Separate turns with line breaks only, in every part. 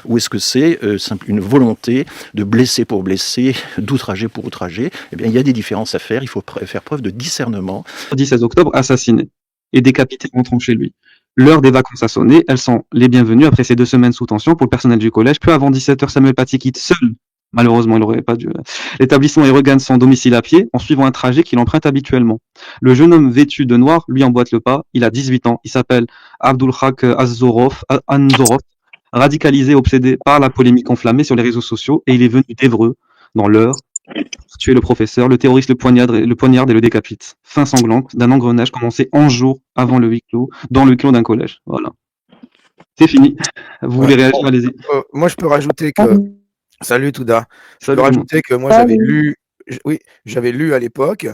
ou est-ce que c'est une volonté de blesser pour blesser, d'outrager pour outrager? Eh bien, il y a des différences à faire, il faut faire preuve de discernement.
Mardi 16 octobre, assassiné et décapité rentrant chez lui. L'heure des vacances a sonné, elles sont les bienvenues après ces 2 semaines sous tension pour le personnel du collège. Peu avant 17h, Samuel Paty quitte seul. Malheureusement, il n'aurait pas dû. L'établissement et regagne son domicile à pied en suivant un trajet qu'il emprunte habituellement. Le jeune homme vêtu de noir lui emboîte le pas. Il a 18 ans. Il s'appelle Abdulhak Anzorov, radicalisé, obsédé par la polémique enflammée sur les réseaux sociaux, et il est venu d'Évreux, dans l'Eure, pour tuer le professeur. Le terroriste le poignarde et le décapite. Fin sanglante d'un engrenage commencé 11 jours avant le huis clos, dans le clos d'un collège. Voilà. C'est fini. Vous voulez réagir? Allez-y.
Moi, je peux rajouter que... Salut Touda. Je peux
Salut.
rajouter que moi, j'avais lu à l'époque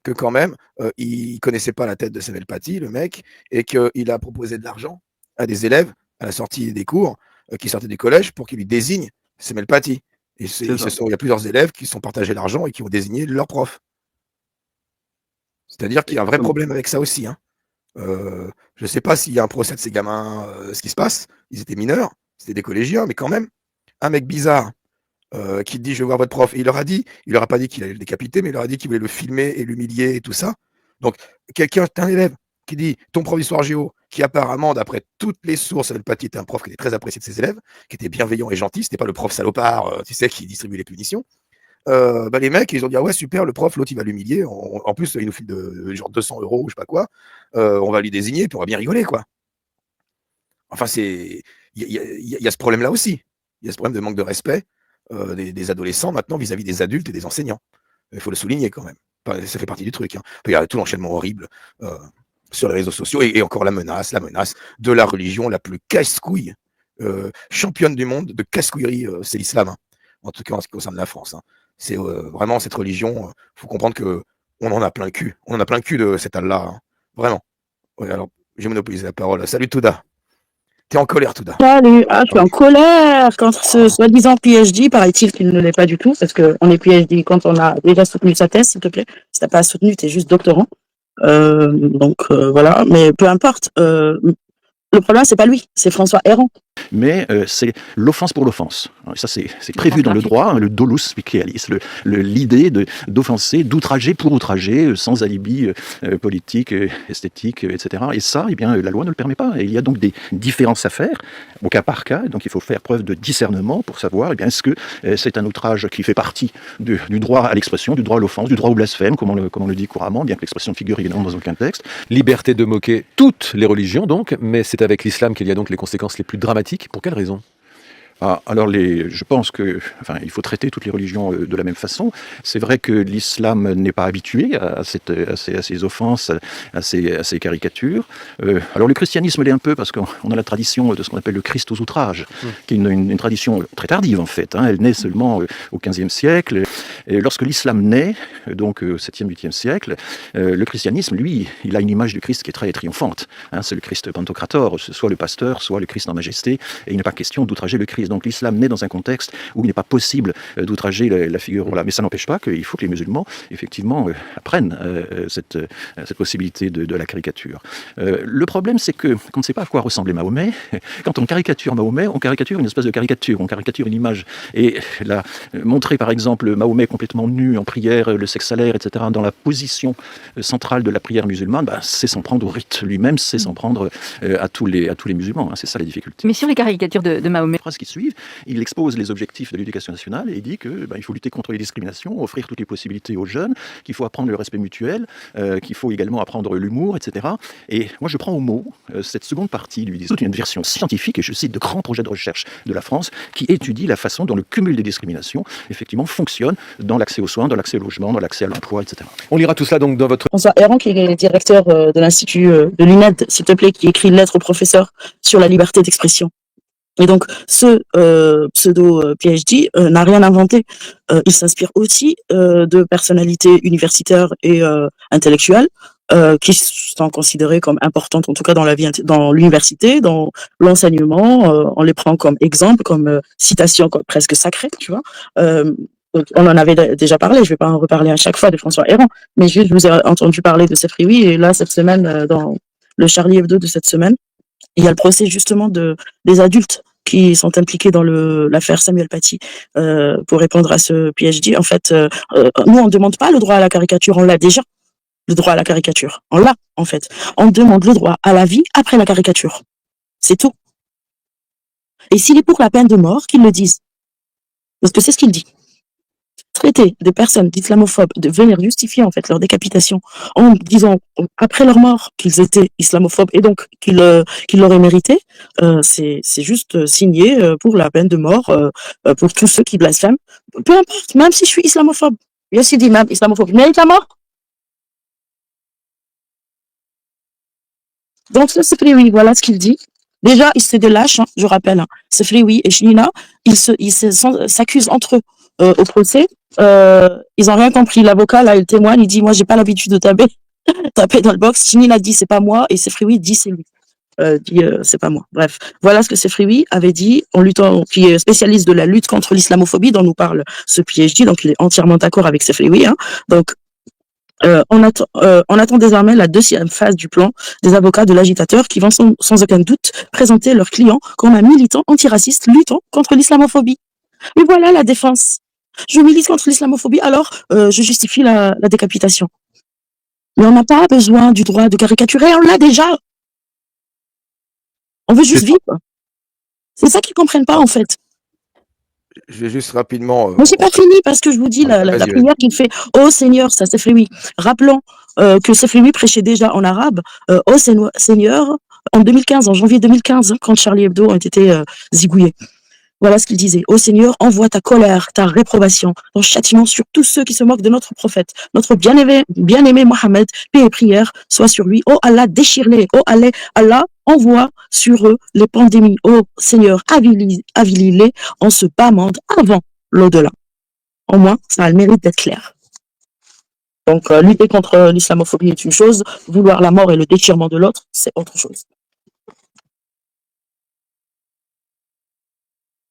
que quand même, il connaissait pas la tête de Samuel Paty, le mec, et qu'il a proposé de l'argent à des élèves à la sortie des cours qui sortaient du collège pour qu'ils lui désignent Samuel Paty. Et il y a plusieurs élèves qui se sont partagés l'argent et qui ont désigné leur prof. C'est-à-dire qu'il y a un vrai problème avec ça aussi. Hein. Je ne sais pas s'il y a un procès de ces gamins, ce qui se passe. Ils étaient mineurs, c'était des collégiens, mais quand même, un mec bizarre qui te dit je vais voir votre prof. Et il leur a pas dit qu'il allait le décapiter, mais il leur a dit qu'il voulait le filmer et l'humilier et tout ça. Donc, un élève qui dit ton prof d'histoire géo, qui apparemment, d'après toutes les sources, Samuel Paty était un prof qui était très apprécié de ses élèves, qui était bienveillant et gentil, c'était pas le prof salopard, tu sais, qui distribue les punitions. Les mecs, ils ont dit ah ouais, super, le prof, l'autre, il va l'humilier. En plus, il nous file genre 200 € ou je sais pas quoi. On va lui désigner, puis on va bien rigoler, quoi. Enfin, il y a ce problème-là aussi. Il y a ce problème de manque de respect des adolescents maintenant vis-à-vis des adultes et des enseignants. Il faut le souligner quand même. Ça fait partie du truc. Hein. Il y a tout l'enchaînement horrible sur les réseaux sociaux et encore la menace de la religion la plus casse-couille, championne du monde de casse-couillerie, c'est l'islam. Hein. En tout cas, en ce qui concerne la France. Hein. C'est vraiment cette religion. Faut comprendre que on en a plein le cul. On en a plein le cul de cet Allah. Hein. Vraiment. Ouais, alors, j'ai monopolisé la parole. Salut Touda. T'es en colère, Touda.
Salut, je suis en colère contre ce soi-disant PhD, paraît-il qu'il ne l'est pas du tout, parce qu'on est PhD quand on a déjà soutenu sa thèse, s'il te plaît. Si t'as pas soutenu, t'es juste doctorant. Voilà, mais peu importe. Le problème, c'est pas lui, c'est François Héran.
Mais c'est l'offense pour l'offense. Ça, c'est prévu dans le droit, hein, le dolus specialis, l'idée d'offenser, d'outrager pour outrager, sans alibi politique, esthétique, etc. Et ça, eh bien, la loi ne le permet pas. Et il y a donc des différences à faire, au cas par cas. Donc il faut faire preuve de discernement pour savoir, eh bien, est-ce que c'est un outrage qui fait partie du droit à l'expression, du droit à l'offense, du droit au blasphème, comme on le dit couramment, bien que l'expression figure évidemment dans aucun texte.
Liberté de moquer toutes les religions, donc, mais c'est avec l'islam qu'il y a donc les conséquences les plus dramatiques. Pour quelle raison ?
Alors, je pense il faut traiter toutes les religions de la même façon. C'est vrai que l'islam n'est pas habitué à ces offenses, à ces caricatures. Alors, le christianisme l'est un peu parce qu'on a la tradition de ce qu'on appelle le Christ aux outrages, qui est une tradition très tardive en fait. Hein. Elle naît seulement au XVe siècle. Et lorsque l'islam naît, donc au 7e, 8e siècle, le christianisme, lui, il a une image du Christ qui est très triomphante. Hein. C'est le Christ pantocrator, soit le pasteur, soit le Christ en majesté. Et il n'est pas question d'outrager le Christ. Donc l'islam naît dans un contexte où il n'est pas possible d'outrager la figure. Voilà. Mais ça n'empêche pas qu'il faut que les musulmans, effectivement, apprennent cette possibilité de la caricature. Le problème, c'est qu'on ne sait pas à quoi ressemblait Mahomet. Quand on caricature Mahomet, on caricature une espèce de caricature, on caricature une image. Et montrer, par exemple, Mahomet complètement nu, en prière, le sexe salaire, etc., dans la position centrale de la prière musulmane, c'est s'en prendre au rite lui-même, c'est s'en prendre à tous les musulmans. Hein. C'est ça la difficulté.
Mais sur les caricatures de Mahomet,
il expose les objectifs de l'éducation nationale et il dit qu'il faut lutter contre les discriminations, offrir toutes les possibilités aux jeunes, qu'il faut apprendre le respect mutuel, qu'il faut également apprendre l'humour, etc. Et moi, je prends au mot cette seconde partie, lui disant une version scientifique, et je cite de grands projets de recherche de la France, qui étudie la façon dont le cumul des discriminations, effectivement, fonctionne dans l'accès aux soins, dans l'accès au logement, dans l'accès à l'emploi, etc.
On lira tout cela donc dans votre...
François Héran, qui est directeur de l'Institut de l'UNED, s'il te plaît, qui écrit une lettre au professeur sur la liberté d'expression. Et donc, ce pseudo-PhD n'a rien inventé. Il s'inspire aussi de personnalités universitaires et intellectuelles qui sont considérées comme importantes, en tout cas dans la vie, dans l'université, dans l'enseignement. On les prend comme exemple, comme citation comme presque sacrée, tu vois. On en avait déjà parlé, je vais pas en reparler à chaque fois de François Héran, mais juste, je vous ai entendu parler de Sefri, oui, et là, cette semaine, dans le Charlie Hebdo de cette semaine, il y a le procès justement des adultes qui sont impliqués dans l'affaire Samuel Paty, pour répondre à ce PhD. En fait, nous, on ne demande pas le droit à la caricature, on l'a déjà, le droit à la caricature. On l'a, en fait. On demande le droit à la vie après la caricature. C'est tout. Et s'il est pour la peine de mort, qu'ils le disent. Parce que c'est ce qu'il dit. Traiter des personnes d'islamophobes, de venir justifier en fait leur décapitation en disant après leur mort qu'ils étaient islamophobes et donc qu'ils l'auraient mérité, c'est juste signé pour la peine de mort pour tous ceux qui blasphèment. Peu importe, même si je suis islamophobe. Yassi dit même islamophobe, mérite la mort. Donc ça c'est oui, voilà ce qu'il dit. Déjà, c'est des lâches, hein, je rappelle. Hein. C'est Frioui et Shnina, ils s'accusent entre eux au procès. Ils ont rien compris. L'avocat, là, il témoigne, il dit, moi, j'ai pas l'habitude de taper dans le box. Shnina dit, c'est pas moi, et c'est Frioui dit, c'est lui. C'est pas moi. Bref, voilà ce que c'est Frioui avait dit en luttant, qui est spécialiste de la lutte contre l'islamophobie dont nous parle ce PhD, donc il est entièrement d'accord avec ce Frioui. Hein. Donc, on attend désormais la deuxième phase du plan des avocats de l'agitateur qui vont sans aucun doute présenter leurs clients comme un militant antiraciste luttant contre l'islamophobie. Et voilà la défense. Je milite contre l'islamophobie, alors je justifie la décapitation. Mais on n'a pas besoin du droit de caricaturer, on l'a déjà. On veut juste vivre. C'est ça qu'ils comprennent pas en fait.
Je vais juste rapidement.
Mais c'est pas fini parce que je vous dis la prière qu'il fait. Oh Seigneur, ça c'est Frioui. Rappelons que c'est Frioui prêchait déjà en arabe. Oh Seigneur, en 2015, en janvier 2015, quand Charlie Hebdo ont été zigouillés. Voilà ce qu'il disait. Ô Seigneur, envoie ta colère, ta réprobation, ton châtiment sur tous ceux qui se moquent de notre prophète, notre bien-aimé Mohammed, paix et prière soit sur lui. Ô Allah, déchire-les. Ô Allah, envoie sur eux les pandémies. Ô Seigneur, avilis-les en se pâmant avant l'au-delà. Au moins, ça a le mérite d'être clair. Donc, lutter contre l'islamophobie est une chose, vouloir la mort et le déchirement de l'autre, c'est autre chose.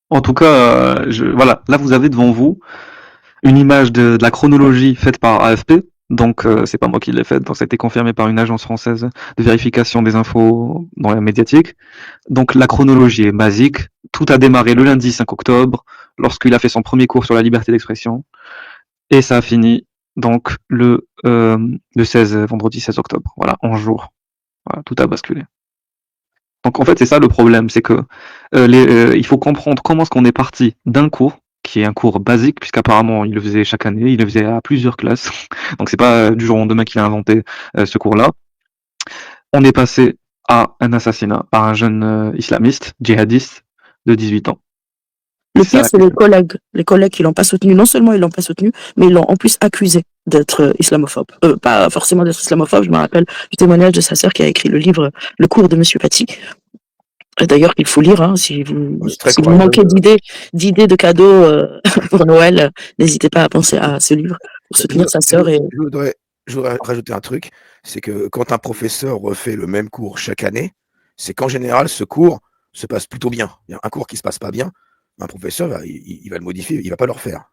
En tout cas, voilà, là vous avez devant vous une image de la chronologie faite par AFP. Donc c'est pas moi qui l'ai faite, donc ça a été confirmé par une agence française de vérification des infos dans la médiatique. Donc la chronologie est basique. Tout a démarré le lundi 5 octobre, lorsqu'il a fait son premier cours sur la liberté d'expression, et ça a fini donc le 16, vendredi 16 octobre. Voilà, 11 jours. Voilà, tout a basculé. Donc en fait c'est ça le problème, c'est que il faut comprendre comment est-ce qu'on est parti d'un cours qui est un cours basique, puisqu'apparemment il le faisait chaque année, il le faisait à plusieurs classes, donc c'est pas du jour au lendemain qu'il a inventé ce cours-là. On est passé à un assassinat par un jeune islamiste, djihadiste de 18 ans.
Le pire, c'est les collègues qui l'ont pas soutenu. Non seulement ils l'ont pas soutenu, mais ils l'ont en plus accusé d'être islamophobe. Pas forcément d'être islamophobe, je me rappelle du témoignage de sa sœur qui a écrit le livre Le cours de Monsieur Paty. D'ailleurs, il faut lire, hein, si vous manquez d'idées de cadeaux pour Noël, n'hésitez pas à penser à ce livre pour soutenir sa sœur.
Je voudrais rajouter un truc, c'est que quand un professeur refait le même cours chaque année, c'est qu'en général, ce cours se passe plutôt bien. Il y a un cours qui se passe pas bien, un professeur, il va le modifier, il va pas le refaire.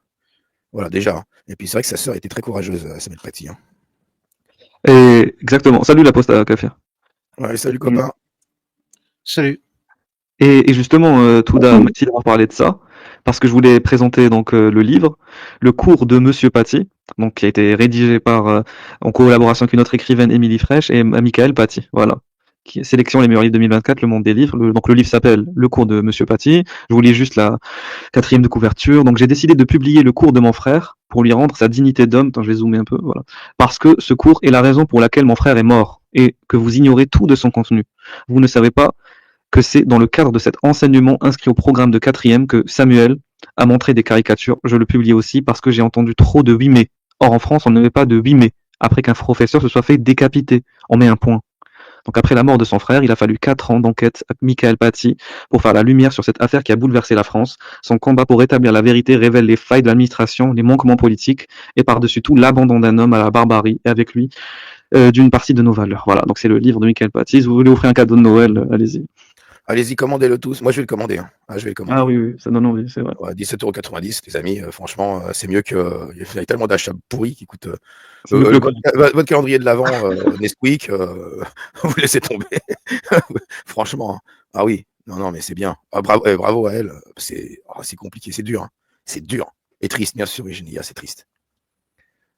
Voilà, déjà. Et puis c'est vrai que sa sœur était très courageuse, Samuel Paty. Hein.
Et exactement. Salut la poste à Kafir.
Ouais, salut copain.
Salut.
Et justement, Touda, merci d'avoir parlé de ça, parce que je voulais présenter donc le livre, Le cours de Monsieur Paty, donc qui a été rédigé par en collaboration avec une autre écrivaine, Émilie Fraîche, et Michael Paty. Voilà. Qui sélection les meilleurs livres 2024, le monde des livres. Donc le livre s'appelle Le cours de Monsieur Paty. Je vous lis juste la 4e de couverture. Donc j'ai décidé de publier le cours de mon frère pour lui rendre sa dignité d'homme. Attends, je vais zoomer un peu, voilà. Parce que ce cours est la raison pour laquelle mon frère est mort et que vous ignorez tout de son contenu. Vous ne savez pas que c'est dans le cadre de cet enseignement inscrit au programme de 4e que Samuel a montré des caricatures. Je le publie aussi parce que j'ai entendu trop de 8 mai. Or en France, on ne met pas de 8 mai après qu'un professeur se soit fait décapiter. On met un point. Donc après la mort de son frère, il a fallu 4 ans d'enquête à Michael Paty pour faire la lumière sur cette affaire qui a bouleversé la France. Son combat pour rétablir la vérité révèle les failles de l'administration, les manquements politiques et par-dessus tout l'abandon d'un homme à la barbarie et avec lui d'une partie de nos valeurs. Voilà, donc c'est le livre de Michael Paty. Si vous voulez offrir un cadeau de Noël, allez-y.
Allez-y, commandez-le tous. Moi, je vais le commander. Hein. Ah, je vais le commander.
Ah oui, ça donne envie, c'est vrai.
Ouais, 17,90 €, les amis. Franchement, c'est mieux que. Il y a tellement d'achats pourris qui coûtent. Votre calendrier de l'Avent, Nesquik, vous laissez tomber. Franchement. Ah oui. Non, mais c'est bien. Ah, bravo à elle. C'est compliqué, c'est dur. Hein. C'est dur. Et triste, bien sûr, Virginia, c'est triste.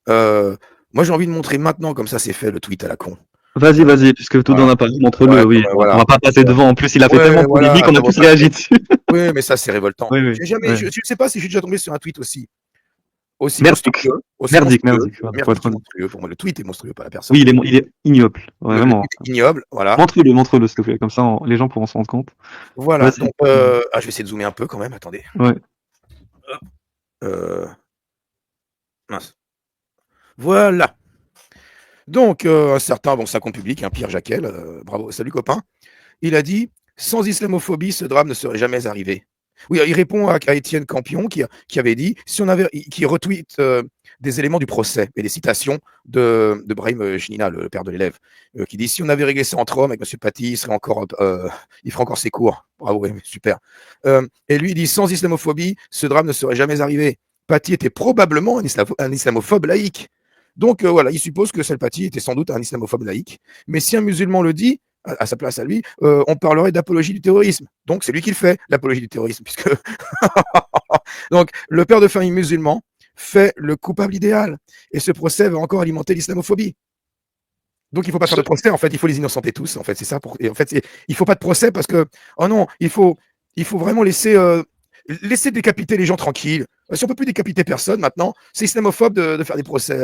Moi, j'ai envie de montrer maintenant, comme ça c'est fait, le tweet à la con.
Vas-y, puisque tout
Voilà.
en a parlé, montre-le, oui.
Voilà.
On va pas passer devant. En plus, il a fait tellement de polémique, on a tous réagi dessus.
Oui, mais ça, c'est révoltant.
Oui.
Je ne sais pas si j'ai déjà tombé sur un tweet aussi
Merdique.
monstrueux.
Merdique.
Monstrueux. Pour moi, le tweet est monstrueux, pas la personne.
Oui, il est ignoble. Ouais, vraiment.
Le tweet est ignoble, voilà.
Montre-le, s'il te plaît. Comme ça, les gens pourront se rendre compte.
Voilà. Donc, je vais essayer de zoomer un peu quand même. Attendez.
Ouais.
Mince. Voilà. Donc, un certain, ça compte public, Pierre Jaquel, bravo, salut copain, il a dit « Sans islamophobie, ce drame ne serait jamais arrivé ». Oui, il répond à Étienne Campion qui avait dit, qui retweet des éléments du procès et des citations de Brahim Chinina, le père de l'élève, qui dit « Si on avait réglé ça entre hommes avec M. Paty, il ferait encore ses cours ». Bravo, ouais, super. Et lui, il dit « Sans islamophobie, ce drame ne serait jamais arrivé. Paty était probablement un islamophobe laïque. » Donc voilà, il suppose que Paty était sans doute un islamophobe laïque. Mais si un musulman le dit, à sa place à lui, on parlerait d'apologie du terrorisme. Donc c'est lui qui le fait, l'apologie du terrorisme. Puisque donc le père de famille musulman fait le coupable idéal. Et ce procès va encore alimenter l'islamophobie. Donc il ne faut pas faire de procès, en fait, il faut les innocenter tous. En fait, c'est ça. Et en fait, il ne faut pas de procès parce que, oh non, il faut vraiment laisser décapiter les gens tranquilles. Si on ne peut plus décapiter personne maintenant, c'est islamophobe de faire des procès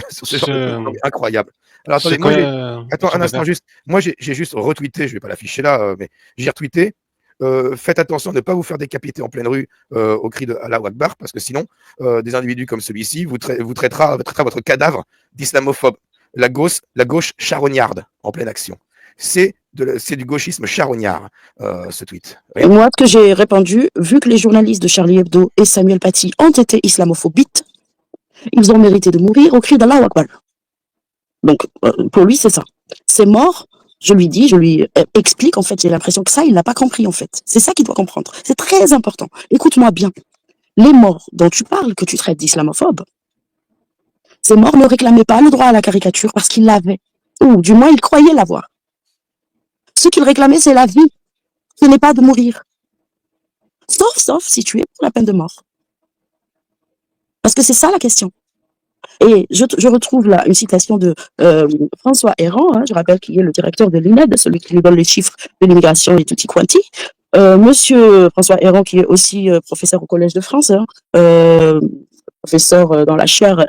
sur ce genre de incroyable. Alors attendez, attends un instant juste. Moi j'ai juste retweeté, je ne vais pas l'afficher là, mais j'ai retweeté. Faites attention de ne pas vous faire décapiter en pleine rue au cri de Allah Akbar, parce que sinon, des individus comme celui-ci vous traitera votre cadavre d'islamophobe. La gauche charognarde en pleine action. C'est du gauchisme charognard, ce tweet.
Et moi, ce que j'ai répondu, vu que les journalistes de Charlie Hebdo et Samuel Paty ont été islamophobites, ils ont mérité de mourir au cri d'Allah Akbar. Donc, pour lui, c'est ça. C'est mort, je lui explique, en fait, j'ai l'impression que ça, il n'a pas compris, en fait. C'est ça qu'il doit comprendre. C'est très important. Écoute-moi bien. Les morts dont tu parles, que tu traites d'islamophobes, ces morts ne réclamaient pas le droit à la caricature parce qu'ils l'avaient. Ou du moins, ils croyaient l'avoir. Ce qu'ils réclamaient, c'est la vie. Ce n'est pas de mourir. Sauf si tu es pour la peine de mort. Parce que c'est ça la question. Et je retrouve là une citation de François Héran, je rappelle qu'il est le directeur de l'INED, celui qui lui donne les chiffres de l'immigration et tutti quanti. Monsieur François Héran, qui est aussi professeur au Collège de France, professeur dans la chaire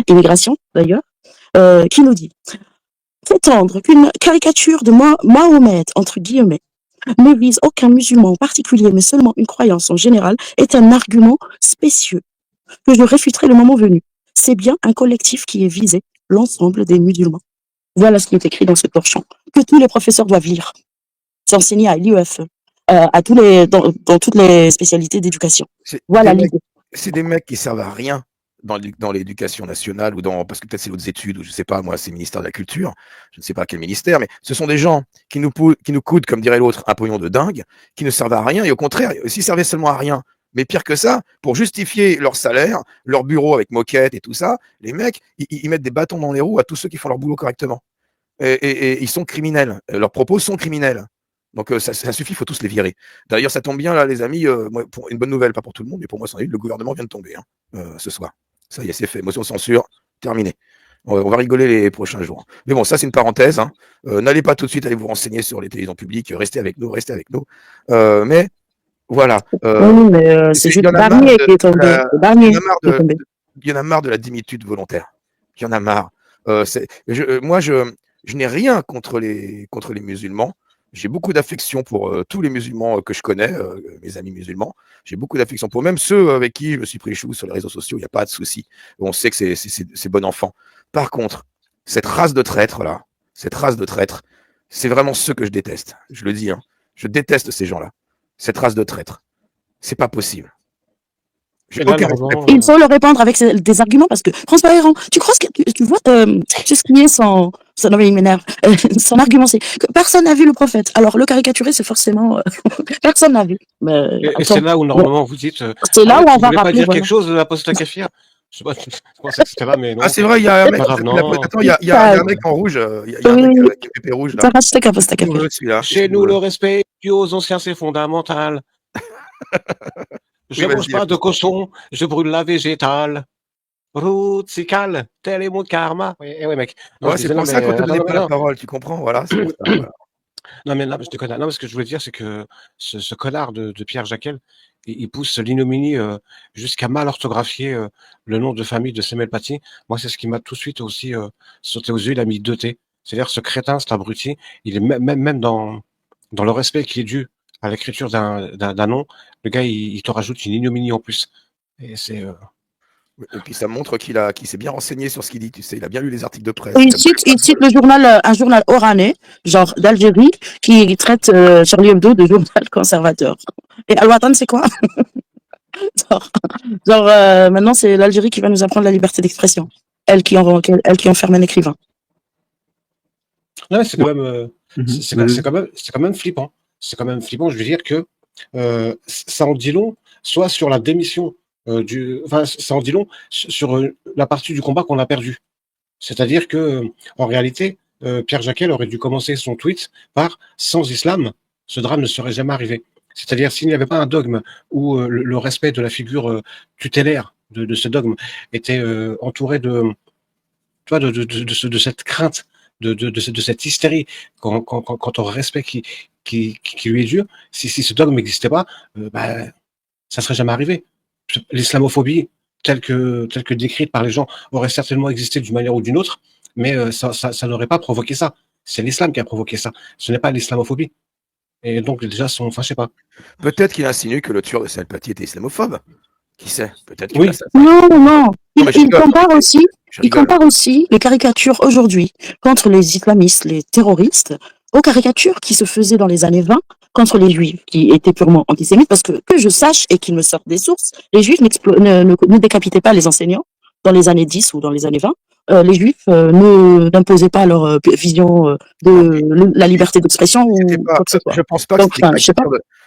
immigration d'ailleurs, qui nous dit « Prétendre qu'une caricature de Mahomet, entre guillemets, ne vise aucun musulman en particulier, mais seulement une croyance en général, est un argument spécieux que je réfuterai le moment venu. C'est bien un collectif qui est visé, l'ensemble des musulmans. » Voilà ce qui est écrit dans ce torchon, que tous les professeurs doivent lire. C'est enseigné à l'IEFE, dans toutes les spécialités d'éducation. Voilà l'idée.
C'est des mecs qui servent à rien dans l'éducation nationale, parce que peut-être c'est d'autres études, ou je ne sais pas, moi c'est le ministère de la Culture, je ne sais pas quel ministère, mais ce sont des gens qui nous coûtent, comme dirait l'autre, un pognon de dingue, qui ne servent à rien, et au contraire, s'ils servaient seulement à rien, mais pire que ça, pour justifier leur salaire, leur bureau avec moquette et tout ça, les mecs, ils mettent des bâtons dans les roues à tous ceux qui font leur boulot correctement. Et ils sont criminels, leurs propos sont criminels. Donc ça suffit, il faut tous les virer. D'ailleurs, ça tombe bien là, les amis, pour une bonne nouvelle, pas pour tout le monde, mais pour moi, c'en est une, le gouvernement vient de tomber ce soir. Ça y est, c'est fait. Motion de censure, terminé. On va rigoler les prochains jours. Mais bon, ça, c'est une parenthèse. N'allez pas tout de suite aller vous renseigner sur les télévisions publiques. Restez avec nous. Mais voilà.
Oui, mais c'est juste Barnier qui est tombé.
Il y en a marre de la dimitude volontaire. Il y en a marre. Moi, je n'ai rien contre les musulmans. J'ai beaucoup d'affection pour tous les musulmans que je connais, mes amis musulmans. J'ai beaucoup d'affection pour même ceux avec qui je me suis pris chou sur les réseaux sociaux. Il n'y a pas de souci. On sait que c'est bon enfant. Par contre, cette race de traîtres, c'est vraiment ceux que je déteste. Je le dis, je déteste ces gens-là. Cette race de traîtres. C'est pas possible.
Il faut le répondre avec des arguments parce que François Héran, tu crois tu vois ce qui est son argument, c'est que personne n'a vu le prophète. Alors le caricaturer, c'est forcément personne n'a vu.
Et c'est là où normalement vous dites.
C'est là où on va
rappeler.
Pas dire
quelque chose de l'apôtre Kafir. Je sais pas, je pense que c'était là, mais
Ah,
non.
c'est vrai, il y a un
C'est
mec
pas
qui
grave,
s'appelle
non.
Attends, il y a un mec en rouge, il y a un mec qui est pépé rouge, là.
Sarah, s'il te plaît, s'il te
Qu'est-ce que vous
plaît.
voulez, celui-là? Qu'est-ce
Chez
que vous
nous, le
voulez?
respect dû aux anciens, c'est fondamental. Je
Oui,
mange
vas-y,
pas de cochon, je brûle la végétale. Rutsical, tel est mon karma. Oui, eh ouais, mec. Non,
ouais,
je
c'est
disais, non,
pour ça
mais
qu'on te
attends,
donnait
non,
pas
mais
la
non.
parole, tu comprends? Voilà, c'est pour ça, voilà.
Non, mais là, je déconne. Non, mais ce que je voulais dire, c'est que ce connard de Pierre Jaquel, il pousse l'ignominie jusqu'à mal orthographier le nom de famille de Samuel Paty. Moi, c'est ce qui m'a tout de suite aussi sauté aux yeux. Il a mis 2 T. C'est-à-dire, ce crétin, cet abruti, il est même dans le respect qui est dû à l'écriture d'un nom, le gars, il te rajoute une ignominie en plus. Et c'est.
Et puis ça montre qu'il s'est bien renseigné sur ce qu'il dit, tu sais, il a bien lu les articles de
Et
presse.
il cite le journal, un journal oranais, genre d'Algérie, qui traite Charlie Hebdo de journal conservateur. Et Al-Watan, c'est quoi? Genre, maintenant, c'est l'Algérie qui va nous apprendre la liberté d'expression. Elle qui enferme un écrivain.
Non, mais c'est quand
Ouais.
même, c'est quand même flippant. C'est quand même flippant. Je veux dire que ça en dit long, soit sur la démission enfin, ça en dit long sur la partie du combat qu'on a perdu. C'est-à-dire que, en réalité, Pierre Jaquel aurait dû commencer son tweet par sans islam, ce drame ne serait jamais arrivé. C'est-à-dire s'il n'y avait pas un dogme où le respect de la figure tutélaire de ce dogme était entouré tu vois, de cette crainte, de cette hystérie quant au respect qui lui est dû, si ce dogme n'existait pas, bah, ça serait jamais arrivé. L'islamophobie, telle que décrite par les gens, aurait certainement existé d'une manière ou d'une autre, mais ça n'aurait pas provoqué ça. C'est l'islam qui a provoqué ça. Ce n'est pas l'islamophobie. Et donc, déjà, enfin, je sais pas.
Peut-être qu'il insinue que le tueur de Samuel Paty était islamophobe. Qui sait? Peut-être que
Oui.
l'assassin.
Non, non.
Non, mais je
Il
rigole,
compare aussi,
je
il
rigole.
compare aussi les caricatures aujourd'hui contre les islamistes, les terroristes, aux caricatures qui se faisaient dans les années 20 contre les juifs, qui étaient purement antisémites, parce que je sache et qu'il me sorte des sources, les juifs ne décapitaient pas les enseignants dans les années 10 ou dans les années 20. Les juifs n'imposaient pas leur vision
Non,
de la liberté d'expression
c'était
ou
pas,
quoi que ce soit.
je pense pas que
Donc,
c'était
enfin, je sais pas.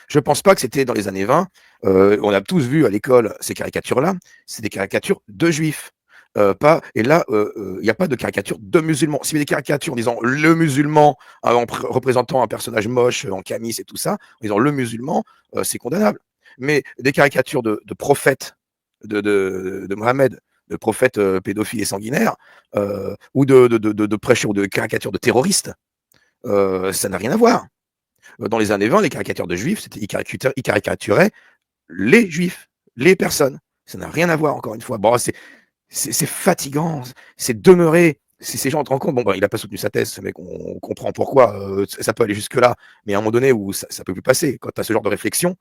je pense pas que c'était dans les années 20. On a tous vu à l'école ces caricatures-là. C'est des caricatures de juifs. Pas, et là, il n'y a pas de caricature de musulmans. S'il y avait des caricatures en disant le musulman, représentant un personnage moche en camis et tout ça, en disant le musulman, c'est condamnable. Mais des caricatures de prophètes de Mohamed, de prophètes pédophiles et sanguinaires, ou de prêcheurs ou de caricatures de terroristes, ça n'a rien à voir. Dans les années 20, les caricatures de juifs, ils caricaturaient les juifs, les personnes. Ça n'a rien à voir, encore une fois. Bon, c'est fatigant, c'est demeuré. Si ces gens te rendent compte, bon, il n'a pas soutenu sa thèse, ce mec, on comprend pourquoi, ça peut aller jusque-là, mais à un moment donné où ça ne peut plus passer, quand tu as ce genre de réflexion,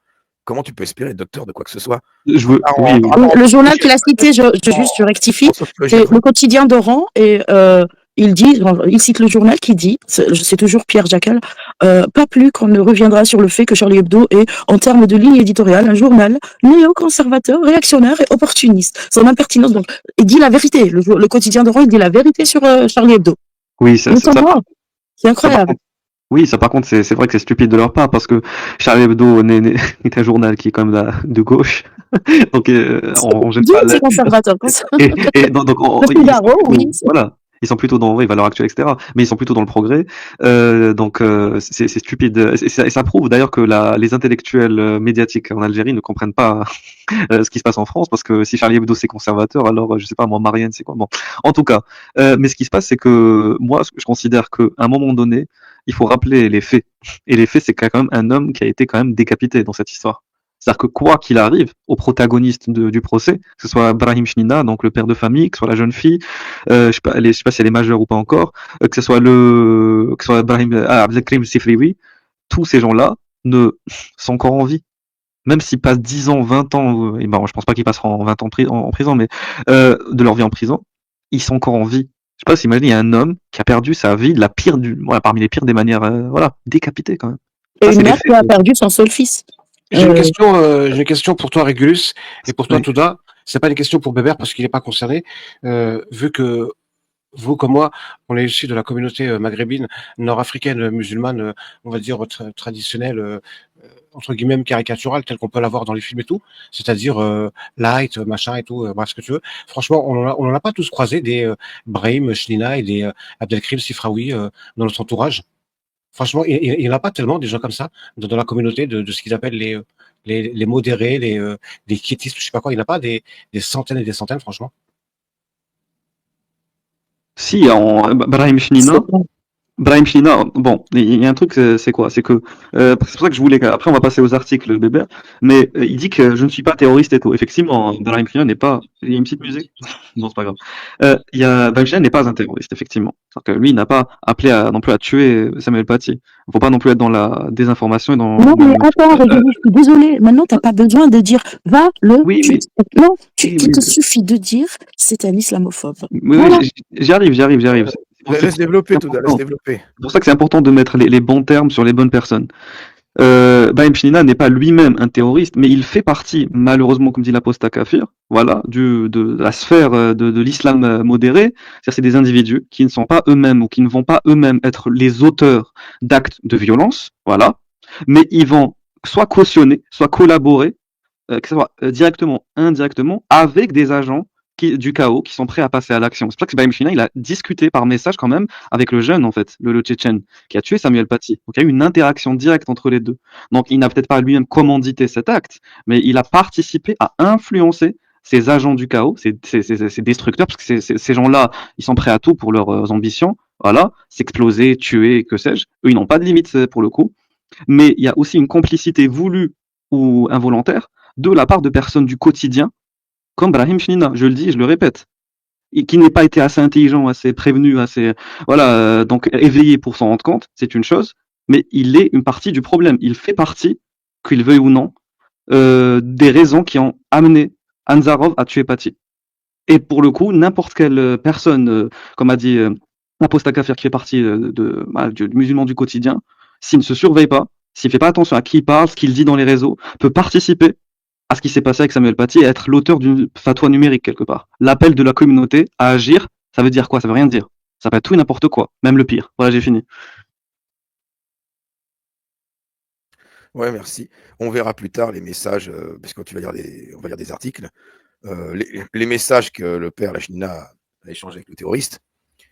comment tu peux espérer être docteur de quoi que ce soit?
Je veux, oui, oui.
Le journal qu'il a cité, je rectifie, c'est le quotidien d'Oran et il dit, il cite le journal qui dit, c'est toujours Pierre Jaquel, pas plus qu'on ne reviendra sur le fait que Charlie Hebdo est, en termes de ligne éditoriale, un journal néoconservateur, réactionnaire et opportuniste. Son impertinence, donc, il dit la vérité. Le quotidien d'Oran, il dit la vérité sur Charlie Hebdo.
Oui,
C'est incroyable.
Oui, ça par contre, c'est vrai que c'est stupide de leur part parce que Charlie Hebdo est un journal qui est quand même de gauche. Donc, on jette pas
C'est conservateur.
donc voilà. Ils sont plutôt dans valeurs actuelles, etc. Mais ils sont plutôt dans le progrès. Donc c'est stupide. Et ça prouve d'ailleurs que les intellectuels médiatiques en Algérie ne comprennent pas ce qui se passe en France, parce que si Charlie Hebdo c'est conservateur, alors je sais pas moi, Marianne c'est quoi. Bon, en tout cas, mais ce qui se passe, c'est que moi, je considère qu'à un moment donné, il faut rappeler les faits. Et les faits, c'est quand même un homme qui a été quand même décapité dans cette histoire. C'est-à-dire que quoi qu'il arrive au protagoniste du procès, que ce soit Brahim Chnina, donc le père de famille, que ce soit la jeune fille, je sais pas si elle est majeure ou pas encore, que ce soit Abdelkrim Sifrioui, tous ces gens-là sont encore en vie. Même s'ils passent 10 ans, 20 ans, et je pense pas qu'ils passeront 20 ans en prison, mais de leur vie en prison, ils sont encore en vie. Je sais pas, s'imaginer, il y a un homme qui a perdu sa vie de parmi les pires des manières, décapité quand même.
Et une mère qui a perdu son seul fils.
J'ai une question pour toi, Régulus, et pour toi, Touda. C'est pas une question pour Bébert parce qu'il n'est pas concerné. Vu que vous, comme moi, on est issus de la communauté maghrébine, nord-africaine, musulmane, on va dire traditionnelle, entre guillemets caricaturale telle qu'on peut l'avoir dans les films et tout, c'est-à-dire light, machin et tout, bref ce que tu veux. Franchement, on en a pas tous croisé des Brahim, Shlina et des Abdelkrim Sifraoui dans notre entourage. Franchement, il y en a pas tellement des gens comme ça dans la communauté de ce qu'ils appellent les modérés, les quiétistes, je sais pas quoi. Il n'y en a pas des centaines et des centaines, franchement.
Si, Brahim Shnina,
C'est bon.
Brahim Shlina, bon, il y a un truc, c'est quoi? C'est que, c'est pour ça que je voulais, après on va passer aux articles, bébé, mais il dit que je ne suis pas terroriste et tout. Effectivement, Brahim Shlina n'est pas, il y a une petite musique? Non, c'est pas grave. Il y a, Brahim Shlina n'est pas un terroriste, effectivement. C'est-à-dire que lui, il n'a pas appelé non plus à tuer Samuel Paty. Il faut pas non plus être dans la désinformation et dans
Non, mais
le,
attends, Régis, je suis désolée. Maintenant, t'as pas besoin de dire, va le
oui,
tuer.
oui,
Non,
oui,
il
oui,
te suffit de dire, c'est un islamophobe.
oui, oui,
Voilà.
j'y arrive.
Laisse développer, tout, laisse
important.
développer.
C'est pour ça que c'est important de mettre les bons termes sur les bonnes personnes. Brahim Shnina n'est pas lui-même un terroriste, mais il fait partie, malheureusement, comme dit l'apostat kafir, voilà, de la sphère de l'islam modéré. C'est-à-dire, c'est des individus qui ne sont pas eux-mêmes ou qui ne vont pas eux-mêmes être les auteurs d'actes de violence, voilà, mais ils vont soit cautionner, soit collaborer, que ce soit directement, indirectement, avec des agents du chaos qui sont prêts à passer à l'action. C'est pour ça que Brahim Shnina, il a discuté par message quand même avec le jeune, en fait, le Tchétchène, qui a tué Samuel Paty. Donc il y a eu une interaction directe entre les deux. Donc il n'a peut-être pas lui-même commandité cet acte, mais il a participé à influencer ces agents du chaos, ces destructeurs, parce que ces gens-là, ils sont prêts à tout pour leurs ambitions, voilà, s'exploser, tuer, que sais-je. Eux, ils n'ont pas de limite pour le coup. Mais il y a aussi une complicité voulue ou involontaire de la part de personnes du quotidien, comme Brahim Shnina, je le dis et je le répète, et qui n'est pas été assez intelligent, assez prévenu, assez voilà, donc éveillé pour s'en rendre compte, c'est une chose, mais il est une partie du problème. Il fait partie, qu'il veuille ou non, des raisons qui ont amené Anzarov à tuer Paty. Et pour le coup, n'importe quelle personne, comme a dit Apostat Kafir, qui fait partie du musulman du quotidien, s'il ne se surveille pas, s'il ne fait pas attention à qui il parle, ce qu'il dit dans les réseaux, peut participer à ce qui s'est passé avec Samuel Paty et être l'auteur d'une fatwa numérique quelque part. L'appel de la communauté à agir, ça veut dire quoi? Ça veut rien dire. Ça peut être tout et n'importe quoi, même le pire. Voilà, j'ai fini.
Ouais, merci. On verra plus tard les messages, parce que tu vas lire on va lire des articles. Les messages que le père Lachinina a échangé avec le terroriste.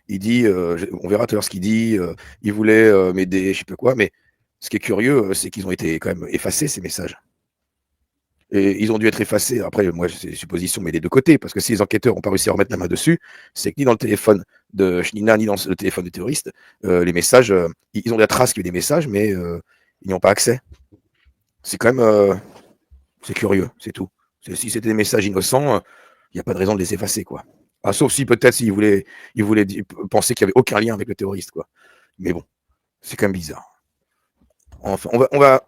Il dit, on verra tout à l'heure ce qu'il dit, il voulait m'aider, je sais pas quoi, mais ce qui est curieux, c'est qu'ils ont été quand même effacés, ces messages. Et ils ont dû être effacés. Après, moi, c'est des suppositions, mais des deux côtés, parce que si les enquêteurs n'ont pas réussi à remettre la main dessus, c'est que ni dans le téléphone de Shnina, ni dans le téléphone du terroriste, les messages, ils ont la trace qu'il y a eu des messages, mais ils n'y ont pas accès. C'est quand même, c'est curieux, c'est tout. Si c'était des messages innocents, il n'y a pas de raison de les effacer, quoi. Ah, sauf si peut-être s'ils voulaient penser qu'il n'y avait aucun lien avec le terroriste, quoi. Mais bon, c'est quand même bizarre. Enfin, on va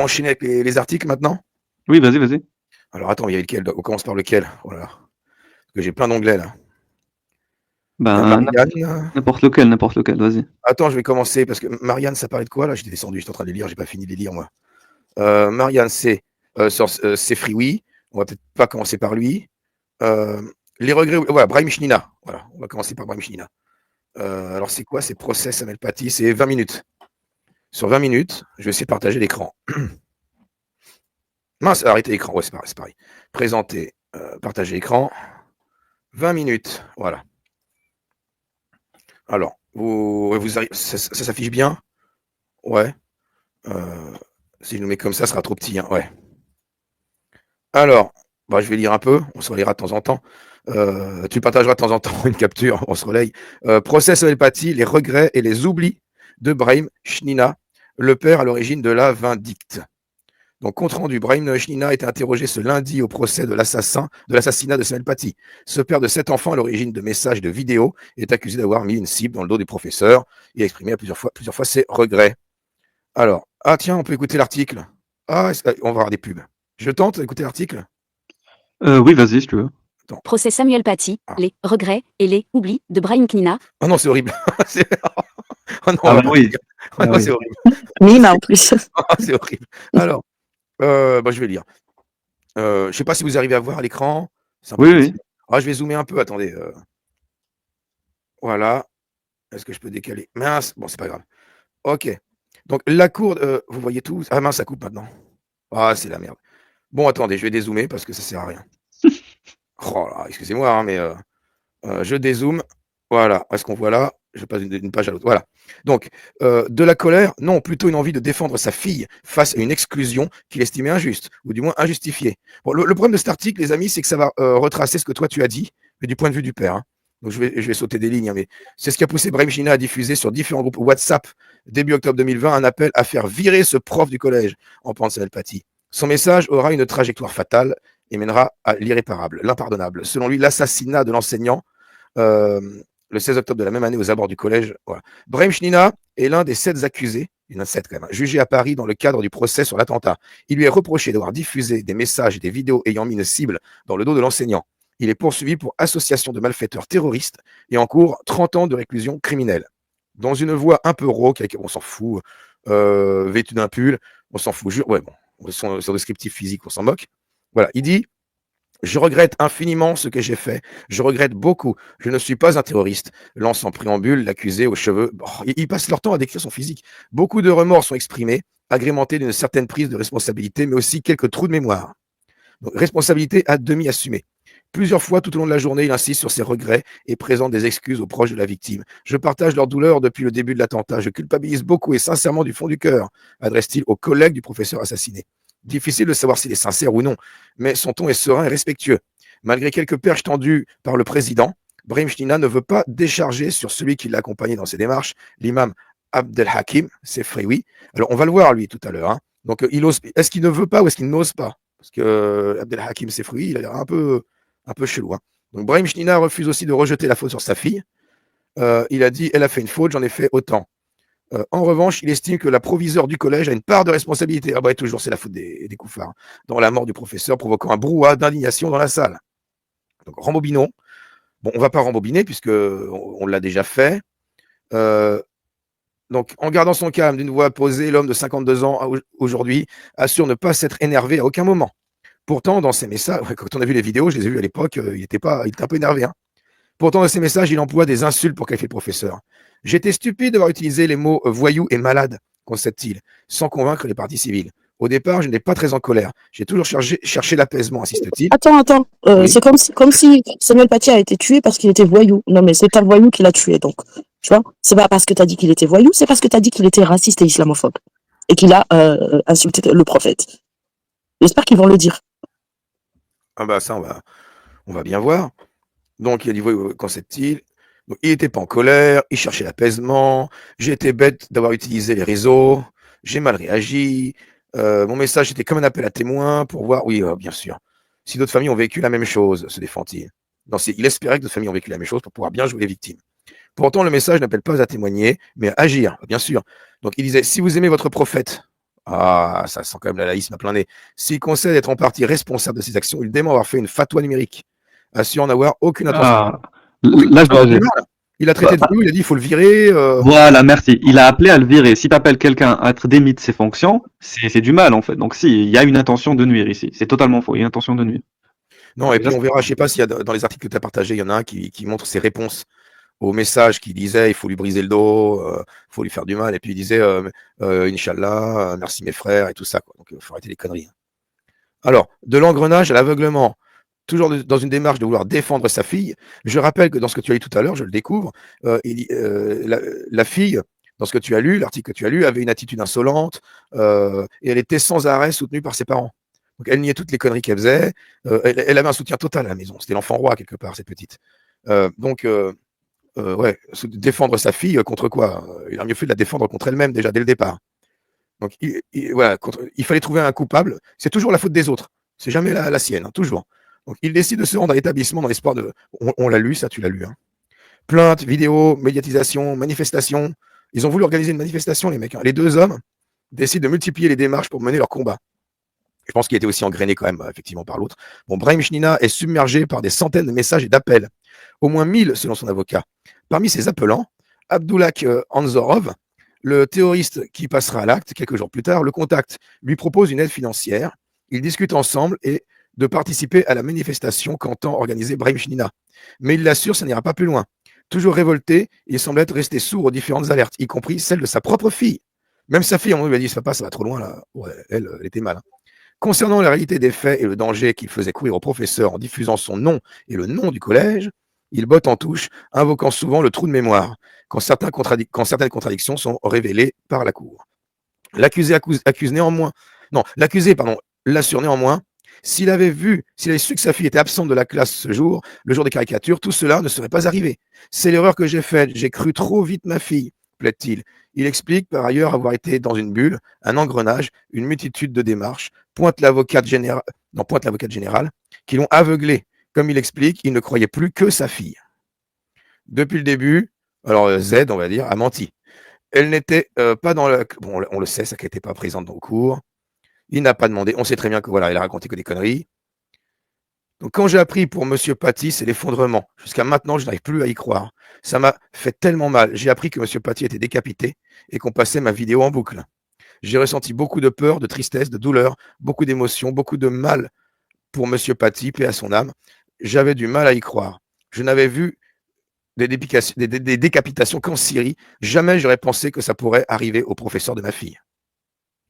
enchaîner avec les articles maintenant.
Oui, vas-y.
Alors attends, il y a lequel? On commence par lequel? Oh là là. Parce que j'ai plein d'onglets là. Il y a
Ben,
Marianne.
n'importe lequel, vas-y.
Attends, je vais commencer parce que Marianne, ça parlait de quoi là? J'étais descendu, j'étais en train de les lire, j'ai pas fini de les lire moi. Marianne, c'est Free Oui. On va peut-être pas commencer par lui. Les regrets, voilà, Brahim Shnina. Voilà, on va commencer par Brahim Shnina. Alors c'est quoi? C'est procès Samuel Paty, c'est 20 minutes. Sur 20 minutes, je vais essayer de partager l'écran. Mince, arrêtez l'écran, ouais, c'est pareil. Présenter, partager l'écran. 20 minutes, voilà. Alors, vous arrivez, ça s'affiche bien? Ouais. Si je le mets comme ça sera trop petit, hein, ouais. Alors, bah, je vais lire un peu, on se relaiera de temps en temps. Tu partageras de temps en temps une capture, on se relaye. Procès Samuel Paty, les regrets et les oublis de Brahim Shnina, le père à l'origine de la vindicte. Donc, compte rendu, Brahim Shnina a été interrogé ce lundi au procès de l'assassinat de Samuel Paty. Ce père de 7 enfants à l'origine de messages et de vidéos est accusé d'avoir mis une cible dans le dos des professeurs et a exprimé plusieurs fois ses regrets. Alors, tiens, on peut écouter l'article. On va avoir des pubs. Je tente d'écouter l'article.
Oui, vas-y, si tu veux.
Attends.
Procès Samuel Paty, les regrets et les oublis de Brahim Shnina.
Oh non, c'est horrible. Oh non,
Ah bah oui.
Oh non,
oui.
c'est horrible.
Nina en plus.
C'est horrible. Alors, je vais lire. Je ne sais pas si vous arrivez à voir à l'écran.
Oui.
Je vais zoomer un peu, attendez. Voilà. Est-ce que je peux décaler? Mince, bon, c'est pas grave. Ok. Donc, la cour, vous voyez tout? Ah mince, ça coupe maintenant. Ah, c'est la merde. Bon, attendez, je vais dézoomer parce que ça sert à rien. Oh là, excusez-moi, hein, mais je dézoome. Voilà. Est-ce qu'on voit là? Je passe d'une page à l'autre. Voilà. Donc, de la colère, non, plutôt une envie de défendre sa fille face à une exclusion qu'il estimait injuste, ou du moins injustifiée. Bon, le problème de cet article, les amis, c'est que ça va retracer ce que toi tu as dit, mais du point de vue du père. Hein. Donc, je vais sauter des lignes, hein, mais c'est ce qui a poussé Brahim China à diffuser sur différents groupes WhatsApp début octobre 2020 un appel à faire virer ce prof du collège en Samuel Paty. Son message aura une trajectoire fatale et mènera à l'irréparable, l'impardonnable. Selon lui, l'assassinat de l'enseignant le 16 octobre de la même année aux abords du collège. Voilà. Brahim Chnina est l'un des 7 accusés, il y en a 7 quand même, jugés à Paris dans le cadre du procès sur l'attentat. Il lui est reproché d'avoir diffusé des messages et des vidéos ayant mis une cible dans le dos de l'enseignant. Il est poursuivi pour association de malfaiteurs terroristes et en cours 30 ans de réclusion criminelle. Dans une voix un peu rauque, on s'en fout, vêtu d'un pull, on s'en fout, ouais, bon, son descriptif physique, on s'en moque. Voilà, il dit je regrette infiniment ce que j'ai fait. Je regrette beaucoup. Je ne suis pas un terroriste. Lance en préambule l'accusé aux cheveux. Ils passent leur temps à décrire son physique. Beaucoup de remords sont exprimés, agrémentés d'une certaine prise de responsabilité, mais aussi quelques trous de mémoire. Donc, responsabilité à demi assumée. Plusieurs fois tout au long de la journée, il insiste sur ses regrets et présente des excuses aux proches de la victime. Je partage leur douleur depuis le début de l'attentat. Je culpabilise beaucoup et sincèrement du fond du cœur, adresse-t-il aux collègues du professeur assassiné. Difficile de savoir s'il est sincère ou non, mais son ton est serein et respectueux. Malgré quelques perches tendues par le président, Brahim Chnina ne veut pas décharger sur celui qui l'a accompagné dans ses démarches, l'imam Abdelhakim Sefrioui. Alors, on va le voir, lui, tout à l'heure. Hein. Donc, est-ce qu'il ne veut pas ou est-ce qu'il n'ose pas? Parce que Abdelhakim Sefrioui, il a l'air un peu chelou. Hein. Donc, Brahim Chnina refuse aussi de rejeter la faute sur sa fille. Il a dit, elle a fait une faute, j'en ai fait autant. En revanche, il estime que la proviseure du collège a une part de responsabilité. Ah bah toujours, c'est la faute des couffards. Dans la mort du professeur, provoquant un brouhaha d'indignation dans la salle. Donc rembobinons. Bon, on ne va pas rembobiner puisque on l'a déjà fait. Donc, en gardant son calme, d'une voix posée, l'homme de 52 ans aujourd'hui assure ne pas s'être énervé à aucun moment. Pourtant, dans ses messages, quand on a vu les vidéos, je les ai vues à l'époque, il était un peu énervé. Hein. Pourtant, dans ses messages, il emploie des insultes pour qualifier le professeur. J'étais stupide d'avoir utilisé les mots voyou et malade, concède-t-il, sans convaincre les parties civiles. Au départ, je n'étais pas très en colère. J'ai toujours cherché l'apaisement, insiste-t-il.
Attends.
Oui.
C'est comme si Samuel Paty a été tué parce qu'il était voyou. Non, mais c'est un voyou qui l'a tué, donc. Tu vois, c'est pas parce que tu as dit qu'il était voyou, c'est parce que tu as dit qu'il était raciste et islamophobe. Et qu'il a insulté le prophète. J'espère qu'ils vont le dire.
Ah bah ça, on va bien voir. Donc, il a dit, concède-t-il. Donc, il n'était pas en colère, il cherchait l'apaisement. J'ai été bête d'avoir utilisé les réseaux. J'ai mal réagi. Mon message était comme un appel à témoins pour voir, oui, bien sûr, si d'autres familles ont vécu la même chose, se défend-il. Il espérait que d'autres familles ont vécu la même chose pour pouvoir bien jouer les victimes. Pourtant, le message n'appelle pas à témoigner, mais à agir, bien sûr. Donc, il disait, si vous aimez votre prophète, ah, ça sent quand même la laïsme à plein nez, s'il concède être en partie responsable de ses actions, il dément avoir fait une fatwa numérique, assure en avoir aucune attention.
Ah, là, je dois agir.
Il a traité de voyou, il a dit il faut le virer.
Voilà, merci. Il a appelé à le virer. Si tu appelles quelqu'un à être démis de ses fonctions, c'est du mal en fait. Donc si, il y a une intention de nuire ici. C'est totalement faux. Il y a une intention de nuire.
Non, et puis on verra, je sais pas s'il y a dans les articles que tu as partagés, il y en a un qui montre ses réponses au message qui disait il faut lui briser le dos, il faut lui faire du mal. Et puis il disait Inch'Allah, merci mes frères et tout ça. Quoi. Donc il faut arrêter les conneries. Alors, de l'engrenage à l'aveuglement. Toujours dans une démarche de vouloir défendre sa fille. Je rappelle que dans ce que tu as lu tout à l'heure, je le découvre, la fille, dans ce que tu as lu, l'article que tu as lu, avait une attitude insolente et elle était sans arrêt soutenue par ses parents. Donc elle niait toutes les conneries qu'elle faisait. Elle avait un soutien total à la maison. C'était l'enfant roi quelque part, cette petite. Défendre sa fille contre quoi? Il a mieux fait de la défendre contre elle-même déjà dès le départ. Donc il fallait trouver un coupable. C'est toujours la faute des autres. C'est jamais la sienne, hein, toujours. Donc, il décide de se rendre à l'établissement dans l'espoir de... On l'a lu, ça, tu l'as lu. Hein. Plainte, vidéo, médiatisation, manifestation. Ils ont voulu organiser une manifestation, les mecs. Hein. Les deux hommes décident de multiplier les démarches pour mener leur combat. Je pense qu'il était aussi engrainé quand même, effectivement, par l'autre. Bon, Brahim Chnina est submergé par des centaines de messages et d'appels. Au moins 1000, selon son avocat. Parmi ces appelants, Abdullah Anzorov, le terroriste qui passera à l'acte quelques jours plus tard, le contacte, lui propose une aide financière. Ils discutent ensemble et de participer à la manifestation qu'entend organiser Brahim Chnina. Mais il l'assure, ça n'ira pas plus loin. Toujours révolté, il semble être resté sourd aux différentes alertes, y compris celle de sa propre fille. Même sa fille, on lui a dit, papa, ça va trop loin, là. Ouais, elle était mal. Hein. Concernant la réalité des faits et le danger qu'il faisait courir au professeur en diffusant son nom et le nom du collège, il botte en touche, invoquant souvent le trou de mémoire, quand certaines contradictions sont révélées par la Cour. L'accusé l'assure néanmoins, s'il avait su que sa fille était absente de la classe ce jour, le jour des caricatures, tout cela ne serait pas arrivé. C'est l'erreur que j'ai faite, j'ai cru trop vite ma fille, plaide-t-il. Il explique par ailleurs avoir été dans une bulle, un engrenage, une multitude de démarches, pointe l'avocate générale, qui l'ont aveuglé. Comme il explique, il ne croyait plus que sa fille. Depuis le début, alors Z, on va dire, a menti. Elle n'était pas dans le... Bon, on le sait, ça qu'elle n'était pas présente dans le cours. Il n'a pas demandé. On sait très bien que voilà, elle a raconté que des conneries. Donc quand j'ai appris pour Monsieur Paty, c'est l'effondrement. Jusqu'à maintenant, je n'arrive plus à y croire. Ça m'a fait tellement mal. J'ai appris que Monsieur Paty était décapité et qu'on passait ma vidéo en boucle. J'ai ressenti beaucoup de peur, de tristesse, de douleur, beaucoup d'émotions, beaucoup de mal pour Monsieur Paty, paix à son âme. J'avais du mal à y croire. Je n'avais vu des décapitations qu'en Syrie. Jamais j'aurais pensé que ça pourrait arriver au professeur de ma fille.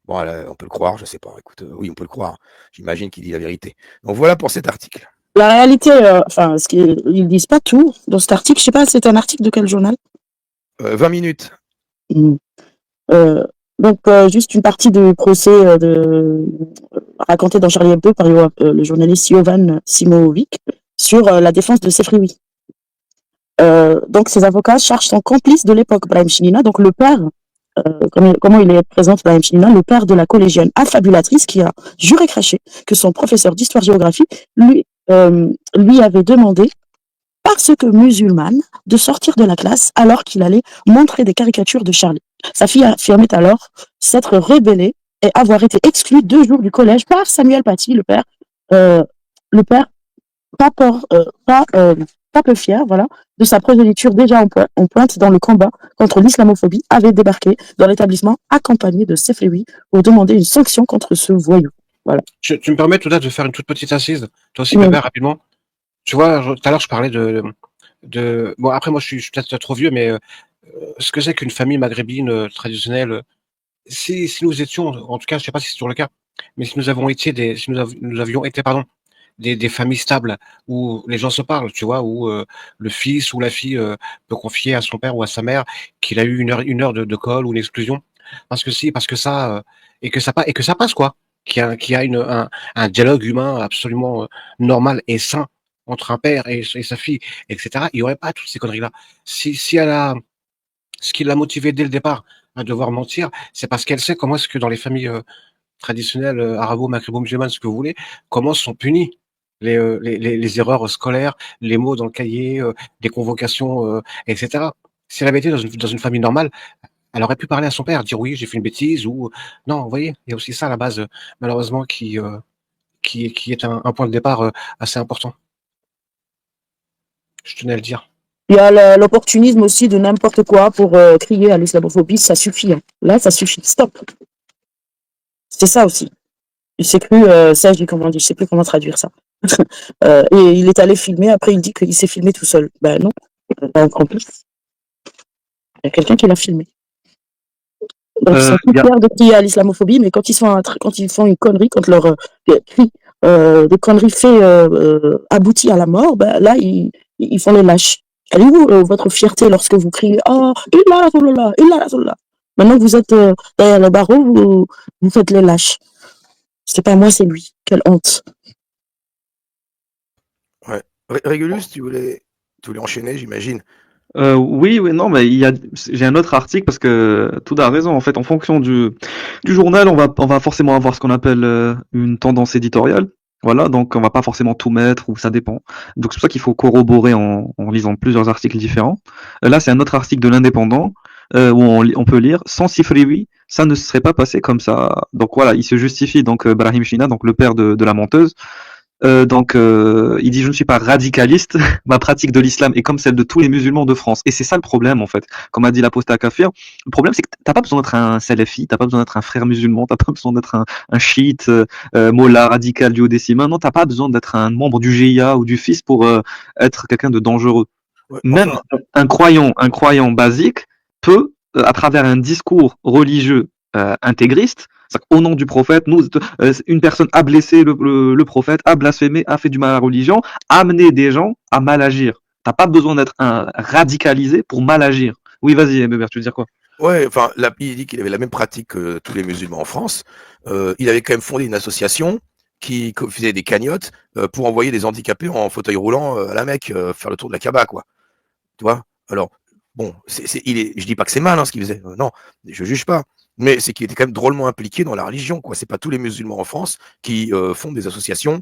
Bon, on peut le croire, je ne sais pas. Écoute, oui, on peut le croire. J'imagine qu'il dit la vérité. Donc voilà pour cet article.
La réalité, ils disent pas tout dans cet article. Je sais pas, c'est un article de quel journal?
20 minutes.
Juste une partie du procès raconté dans Charlie Hebdo par le journaliste Jovan Simovic sur la défense de Sefrioui. Donc ses avocats chargent son complice de l'époque, Brahim Chinina, donc le père, comment il est présent Brahim Chinina, le père de la collégienne affabulatrice qui a juré craché que son professeur d'histoire-géographie lui avait demandé, parce que musulmane, de sortir de la classe alors qu'il allait montrer des caricatures de Charlie. Sa fille affirmait alors s'être rébellée et avoir été exclue 2 jours du collège par Samuel Paty, le père pas peu fier, voilà, de sa progéniture déjà en pointe dans le combat contre l'islamophobie, avait débarqué dans l'établissement accompagné de Sefrioui pour demander une sanction contre ce voyou. Voilà.
Tu me permets tout de faire une toute petite assise, toi aussi, Bébert, rapidement. Tu vois, tout à l'heure, je parlais de... Bon, après, moi, je suis peut-être trop vieux, mais ce que c'est qu'une famille maghrébine traditionnelle, si nous étions, en tout cas, je sais pas si c'est toujours le cas, mais si nous avions été, des familles stables, où les gens se parlent, tu vois, où le fils ou la fille peut confier à son père ou à sa mère qu'il a eu une heure de colle ou une exclusion, parce que ça, et que ça passe, quoi, qu'il y a un dialogue humain absolument normal et sain entre un père et sa fille, etc., il n'y aurait pas toutes ces conneries-là. Si ce qui l'a motivé dès le départ à devoir mentir, c'est parce qu'elle sait comment est-ce que dans les familles traditionnelles arabo-maghrébо-musulmanes, ce que vous voulez, comment sont punis les erreurs scolaires, les mots dans le cahier, les convocations, etc. Si elle avait été dans une famille normale, elle aurait pu parler à son père, dire oui, j'ai fait une bêtise, ou non, vous voyez, il y a aussi ça à la base, malheureusement, qui est un point de départ assez important. Je tenais à le dire.
Il y a l'opportunisme aussi de n'importe quoi pour crier à l'islamophobie, ça suffit. Hein. Là, ça suffit. Stop. C'est ça aussi. Il s'est cru, je sais plus comment traduire ça. Et il est allé filmer, après il dit qu'il s'est filmé tout seul. Ben non, pas un complice. Il y a quelqu'un qui l'a filmé. Donc ils sont plus fiers de crier à l'islamophobie, mais quand ils font une connerie, quand leur cri de conneries fait aboutit à la mort, ben là ils font les lâches. Elle est où votre fierté lorsque vous criez oh Illah Rasulullah, Illah Rasulullah. Maintenant que vous êtes derrière le barreau, vous faites les lâches. C'est pas moi, c'est lui. Quelle honte.
Ouais. Régulus, tu voulais enchaîner, j'imagine.
Oui, non, mais j'ai un autre article parce que tout a raison. En fait, en fonction du journal, on va forcément avoir ce qu'on appelle une tendance éditoriale. Voilà, donc on va pas forcément tout mettre ou ça dépend. Donc c'est pour ça qu'il faut corroborer en lisant plusieurs articles différents. Là, c'est un autre article de l'Indépendant où on peut lire sans Sefrioui, ça ne serait pas passé comme ça. Donc voilà, il se justifie donc Brahim China, donc le père de la menteuse. Il dit je ne suis pas radicaliste, ma pratique de l'islam est comme celle de tous les musulmans de France. Et c'est ça le problème en fait. Comme a dit l'apostat Kafir, le problème c'est que t'as pas besoin d'être un salafi, t'as pas besoin d'être un frère musulman, t'as pas besoin d'être un chiite, mollah radical du haut des non, t'as pas besoin d'être un membre du GIA ou du FIS pour être quelqu'un de dangereux. Ouais, même un croyant basique peut, à travers un discours religieux intégriste, Au nom du prophète, une personne a blessé le prophète, a blasphémé, a fait du mal à la religion, a amené des gens à mal agir. T'as pas besoin d'être un radicalisé pour mal agir. Oui, vas-y, Bébert, tu veux dire quoi?
Ouais, enfin, il dit qu'il avait la même pratique que tous les musulmans en France. Il avait quand même fondé une association qui faisait des cagnottes pour envoyer des handicapés en fauteuil roulant à la Mecque faire le tour de la Kaaba, quoi. Tu vois? Alors, bon, je dis pas que c'est mal ce qu'il faisait. Non, je juge pas. Mais c'est qu'il était quand même drôlement impliqué dans la religion, quoi. C'est pas tous les musulmans en France qui fondent des associations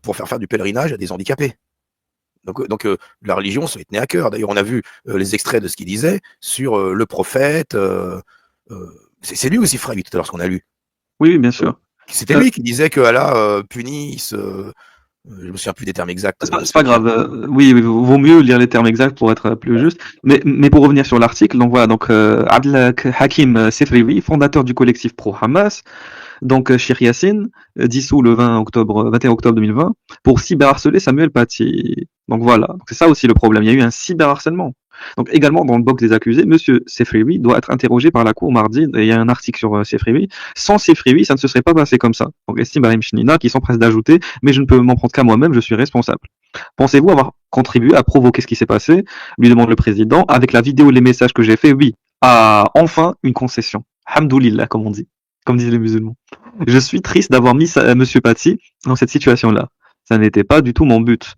pour faire du pèlerinage à des handicapés. Donc la religion, ça va être né à cœur. D'ailleurs, on a vu les extraits de ce qu'il disait sur le prophète. C'est lui aussi, Frère, tout à l'heure, ce qu'on a lu.
Oui, bien sûr.
C'était lui qui disait que Allah punisse. Je me souviens plus des termes exacts.
C'est pas grave. Oui, vaut mieux lire les termes exacts pour être plus juste. Mais pour revenir sur l'article, donc voilà, donc Abdel Hakim Sefriwi, fondateur du collectif pro-Hamas, donc Cheikh Yassine, dissous le 21 octobre 2020, pour cyberharceler Samuel Paty. Donc voilà, donc c'est ça aussi le problème. Il y a eu un cyberharcèlement. Donc également dans le box des accusés, Monsieur Sefriwi doit être interrogé par la cour mardi. Et il y a un article sur Sefriwi. Sans Sefriwi, ça ne se serait pas passé comme ça. Donc estime Brahim Chnina qui s'empresse d'ajouter, mais je ne peux m'en prendre qu'à moi-même, je suis responsable. Pensez-vous avoir contribué à provoquer ce qui s'est passé? Lui demande le président. Avec la vidéo et les messages que j'ai fait, oui. Ah, enfin une concession. Hamdoulillah, comme on dit, comme disent les musulmans. Je suis triste d'avoir mis Monsieur Paty dans cette situation-là. Ça n'était pas du tout mon but.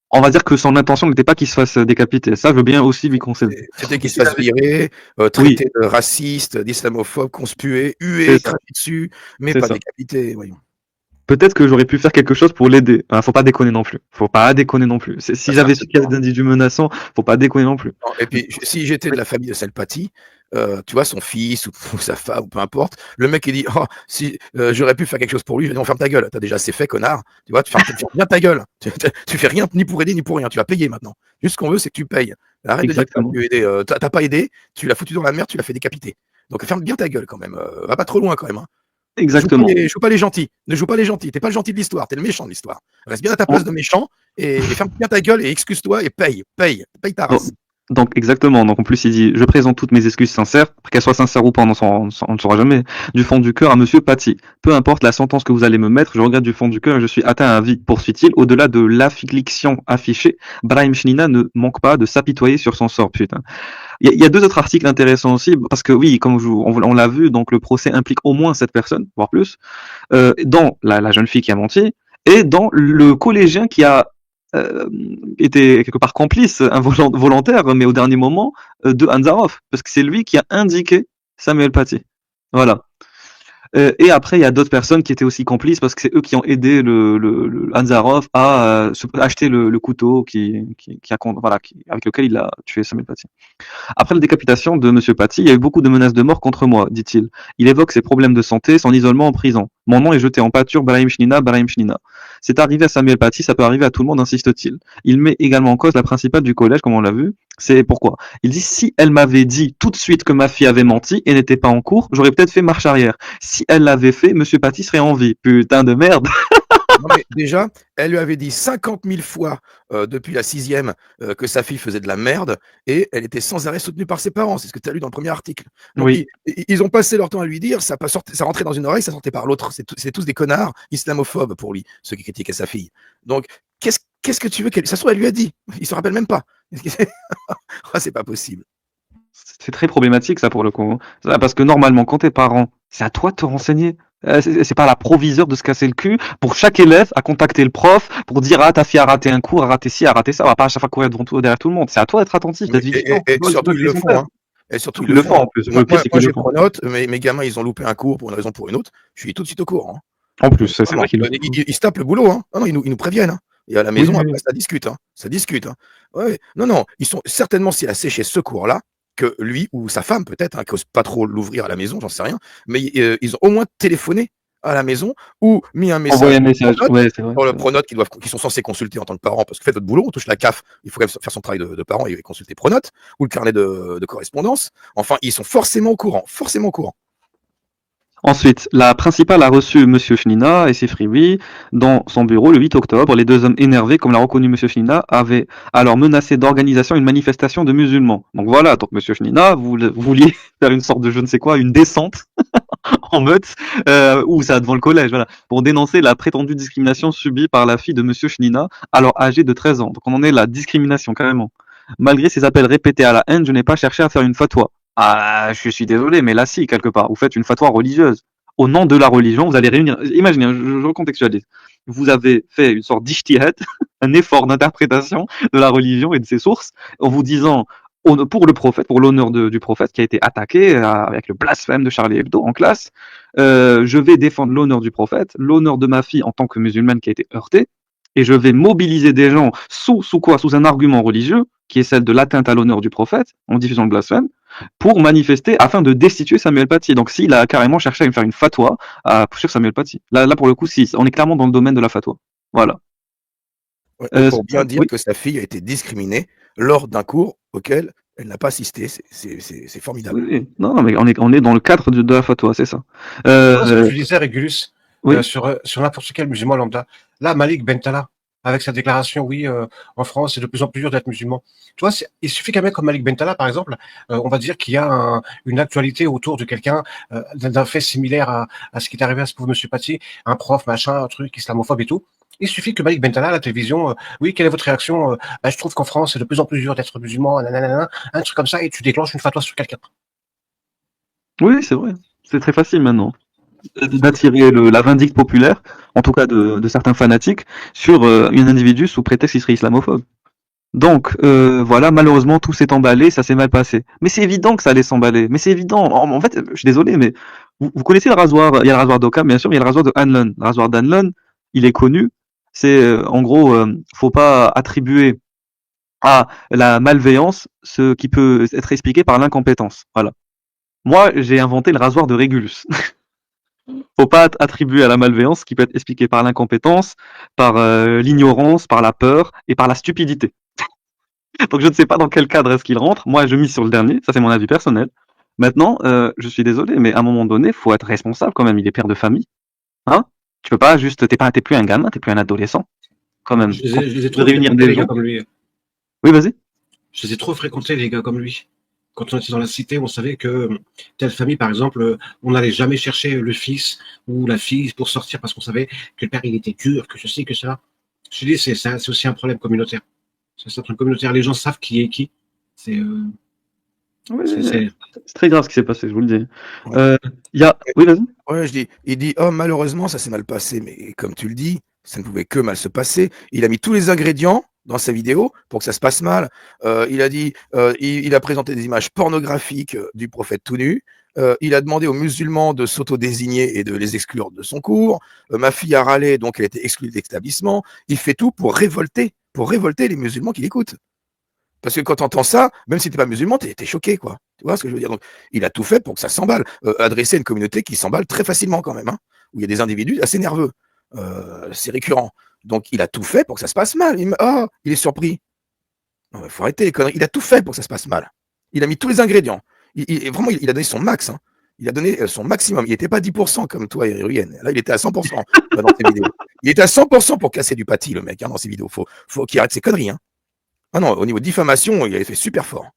On va dire que son intention n'était pas qu'il se fasse décapiter. Ça, je veux bien aussi lui concéder.
C'était qu'il se fasse virer, traité de raciste, d'islamophobe, conspué, hué, craché dessus, mais pas décapité. Voyons.
Peut-être que j'aurais pu faire quelque chose pour l'aider. Faut pas déconner non plus. Faut pas déconner non plus. Si j'avais su qu'il y avait d'individus menaçants, faut pas déconner non plus.
Non, et puis, si j'étais de la famille de Salpati, tu vois, son fils ou sa femme, ou peu importe, le mec il dit oh, si j'aurais pu faire quelque chose pour lui, je vais dire ferme ta gueule, t'as déjà assez fait, connard. Tu vois, tu fais bien ta gueule. Tu fais rien ni pour aider ni pour rien, tu vas payer maintenant. Juste ce qu'on veut, c'est que tu payes. Arrête
Exactement.
de dire que tu as aidé. T'as pas aidé, tu l'as foutu dans la merde, tu l'as fait décapiter. Donc ferme bien ta gueule quand même. Va pas trop loin quand même. Hein.
Exactement.
Joue pas les gentils. Ne joue pas les gentils. T'es pas le gentil de l'histoire, t'es le méchant de l'histoire. Reste bien à ta place de méchant et ferme bien ta gueule et excuse-toi et paye ta race.
Donc exactement. Donc en plus il dit je présente toutes mes excuses sincères, qu'elles soient sincères ou pas, on ne saura jamais. Du fond du cœur à Monsieur Paty. Peu importe la sentence que vous allez me mettre, je regrette du fond du cœur et je suis atteint à vie. Poursuit-il, au-delà de l'affliction affichée, Brahim Chnina ne manque pas de s'apitoyer sur son sort. Putain. Il y a deux autres articles intéressants aussi parce que oui, comme on l'a vu, donc le procès implique au moins 7 personnes, voire plus, dans la jeune fille qui a menti et dans le collégien qui a était quelque part complice, volontaire, mais au dernier moment, de Hanzarov, parce que c'est lui qui a indiqué Samuel Paty. Voilà. Et après, il y a d'autres personnes qui étaient aussi complices parce que c'est eux qui ont aidé le Hanzarov à acheter le couteau avec lequel il a tué Samuel Paty. Après la décapitation de Monsieur Paty, il y a eu beaucoup de menaces de mort contre moi, dit-il. Il évoque ses problèmes de santé, son isolement en prison. Mon nom est jeté en pâture, Brahim Chnina. C'est arrivé à Samuel Paty, ça peut arriver à tout le monde, insiste-t-il. Il met également en cause la principale du collège, comme on l'a vu. C'est pourquoi. Il dit, si elle m'avait dit tout de suite que ma fille avait menti et n'était pas en cours, j'aurais peut-être fait marche arrière. Si elle l'avait fait, Monsieur Paty serait en vie. Putain de merde.
Non, mais déjà, elle lui avait dit 50 000 fois depuis la 6e que sa fille faisait de la merde et elle était sans arrêt soutenue par ses parents. C'est ce que tu as lu dans le premier article. Donc,
oui.
Ils ont passé leur temps à lui dire, ça rentrait dans une oreille, ça sortait par l'autre. C'est tous des connards islamophobes pour lui, ceux qui critiquaient sa fille. Donc, qu'est-ce que tu veux qu'elle... Ça se trouve, elle lui a dit. Il se rappelle même pas. Oh, c'est pas possible.
C'est très problématique ça pour le coup. Parce que normalement, quand t'es parent, c'est à toi de te renseigner. C'est pas à la proviseure de se casser le cul pour chaque élève à contacter le prof pour dire ta fille a raté un cours, a raté ci, a raté ça. On va pas à chaque fois courir derrière tout le monde. C'est à toi d'être attentif, d'être vigilant.
Et surtout ils le font. Hein. Et surtout ils le font en plus. Moi j'ai pronote, mes gamins ils ont loupé un cours pour une raison ou pour une autre. Je suis tout de suite au courant. Hein.
En plus, c'est vrai qu'ils
ils se tapent le boulot. Hein. Non, ils nous préviennent. Hein. Et à la maison après ça discute. Hein. Ça discute. Hein. Ouais. Non, ils sont certainement s'il a séché ce cours-là. Que lui ou sa femme peut-être, hein, qui n'ose pas trop l'ouvrir à la maison, j'en sais rien, mais ils ont au moins téléphoné à la maison ou mis un message, pour le Pronote qui sont censés consulter en tant que parents, parce que faites votre boulot, on touche la CAF, il faut quand même faire son travail de parent et consulter Pronote, ou le carnet de correspondance. Enfin, ils sont forcément au courant.
Ensuite, la principale a reçu Monsieur Chnina et ses Friwi dans son bureau le 8 octobre. Les deux hommes énervés, comme l'a reconnu Monsieur Chnina, avaient alors menacé d'organisation une manifestation de musulmans. Donc voilà, donc Monsieur Chnina, vous vouliez faire une sorte de je ne sais quoi, une descente en meute, ou ça devant le collège, voilà, pour dénoncer la prétendue discrimination subie par la fille de Monsieur Chnina, alors âgée de 13 ans. Donc on en est la discrimination carrément. Malgré ces appels répétés à la haine, je n'ai pas cherché à faire une fatwa. Ah, je suis désolé, mais là si, quelque part, vous faites une fatwa religieuse. Au nom de la religion, vous allez réunir. Imaginez, je recontextualise. Vous avez fait une sorte d'ijtihad, un effort d'interprétation de la religion et de ses sources, en vous disant pour le prophète, pour l'honneur du prophète qui a été attaqué avec le blasphème de Charlie Hebdo en classe, je vais défendre l'honneur du prophète, l'honneur de ma fille en tant que musulmane qui a été heurtée, et je vais mobiliser des gens sous quoi? Sous un argument religieux, qui est celle de l'atteinte à l'honneur du prophète, en diffusant le blasphème, pour manifester afin de destituer Samuel Paty. Donc s'il a carrément cherché à me faire une fatwa sur Samuel Paty. Là pour le coup, si, on est clairement dans le domaine de la fatwa. Voilà.
Ouais, pour bien dire
oui.
que sa fille a été discriminée lors d'un cours auquel elle n'a pas assisté. C'est formidable.
Oui. Non, mais on est dans le cadre de la fatwa, c'est ça.
Ce que tu disais, Régulus,
oui.
sur n'importe quel musulman lambda. Là, Malik Bentala, avec sa déclaration, oui, en France, c'est de plus en plus dur d'être musulman. Tu vois, il suffit qu'un mec comme Malik Bentala, par exemple, on va dire qu'il y a une actualité autour de quelqu'un, d'un fait similaire à ce qui est arrivé à ce pauvre monsieur Paty, un prof, machin, un truc islamophobe et tout. Il suffit que Malik Bentala à la télévision, oui, quelle est votre réaction? Je trouve qu'en France, c'est de plus en plus dur d'être musulman, nanana, un truc comme ça, et tu déclenches une fatwa sur quelqu'un.
Oui, c'est vrai. C'est très facile maintenant d'attirer la vindicte populaire, en tout cas de certains fanatiques, sur un individu sous prétexte qu'il serait islamophobe. Donc voilà, malheureusement tout s'est emballé, ça s'est mal passé. Mais c'est évident que ça allait s'emballer. Mais c'est évident. En fait, je suis désolé, mais vous connaissez le rasoir? Il y a le rasoir d'Occam, bien sûr, mais il y a le rasoir de Hanlon. Le rasoir d'Hanlon, il est connu. C'est en gros, faut pas attribuer à la malveillance ce qui peut être expliqué par l'incompétence. Voilà. Moi, j'ai inventé le rasoir de Régulus. Faut pas attribuer à la malveillance ce qui peut être expliqué par l'incompétence, par l'ignorance, par la peur et par la stupidité. Donc je ne sais pas dans quel cadre est-ce qu'il rentre. Moi, je mise sur le dernier. Ça, c'est mon avis personnel. Maintenant, je suis désolé, mais à un moment donné, faut être responsable quand même. Il est père de famille, hein. Tu peux pas juste, t'es plus un gamin, t'es plus un adolescent, quand même.
Je les ai trop
réunir
fréquentés,
des
les gars
gens.
comme lui.
Oui, vas-y.
Je les ai trop fréquentés, les gars comme lui. Quand on était dans la cité, on savait que telle famille, par exemple, on n'allait jamais chercher le fils ou la fille pour sortir parce qu'on savait que le père, il était dur, que ceci, que cela. Je te dis, c'est aussi un problème communautaire. C'est un truc communautaire. Les gens savent qui est qui. C'est
très grave ce qui s'est passé, je vous le dis.
Ouais.
Oui, vas-y.
Ouais, il dit, oh, malheureusement, ça s'est mal passé. Mais comme tu le dis, ça ne pouvait que mal se passer. Il a mis tous les ingrédients dans sa vidéo pour que ça se passe mal. Il a dit, il a présenté des images pornographiques du prophète tout nu. Il a demandé aux musulmans de s'auto-désigner et de les exclure de son cours. Ma fille a râlé, donc elle a été exclue de l'établissement. Il fait tout pour révolter les musulmans qui l'écoutent. Parce que quand tu entends ça, même si tu n'es pas musulman, tu es choqué, quoi. Tu vois ce que je veux dire? Donc, il a tout fait pour que ça s'emballe. Adressé à une communauté qui s'emballe très facilement quand même, hein, où il y a des individus assez nerveux. C'est récurrent. Donc, il a tout fait pour que ça se passe mal. Il est surpris. Il faut arrêter les conneries. Il a tout fait pour que ça se passe mal. Il a mis tous les ingrédients. Vraiment, il a donné son max. Hein. Il a donné son maximum. Il n'était pas 10% comme toi, Ruyen. Là, il était à 100% dans ses vidéos. Il était à 100% pour casser du Paty, le mec, hein, dans ses vidéos. Faut qu'il arrête ses conneries. Hein. Ah non, au niveau de diffamation, il avait fait super fort.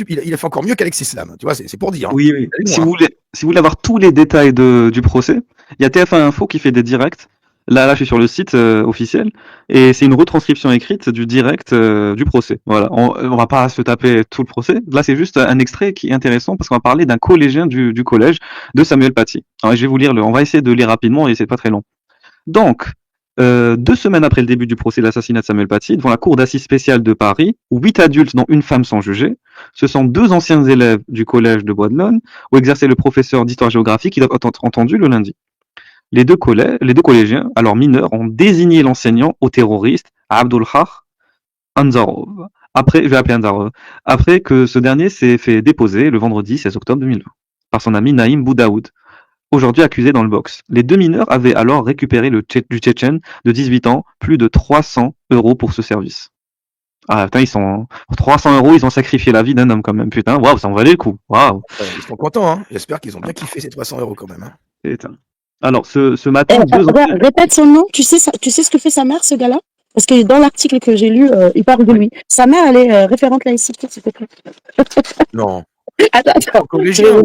Il a fait encore mieux qu'Alexis Lam. Tu vois, c'est pour dire. Hein.
Oui. Si vous voulez avoir tous les détails du procès, il y a TF1 Info qui fait des directs. Là, je suis sur le site officiel et c'est une retranscription écrite du direct du procès. Voilà, on va pas se taper tout le procès. Là, c'est juste un extrait qui est intéressant parce qu'on va parler d'un collégien du collège de Samuel Paty. Alors, je vais vous lire on va essayer de lire rapidement et c'est pas très long. Donc, 2 semaines après le début du procès de l'assassinat de Samuel Paty, devant la cour d'assises spéciale de Paris, où 8 adultes dont une femme sont jugés, ce sont 2 anciens élèves du collège de Bois-de-Laune, où exerçait le professeur d'histoire-géographie qui doivent être entendus le lundi. Les deux collégiens, alors mineurs, ont désigné l'enseignant au terroriste Abdulhaq Anzarov. Je vais appeler Anzarov. Après que ce dernier s'est fait déposer le vendredi 16 octobre 2020 par son ami Naïm Boudaoud, aujourd'hui accusé dans le box. Les 2 mineurs avaient alors récupéré du Tchétchène de 18 ans plus de 300 € pour ce service. Ah putain, pour 300 €, ils ont sacrifié la vie d'un homme quand même. Putain, waouh, ça en valait le coup. Waouh.
Ils sont contents, hein. J'espère qu'ils ont bien kiffé ces 300 € quand même. Hein.
Putain. Alors, ce matin,
répète son nom. Tu sais ce que fait sa mère, ce gars-là? Parce que dans l'article que j'ai lu, il parle de lui. Sa mère, elle est référente laïcité, s'il te plaît.
Non.
Attends.
Collégien,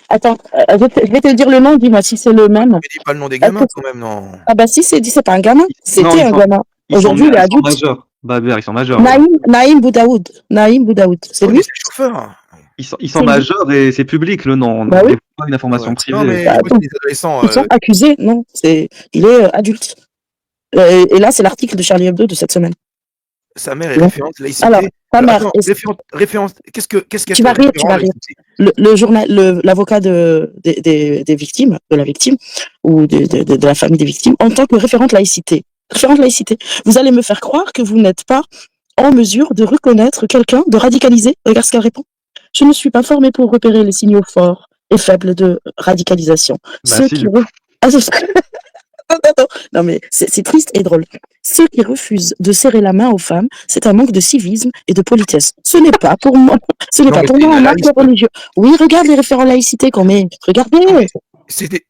Attends, je vais te dire le nom, dis-moi si c'est le même.
Mais dis pas le nom des gamins quand même, non.
Ah bah si, c'est pas un gamin,
Non,
c'était un gamin. Aujourd'hui, il est
ils sont
adulte.
majeurs. Baber, ils sont majeurs.
Naïm Boudaoud. Naïm Boudaoud, c'est
Oui, mais
lui?
c'est le chauffeur.
Ils sont
C'est lui.
majeurs et c'est public le nom.
Bah
Donc,
oui.
c'est pas une information
Ouais.
privée.
Non, mais
Bah,
je crois que les adolescents.
Ils sont accusés, non, il est adulte. Et là, c'est l'article de Charlie Hebdo de cette semaine.
Sa mère est
Non.
référente laïcité.
Alors, ta mère
Attends,
est-
référence. Qu'est-ce qu'elle
Tu vas
fait
rire, tu vas
référent
rire.
laïcité
L'avocat des victimes, de la victime, ou de la famille des victimes, en tant que référente laïcité. Référente laïcité. Vous allez me faire croire que vous n'êtes pas en mesure de reconnaître quelqu'un, de radicaliser. Regarde ce qu'elle répond. Je ne suis pas formée pour repérer les signaux forts et faibles de radicalisation.
Bah,
Ceux
si.
qui Attends. Non, mais c'est triste et drôle. Ceux qui refusent de serrer la main aux femmes, c'est un manque de civisme et de politesse. Ce n'est pas pour moi. Ce n'est
Non,
pas
mais
pour
c'est
moi un
une
acte
laïcité.
religieux. Oui, regarde les référents laïcité qu'on met. Regardez.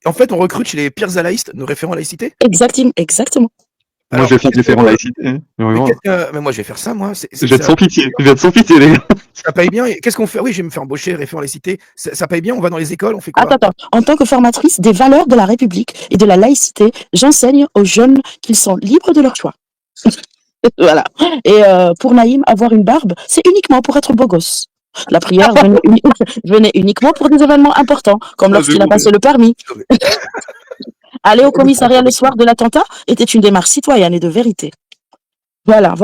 En fait, on recrute chez les pires alaïstes nos référents laïcité.
Exactement.
Moi,
Alors,
je vais faire
qu'est-ce
référent
que-
laïcité. Hein.
mais,
Vraiment.
mais moi, je vais faire ça, moi.
Je vais être sans pitié. Je vais être sans pitié, les gars.
Ça paye bien. Et qu'est-ce qu'on fait? Oui, je vais me faire embaucher référent laïcité. Ça paye bien. On va dans les écoles. On fait quoi?
Attends. En tant que formatrice des valeurs de la République et de la laïcité, j'enseigne aux jeunes qu'ils sont libres de leur choix. Voilà. Et pour Naïm, avoir une barbe, c'est uniquement pour être beau gosse. La prière venait uniquement pour des événements importants, comme lorsqu'il a passé le permis. Aller au commissariat le soir de l'attentat était une démarche citoyenne et de vérité. Voilà.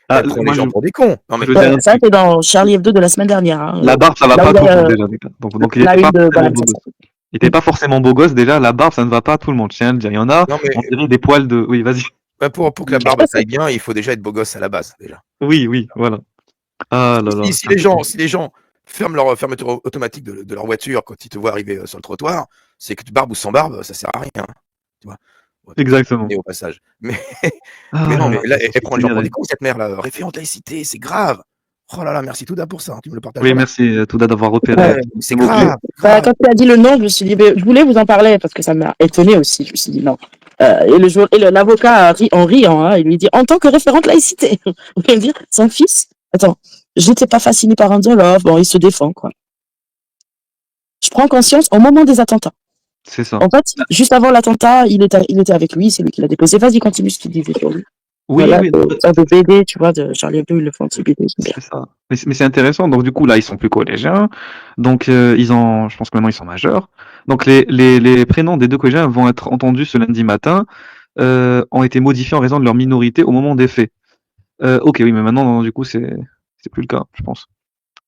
Elle prend les gens pour des cons. Non, mais
je veux dire un
Ça,
truc.
c'est dans Charlie Hebdo de la semaine dernière. Hein.
La barbe, ça va
Là
pas
où
à tout
il y
le
a,
monde déjà, les gars. Donc il
la
était pas
une de
forcément
Balance,
beau
c'est
gosse. Il était pas forcément beau gosse. Déjà, la barbe, ça ne va pas à tout le monde. Je tiens à le dire. Il y en a,
non, mais
on dirait des poils de. Oui, vas-y.
pour que la barbe taille bien, il faut déjà être beau gosse à la base, déjà.
Oui, voilà. Ah là là.
Si les gens ferment leur fermeture automatique de leur voiture quand ils te voient arriver sur le trottoir, c'est que barbe ou sans barbe, ça sert à rien. Tu vois.
Exactement.
Et au passage. Mais
Ah
non,
là
mais là, elle prend les gens pour
là.
des cons, cette mère là. Référente laïcité, c'est grave. Oh là là, merci Touda pour ça. Tu me le partages.
Oui, merci Touda d'avoir repéré.
Ouais, c'est grave.
Bah, quand tu as dit le nom, je me suis dit, je voulais vous en parler parce que ça m'a étonné aussi. Je me suis dit non. L'avocat en riant, hein, il lui dit en tant que référente laïcité. Vous pouvez me dire, son fils. Attends, je n'étais pas fasciné par un Zoloff. Bon, il se défend quoi. Je prends conscience au moment des attentats.
C'est ça.
En fait, juste avant l'attentat, il était avec lui, c'est lui qui l'a déposé. Vas-y, continue ce qu'il disait sur lui.
Oui,
Voilà,
oui.
de BD, tu vois, de Charlie Hebdo, ils le font de BD.
C'est ça. Mais c'est intéressant. Donc, du coup, là, ils sont plus collégiens. Donc, je pense que maintenant, ils sont majeurs. Donc, les prénoms des deux collégiens vont être entendus ce lundi matin, ont été modifiés en raison de leur minorité au moment des faits. Ok, oui, mais maintenant, du coup, c'est plus le cas, je pense.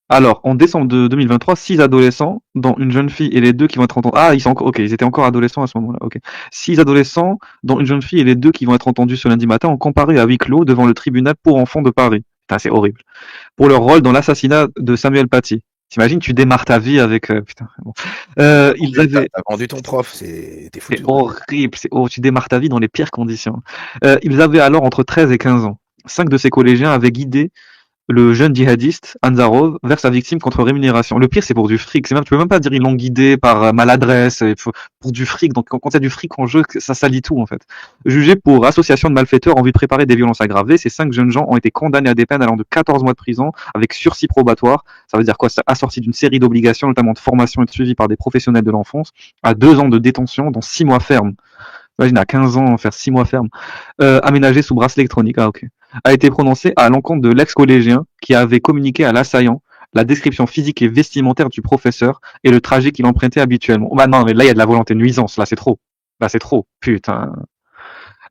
Alors, en décembre de 2023, 6 adolescents, dont une jeune fille et les deux qui vont être entendus. Ah, ils étaient encore adolescents à ce moment-là. Ok. 6 adolescents, dont une jeune fille et les deux qui vont être entendus ce lundi matin, ont comparé à huis clos devant le tribunal pour enfants de Paris. Putain, c'est horrible. Pour leur rôle dans l'assassinat de Samuel Paty. T'imagines, tu démarres ta vie avec. Putain, bon. Ils avaient.
T'as vendu ton prof, t'es foutu.
C'est horrible. Tu démarres ta vie dans les pires conditions. Ils avaient alors entre 13 et 15 ans. 5 de ces collégiens avaient guidé le jeune djihadiste Anzarov vers sa victime contre rémunération. Le pire, c'est pour du fric. Tu peux même pas dire ils l'ont guidé par maladresse, pour du fric. Donc quand il y a du fric en jeu, ça salit tout en fait. Jugés pour association de malfaiteurs en vue de préparer des violences aggravées, ces 5 jeunes gens ont été condamnés à des peines allant de 14 mois de prison avec sursis probatoire. Ça veut dire quoi? C'est assorti d'une série d'obligations, notamment de formation et de suivi par des professionnels de l'enfance, à 2 ans de détention, dont 6 mois ferme. Imagine à 15 ans faire 6 mois ferme. Aménagé sous bracelet électronique. Ah ok. A été prononcé à l'encontre de l'ex-collégien qui avait communiqué à l'assaillant la description physique et vestimentaire du professeur et le trajet qu'il empruntait habituellement. Bah non, mais là il y a de la volonté de nuisance. Là c'est trop. Putain.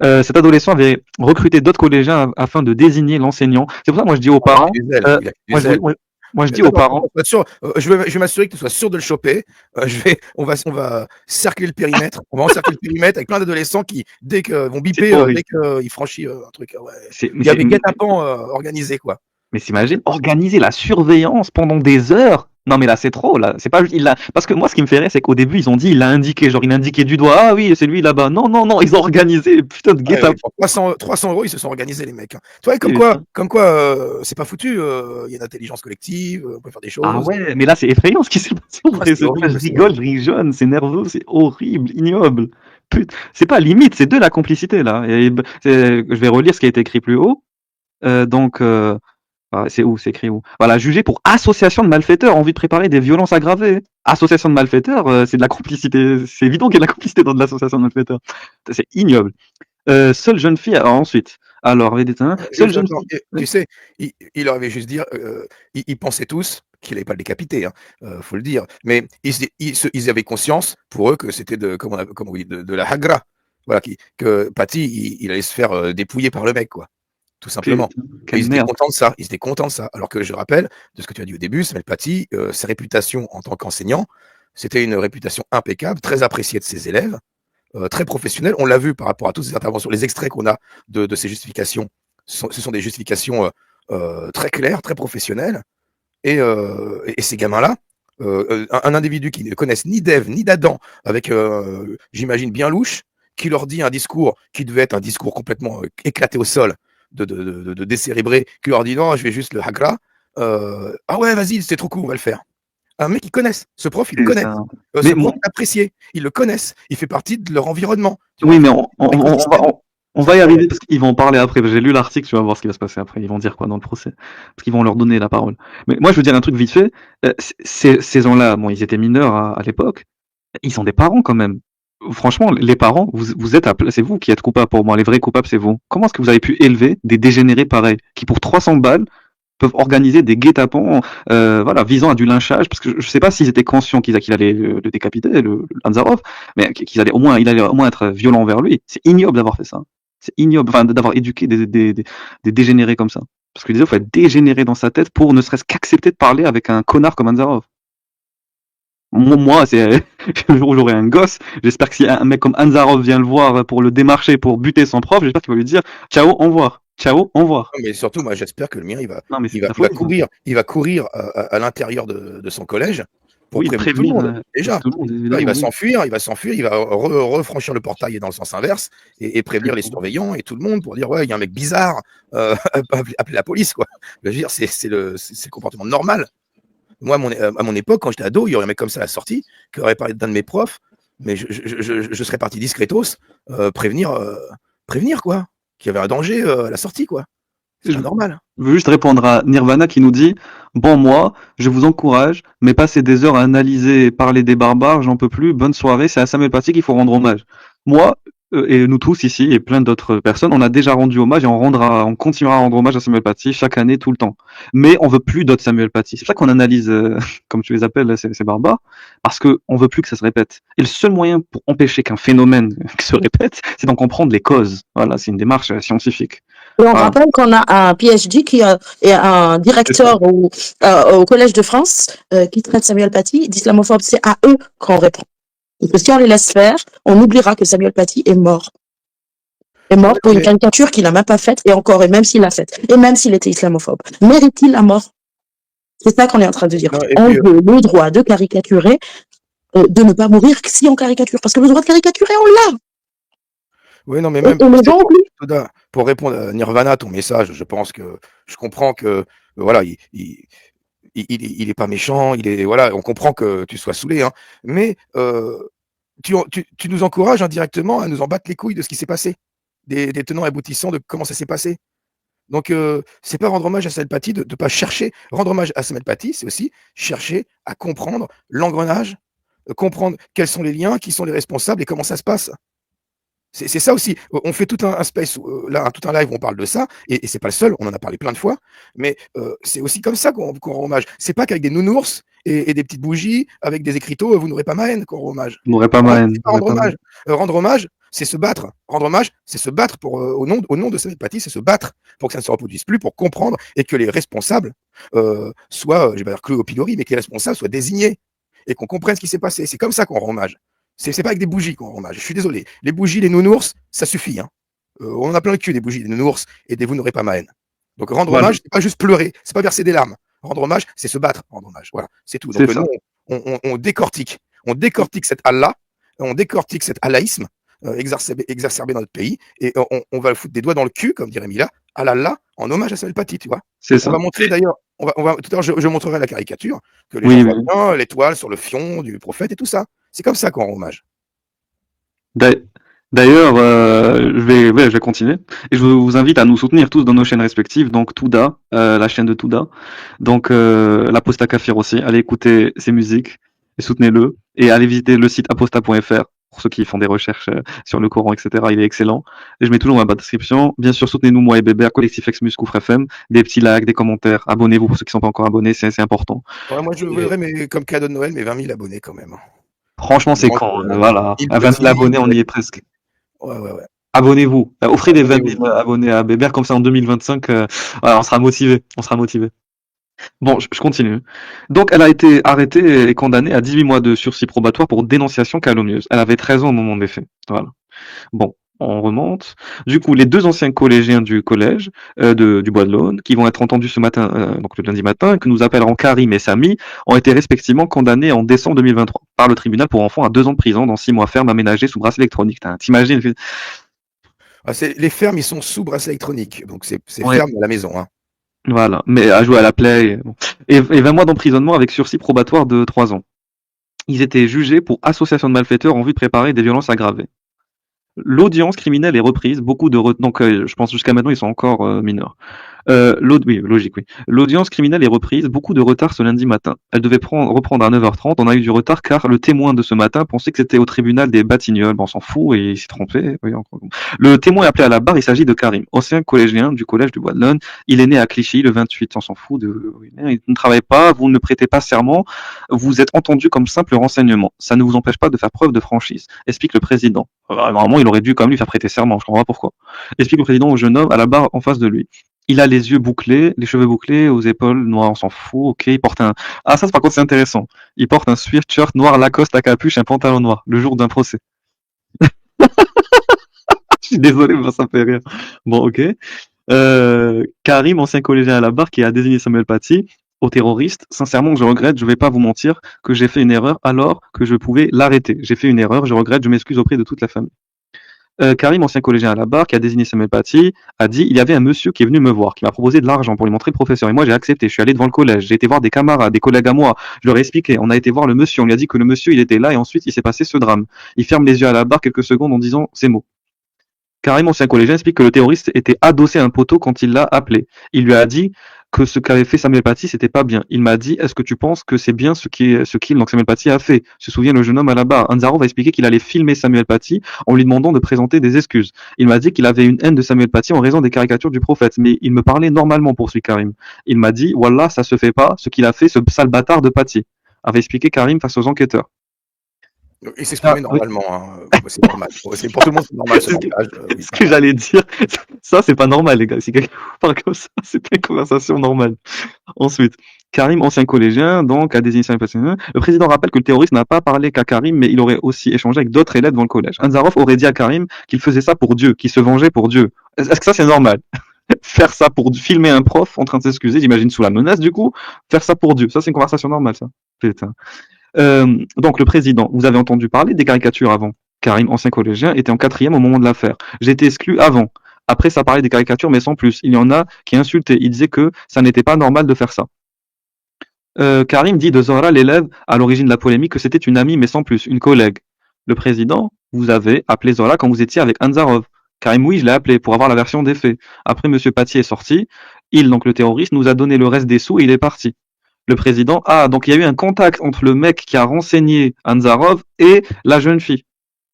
Cet adolescent avait recruté d'autres collégiens afin de désigner l'enseignant. C'est pour ça que moi je dis aux parents. Moi, je dis aux parents.
Je vais m'assurer que tu sois sûr de le choper. On va cercler le périmètre. On va encercler le périmètre avec plein d'adolescents qui, dès qu'ils vont biper, dès qu'ils franchissent un truc. Ouais. Il y avait guet-apens organisé, quoi.
Mais t'imagines, organiser la surveillance pendant des heures. Non, mais là, c'est trop, là. C'est pas, parce que moi, ce qui me fait rire, c'est qu'au début, ils ont dit, il a indiqué du doigt. Ah oui, c'est lui là-bas. Non, ils ont organisé, putain de guet-apens.
300 €, ils se sont organisés, les mecs. Hein. Tu vois, comme quoi, c'est pas foutu. Il y a une intelligence collective, on peut faire des choses.
Ah ouais, mais là, c'est effrayant ce qui s'est passé. Je rigole, je rigole, c'est nerveux, c'est horrible, ignoble. Putain, c'est pas limite, c'est de la complicité, là. Je vais relire ce qui a été écrit plus haut. C'est où? C'est écrit où? Voilà, jugé pour association de malfaiteurs en vue de préparer des violences aggravées. Association de malfaiteurs, c'est de la complicité. C'est évident qu'il y a de la complicité dans de l'association de malfaiteurs. C'est ignoble. Seule jeune fille, alors ensuite. Alors, seule jeune
Attends,
fille.
tu sais, il aurait juste dire, ils pensaient tous qu'il n'allait pas le décapiter, hein, faut le dire. Mais ils avaient conscience, pour eux, que c'était comment on dit, de la hagra. Voilà, que Paty, il allait se faire dépouiller par le mec, quoi. Tout simplement.
Putain,
Et
quelle
ils étaient
merde.
contents de ça. Ils étaient contents de ça. Alors que je rappelle, de ce que tu as dit au début, Samuel Paty, sa réputation en tant qu'enseignant, c'était une réputation impeccable, très appréciée de ses élèves, très professionnelle. On l'a vu par rapport à toutes ces interventions, les extraits qu'on a de ces justifications, ce sont des justifications très claires, très professionnelles. Et ces gamins-là, un individu qui ne connaissent ni d'Ève ni d'Adam, avec, j'imagine, bien louche, qui leur dit un discours qui devait être un discours complètement éclaté au sol, de décérébré, qui leur dit non, je vais juste le hagra. Ah ouais, vas-y, c'est trop cool, on va le faire. Un mec qu'ils connaissent. Ce prof, ils le
C'est
connaissent.
ça.
Ce
Mais
prof
bon,
est apprécié. Ils le connaissent. Il fait partie de leur environnement. Tu vois,
oui,
il
mais
fait partie de leur écosystème.
on
C'est
va y
incroyable.
arriver parce qu'ils vont en parler après. J'ai lu l'article, tu vas voir ce qui va se passer après. Ils vont dire quoi dans le procès. Parce qu'ils vont leur donner la parole. Mais moi, je veux dire un truc vite fait. Ces gens-là, bon, ils étaient mineurs à l'époque. Ils ont des parents quand même. Franchement, les parents, vous êtes c'est vous qui êtes coupables pour moi. Les vrais coupables, c'est vous. Comment est-ce que vous avez pu élever des dégénérés pareils qui, pour 300 balles, peuvent organiser des guet-apens, voilà, visant à du lynchage, parce que je sais pas s'ils étaient conscients qu'il allait le décapiter, le Anzarov, mais il allait au moins être violent envers lui. C'est ignoble d'avoir fait ça. C'est ignoble, enfin, d'avoir éduqué des dégénérés comme ça. Parce que il faut être dégénéré dans sa tête pour ne serait-ce qu'accepter de parler avec un connard comme Anzarov. Moi, c'est le jour où j'aurai un gosse, j'espère que si un mec comme Anzarov vient le voir pour le démarcher, pour buter son prof, j'espère qu'il va lui dire ciao, au revoir. Ciao, au revoir.
Non, mais surtout, moi, j'espère que le mien,
Non, mais c'est
il
de
va,
la
il va
folie, ça.
courir, il va courir à l'intérieur de son collège pour
Oui,
prévenir tout le
prévenir
monde, déjà.
tout le monde,
Là, il
évidemment,
va
oui.
s'enfuir, il va refranchir le portail dans le sens inverse et prévenir les surveillants et tout le monde pour dire ouais, il y a un mec bizarre, appeler la police, quoi. Je veux dire, c'est le comportement normal. Moi, à mon époque, quand j'étais ado, il y aurait un mec comme ça à la sortie qui aurait parlé d'un de mes profs, mais je serais parti discretos, prévenir, quoi, qu'il y avait un danger à la sortie, quoi. C'est
Je
pas normal.
veux juste répondre à Nirvana qui nous dit bon, moi, je vous encourage, mais passer des heures à analyser et parler des barbares, j'en peux plus. Bonne soirée, c'est à Samuel Paty qu'il faut rendre hommage. Moi, et nous tous ici, et plein d'autres personnes, on a déjà rendu hommage et on continuera à rendre hommage à Samuel Paty chaque année, tout le temps. Mais on veut plus d'autres Samuel Paty. C'est pour ça qu'on analyse, comme tu les appelles, là, ces barbares, parce que on veut plus que ça se répète. Et le seul moyen pour empêcher qu'un phénomène se répète, c'est d'en comprendre les causes. Voilà, c'est une démarche scientifique.
Et on
Voilà.
rappelle qu'on a un PhD qui est un directeur au Collège de France qui traite Samuel Paty d'islamophobe. C'est à eux qu'on répond. Et que si on les laisse faire, on oubliera que Samuel Paty est mort. Est mort pour une caricature qu'il n'a même pas faite, et même s'il l'a faite, et même s'il était islamophobe. Mérite-t-il la mort? C'est ça qu'on est en train de dire.
Non,
On veut le droit de caricaturer, de ne pas mourir si on caricature. Parce que le droit de caricaturer, on l'a.
Oui, non, mais même
Et les gens oublient.
pour répondre à Nirvana, ton message, je comprends que voilà, il est pas méchant, voilà, on comprend que tu sois saoulé, hein, mais tu nous encourages indirectement à nous en battre les couilles de ce qui s'est passé, des tenants et aboutissants de comment ça s'est passé. Donc, c'est pas rendre hommage à Samuel Paty de pas chercher. Rendre hommage à Samuel Paty, c'est aussi chercher à comprendre l'engrenage, comprendre quels sont les liens, qui sont les responsables et comment ça se passe. C'est ça aussi. On fait tout un space, là, tout un live où on parle de ça, et c'est pas le seul, on en a parlé plein de fois, mais c'est aussi comme ça qu'on rend hommage. C'est pas qu'avec des nounours et des petites bougies, avec des écriteaux, vous n'aurez pas ma haine qu'on rend hommage.
Vous n'aurez pas ma haine.
C'est pas rendre hommage. Rendre hommage, c'est se battre. Rendre hommage, c'est se battre pour, au nom de Samuel Paty, c'est se battre pour que ça ne se reproduise plus, pour comprendre et que les responsables soient, je vais pas dire cloués au pilori, mais que les responsables soient désignés et qu'on comprenne ce qui s'est passé. C'est comme ça qu'on rend hommage. C'est pas avec des bougies qu'on rend hommage. Je suis désolé. Les bougies, les nounours, ça suffit. Hein. On en a plein le cul des bougies, des nounours et des vous n'aurez pas ma haine. Donc rendre hommage, c'est pas juste pleurer, c'est pas verser des larmes. Rendre hommage, c'est se battre. Rendre hommage, voilà, c'est tout. Donc nous, on décortique cette Allah, on décortique cet allahïsme exacerbé dans notre pays et on va le foutre des doigts dans le cul, comme dirait Mila, à l'Allah en hommage à Samuel Paty, tu vois.
C'est ça.
On va montrer d'ailleurs, tout à l'heure je montrerai la caricature que les gens voient bien, l'étoile sur le fion du prophète et tout ça. C'est comme ça qu'on rend hommage.
D'ailleurs, je vais continuer. Et je vous invite à nous soutenir tous dans nos chaînes respectives. Donc, Touda, la chaîne de Touda. Donc, l'Aposta Kafir aussi. Allez écouter ses musiques et soutenez-le. Et allez visiter le site aposta.fr pour ceux qui font des recherches sur le Coran, etc. Il est excellent. Et je mets toujours dans la description. Bien sûr, soutenez-nous, moi et Bébert, Collectif Exmus, Koufre FM. Des petits likes, des commentaires. Abonnez-vous pour ceux qui sont pas encore abonnés. C'est important.
Ouais, moi, je voudrais, comme cadeau de Noël, mes 20 000 abonnés quand même.
Franchement, c'est quand, voilà. À 20 000 abonnés, on y est presque.
Ouais.
Abonnez-vous. Offrez des 20 000 abonnés à Bébert, comme ça en 2025, voilà, on sera motivé. Bon, je continue. Donc, elle a été arrêtée et condamnée à 18 mois de sursis probatoire pour dénonciation calomnieuse. Elle avait 13 ans au moment des faits. Voilà. Bon, on remonte. Du coup, les 2 anciens collégiens du collège du Bois de l'Aune, qui vont être entendus ce matin, donc le lundi matin, que nous appellerons Karim et Samy, ont été respectivement condamnés en décembre 2023 par le tribunal pour enfants à 2 ans de prison dans 6 mois ferme aménagés sous bracelet électronique. T'imagines?
Les fermes, ils sont sous bracelet électronique, donc c'est
Ouais.
ferme à la maison. Hein.
Voilà, mais à jouer à la play. Bon. Et 20 mois d'emprisonnement avec sursis probatoire de 3 ans. Ils étaient jugés pour association de malfaiteurs en vue de préparer des violences aggravées. L'audience criminelle est reprise, donc je pense jusqu'à maintenant ils sont encore mineurs. Oui, logique, oui. L'audience criminelle est reprise, beaucoup de retard ce lundi matin. Elle devait reprendre à 9h30, on a eu du retard car le témoin de ce matin pensait que c'était au tribunal des Batignolles, bon, on s'en fout et il s'est trompé. Oui, le témoin est appelé à la barre, il s'agit de Karim, ancien collégien du collège du Bois de l'Aune. Il est né à Clichy le 28, on s'en fout il ne travaille pas, vous ne prêtez pas serment, vous êtes entendu comme simple renseignement. Ça ne vous empêche pas de faire preuve de franchise, explique le président. Normalement, il aurait dû quand même lui faire prêter serment, je comprends pas pourquoi. Explique le président au jeune homme à la barre en face de lui. Il a les yeux bouclés, les cheveux bouclés, aux épaules noires, on s'en fout, ok. Il porte un... Ah, ça, par contre, c'est intéressant. Il porte un sweatshirt noir Lacoste à capuche et un pantalon noir, le jour d'un procès. Je suis désolé, mais ça me fait rire. Bon, ok. Karim, ancien collégien à la barre, qui a désigné Samuel Paty au terroriste. Sincèrement, je regrette, je vais pas vous mentir, que j'ai fait une erreur alors que je pouvais l'arrêter. J'ai fait une erreur, je regrette, je m'excuse auprès de toute la famille. Karim, ancien collégien à la barre, qui a désigné Samuel Paty, a dit il y avait un monsieur qui est venu me voir, qui m'a proposé de l'argent pour lui montrer le professeur. Et moi, j'ai accepté. Je suis allé devant le collège. J'ai été voir des camarades, des collègues à moi. Je leur ai expliqué. On a été voir le monsieur. On lui a dit que le monsieur, il était là. Et ensuite, il s'est passé ce drame. Il ferme les yeux à la barre quelques secondes en disant ces mots. Karim, ancien collégien, explique que le terroriste était adossé à un poteau quand il l'a appelé. Il lui a dit que ce qu'avait fait Samuel Paty, c'était pas bien. Il m'a dit, est-ce que tu penses que c'est bien ce qu'il, donc Samuel Paty a fait? Se souvient le jeune homme à la barre. Anzarov a expliqué qu'il allait filmer Samuel Paty en lui demandant de présenter des excuses. Il m'a dit qu'il avait une haine de Samuel Paty en raison des caricatures du prophète, mais il me parlait normalement, poursuit Karim. Il m'a dit, Wallah, ça se fait pas, ce qu'il a fait, ce sale bâtard de Paty, avait expliqué Karim face aux enquêteurs.
Il s'exprimait normalement, hein. C'est normal. C'est pour tout le monde, c'est normal ce langage.
Ce que j'allais dire, ça c'est pas normal les gars. Si quelqu'un parle comme ça, c'est pas une conversation normale. Ensuite, Karim, ancien collégien, donc a désigné Samuel Paty. Le président rappelle que le terroriste n'a pas parlé qu'à Karim, mais il aurait aussi échangé avec d'autres élèves dans le collège. Anzarov aurait dit à Karim qu'il faisait ça pour Dieu, qu'il se vengeait pour Dieu. Est-ce que ça c'est normal? Faire ça pour filmer un prof en train de s'excuser, j'imagine sous la menace du coup, faire ça pour Dieu. Ça c'est une conversation normale ça. Putain. Donc le président, vous avez entendu parler des caricatures avant. Karim, ancien collégien, était en 4e au moment de l'affaire. J'ai été exclu avant. Après, ça parlait des caricatures, mais sans plus. Il y en a qui insultaient. Il disait que ça n'était pas normal de faire ça. Karim dit de Zora, l'élève à l'origine de la polémique, que c'était une amie, mais sans plus, une collègue. Le président, vous avez appelé Zora quand vous étiez avec Anzarov. Karim, oui, je l'ai appelé pour avoir la version des faits. Après, monsieur Paty est sorti. Il, donc le terroriste, nous a donné le reste des sous et il est parti. Le président, donc il y a eu un contact entre le mec qui a renseigné Anzarov et la jeune fille.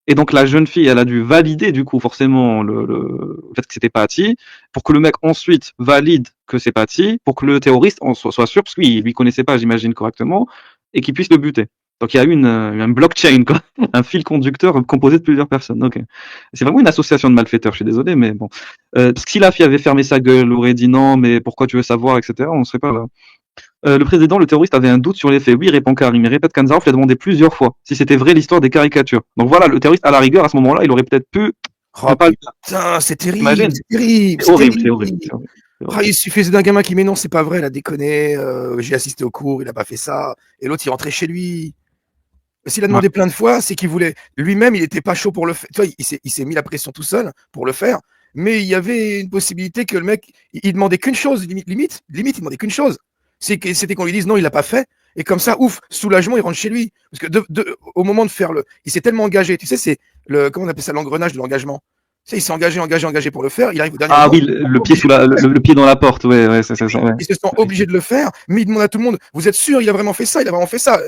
Et donc la jeune fille, elle a dû valider du coup forcément le fait que c'était Paty, pour que le mec ensuite valide que c'est Paty, pour que le terroriste en soit sûr, parce qu'il lui connaissait pas, j'imagine correctement, et qu'il puisse le buter. Donc il y a eu un blockchain, quoi, un fil conducteur composé de plusieurs personnes. Ok, c'est vraiment une association de malfaiteurs. Je suis désolé, mais bon. Parce que si la fille avait fermé sa gueule, aurait dit non, mais pourquoi tu veux savoir, etc. On ne serait pas là. Le président, le terroriste, avait un doute sur les faits. Oui, répond Karim. Il répète qu'Anzarov l'a demandé plusieurs fois si c'était vrai l'histoire des caricatures. Donc voilà, le terroriste, à la rigueur, à ce moment-là, il aurait peut-être pu.
Oh putain, c'est terrible.
Imagine.
C'est terrible.
C'est horrible, c'est horrible.
Il suffisait d'un gamin qui, mais non, c'est pas vrai, il a déconné. J'ai assisté au cours, il a pas fait ça. Et l'autre, il rentrait chez lui. S'il a demandé plein de fois, c'est qu'il voulait. Lui-même, il était pas chaud pour le faire. Tu vois, il s'est mis la pression tout seul pour le faire. Mais il y avait une possibilité que le mec, il demandait qu'une chose, limite, il demandait qu'une chose. C'était qu'on lui dise non, il l'a pas fait. Et comme ça, ouf, soulagement, il rentre chez lui. Parce que au moment de faire il s'est tellement engagé. Tu sais, c'est comment on appelle ça, l'engrenage de l'engagement. Tu sais, il s'est engagé pour le faire, il arrive au dernier
Ah
moment.
oui, le pied le pied dans la porte, ouais, c'est ça, ouais.
Ils se sont obligés de le faire, mais il demande à tout le monde, vous êtes sûr, il a vraiment fait ça,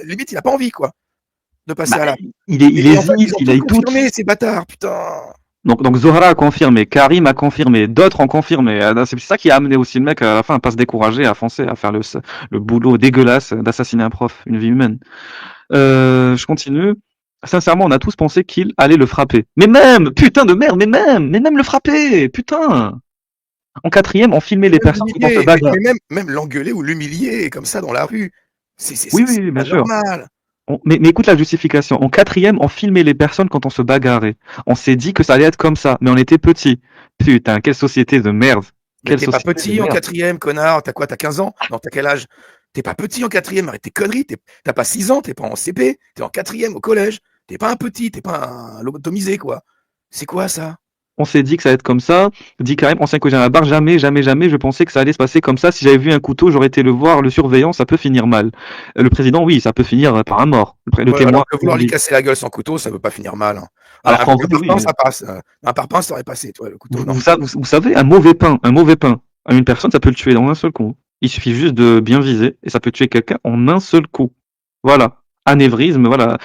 Limite, il a pas envie, quoi, de passer
Bah,
à l'acte.
il
Et en fait,
hésite,
ils ont
il
tous
a tout.
confirmé, ces bâtards, putain.
Donc Zohra a confirmé, Karim a confirmé, d'autres ont confirmé. C'est ça qui a amené aussi le mec à la fin à pas se décourager, à foncer, à faire le boulot dégueulasse d'assassiner un prof, une vie humaine. Je continue. Sincèrement, on a tous pensé qu'il allait le frapper. Mais même, putain de merde, mais même le frapper, putain. En 4e, on filmait les personnes qui se bagarrer.
Mais même l'engueuler ou l'humilier, comme ça, dans la rue.
Oui,
C'est
bien
pas
sûr.
normal.
Mais écoute la justification. En 4e, on filmait les personnes quand on se bagarrait. On s'est dit que ça allait être comme ça, mais on était petits. Putain, quelle société de merde.
Mais t'es pas petit en 4e, connard. T'as quoi? T'as 15 ans? Non, t'as quel âge? T'es pas petit en 4e, arrête tes conneries. T'as pas 6 ans, t'es pas en CP, t'es en 4e au collège. T'es pas un petit, t'es pas un lobotomisé, quoi. C'est quoi ça?
On s'est dit que ça allait être comme ça. Dit Karim, ancien collégien à la barre, jamais, je pensais que ça allait se passer comme ça. Si j'avais vu un couteau, j'aurais été le voir, le surveillant, ça peut finir mal. Le président, oui, ça peut finir par un mort. Le témoin.
Alors que vouloir lui casser la gueule sans couteau, ça veut pas finir mal. Hein.
Alors
un parpaing, ça passe. Un parpaing, ça aurait passé, toi, le couteau.
Vous savez, un mauvais pain à une personne, ça peut le tuer en un seul coup. Il suffit juste de bien viser et ça peut tuer quelqu'un en un seul coup. Voilà. Anévrisme, voilà.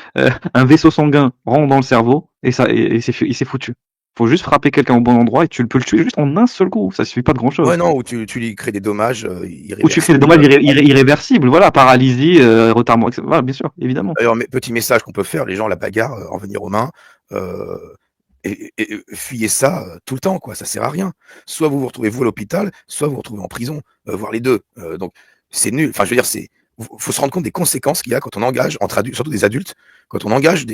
Un vaisseau sanguin rentre dans le cerveau et c'est foutu. Faut juste frapper quelqu'un au bon endroit et tu peux le tuer juste en un seul coup. Ça suffit pas de grand chose.
Ouais, non, ou tu lui crées des dommages irréversibles.
Ou tu crées des dommages irréversibles, voilà, paralysie, retardement, etc. Voilà, bien sûr, évidemment.
D'ailleurs, petit message qu'on peut faire, les gens, la bagarre, en venir aux mains, et fuyez ça tout le temps, quoi. Ça sert à rien. Soit vous vous retrouvez vous à l'hôpital, soit vous vous retrouvez en prison, voire les deux. Donc c'est nul. Enfin, je veux dire, faut se rendre compte des conséquences qu'il y a quand on engage entre adultes, surtout des adultes, quand on engage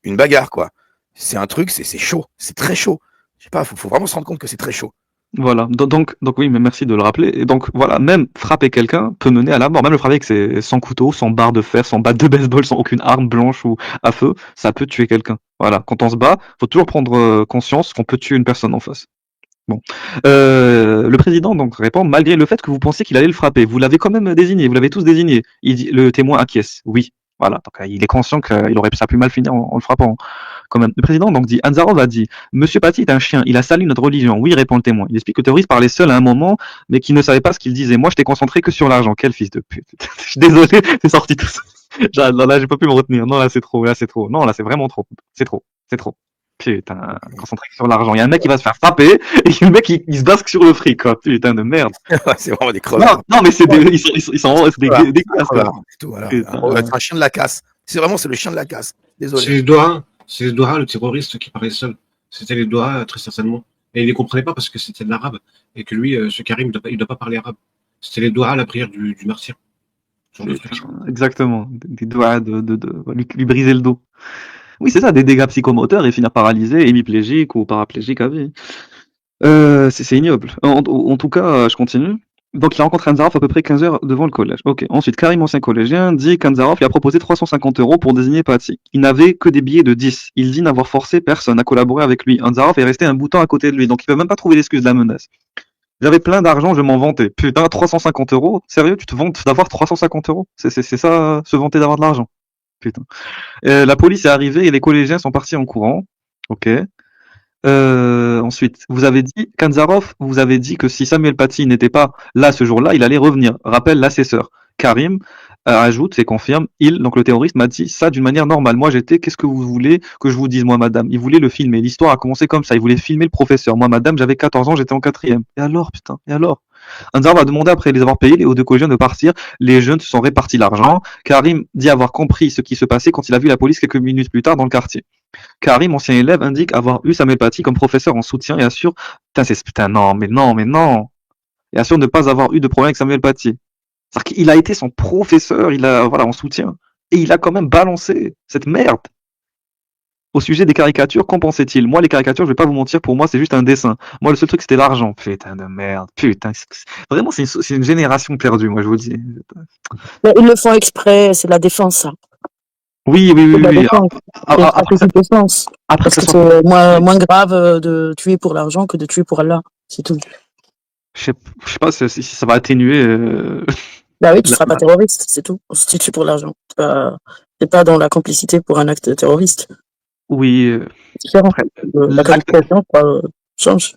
une bagarre, quoi. C'est un truc, c'est chaud, c'est très chaud. Je sais pas, faut vraiment se rendre compte que c'est très chaud.
Voilà, donc oui, mais merci de le rappeler. Et donc voilà, même frapper quelqu'un peut mener à la mort. Même le frapper avec sans couteau, sans barre de fer, sans batte de baseball, sans aucune arme blanche ou à feu, ça peut tuer quelqu'un. Voilà, quand on se bat, faut toujours prendre conscience qu'on peut tuer une personne en face. Bon, le président donc répond, malgré le fait que vous pensiez qu'il allait le frapper, vous l'avez quand même désigné, vous l'avez tous désigné. Il dit, le témoin acquiesce, oui. Voilà, donc il est conscient qu'il aurait ça pu mal finir en le frappant. Quand même. Le président donc dit, Anzarov a dit, Monsieur Paty est un chien, il a sali notre religion. Oui, répond le témoin. Il explique que le terroriste parlait seul à un moment, mais qu'il ne savait pas ce qu'il disait. Moi, j'étais concentré que sur l'argent. Quel fils de pute. Je suis désolé, c'est sorti tout ça. Non, là, j'ai pas pu me retenir. Non, là, c'est trop. Non, là, c'est vraiment trop. C'est trop. Putain, concentré sur l'argent. Il y a un mec qui va se faire frapper, et le mec, il se basque sur le fric, quoi. Putain de merde.
C'est vraiment des crevards.
Non, mais c'est ils sont des crevards.
Voilà. On va être un chien de la casse. C'est le chien de la casse. Désolé.
C'est les Doha, le terroriste qui parlait seul. C'était les Doha, très certainement. Et il les comprenait pas parce que c'était de l'arabe. Et que lui, ce Karim, il doit pas parler arabe. C'était les Doha, la prière du martyr.
Exactement. Des doigts de lui briser le dos. Oui, c'est ça, des dégâts psychomoteurs et finir paralysé, hémiplégique ou paraplégique à vie. C'est ignoble. En tout cas, je continue. Donc, il a rencontré Anzarov à peu près 15 heures devant le collège. Ok. Ensuite, Karim, ancien collégien, dit qu'Anzarov lui a proposé 350 € pour désigner Paty. Il n'avait que des billets de 10. Il dit n'avoir forcé personne à collaborer avec lui. Anzarov est resté un bout de temps à côté de lui, donc il peut même pas trouver l'excuse de la menace. J'avais plein d'argent, je m'en vantais. Putain, 350 €? Sérieux, tu te vantes d'avoir 350 €? C'est ça, se vanter d'avoir de l'argent. Putain. La police est arrivée et les collégiens sont partis en courant. Ok. Ensuite, vous avez dit, Kanzarov, vous avez dit que si Samuel Paty n'était pas là ce jour-là, il allait revenir. Rappelle l'assesseur. Karim ajoute et confirme, donc le terroriste m'a dit ça d'une manière normale. Moi j'étais, qu'est-ce que vous voulez que je vous dise, moi madame? Il voulait le filmer. L'histoire a commencé comme ça. Il voulait filmer le professeur. Moi madame, j'avais 14 ans, j'étais en 4e. Et alors, putain, et alors? Anzarov a demandé après les avoir payés aux deux collégiens de partir. Les jeunes se sont répartis l'argent. Karim dit avoir compris ce qui se passait quand il a vu la police quelques minutes plus tard dans le quartier. Karim, ancien élève, indique avoir eu Samuel Paty comme professeur en soutien et assure, non, mais non, et assure ne pas avoir eu de problème avec Samuel Paty. C'est-à-dire qu'il a été son professeur, en soutien, et il a quand même balancé cette merde. Au sujet des caricatures, qu'en pensait-il? Moi, les caricatures, je vais pas vous mentir, pour moi, c'est juste un dessin. Moi, le seul truc, c'était l'argent. Putain de merde. Putain. Vraiment, c'est une génération perdue, moi, je vous le dis.
Mais ils le font exprès, c'est de la défense, ça.
Oui.
Après, parce que c'est moins grave de tuer pour l'argent que de tuer pour Allah. C'est tout.
Je sais pas si ça va atténuer.
Bah oui, tu seras pas terroriste, c'est tout. Si tu tues pour l'argent. C'est pas dans la complicité pour un acte terroriste.
Oui,
Différent.
après,
La
l'acte,
qualification, change.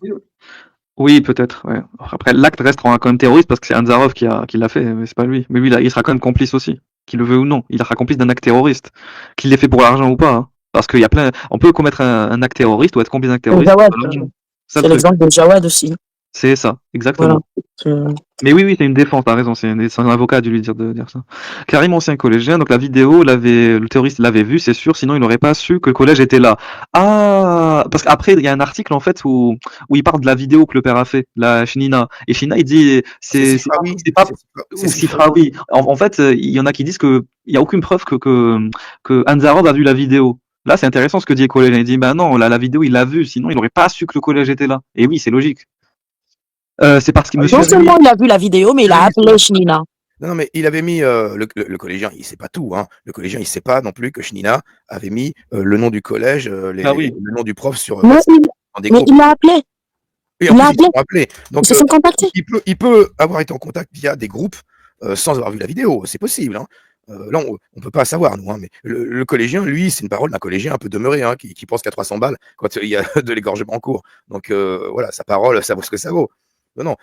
oui, peut-être, ouais. Après, l'acte restera quand même terroriste parce que c'est Anzarov qui l'a fait, mais c'est pas lui. Mais lui, il sera quand même complice aussi, qu'il le veut ou non. Il sera complice d'un acte terroriste. Qu'il l'ait fait pour l'argent ou pas, hein. Parce qu'il y a on peut commettre un acte terroriste ou être complice d'un acte
Et
terroriste
Jawad,
pour l'argent. C'est ça
c'est
le truc.
l'exemple de Jawad aussi.
C'est ça,
Voilà.
exactement. Mais oui, c'est une défense, t'as raison, c'est un avocat a dû lui dire de dire ça. Karim, ancien collégien, donc la vidéo, le terroriste l'avait vue, c'est sûr, sinon il n'aurait pas su que le collège était là. Ah, parce qu'après, il y a un article, en fait, où il parle de la vidéo que le père a fait, la Shnina. Et Shnina, il dit,
C'est
c'est pas, ou Sifra, oui. En fait, il y en a qui disent que, il n'y a aucune preuve que Anzarov a vu la vidéo. Là, c'est intéressant ce que dit le collège. Il dit, bah non, la vidéo, il l'a vue, sinon il n'aurait pas su que le collège était là. Et oui, c'est logique. C'est parce qu'il me
Non seulement il a vu la vidéo, mais il a appelé Shnina.
Non, mais il avait mis le collégien, il sait pas tout, hein. Le collégien, il sait pas non plus que Shnina avait mis le nom du collège,
oui.
le nom du prof sur
Mais
dans des
mais
groupes.
il l'a appelé.
Et
il
en
l'a
plus, ils
appelé.
sont appelés. Donc,
Ils se sont contactés.
il peut avoir été en contact via des groupes sans avoir vu la vidéo. C'est possible, hein. Là, on peut pas savoir, nous, hein, mais le collégien, lui, c'est une parole d'un collégien un peu demeuré, hein, qui pense qu'à 300 balles quand il y a de l'égorgement en cours. Donc, voilà, sa parole, ça vaut ce que ça vaut. Non,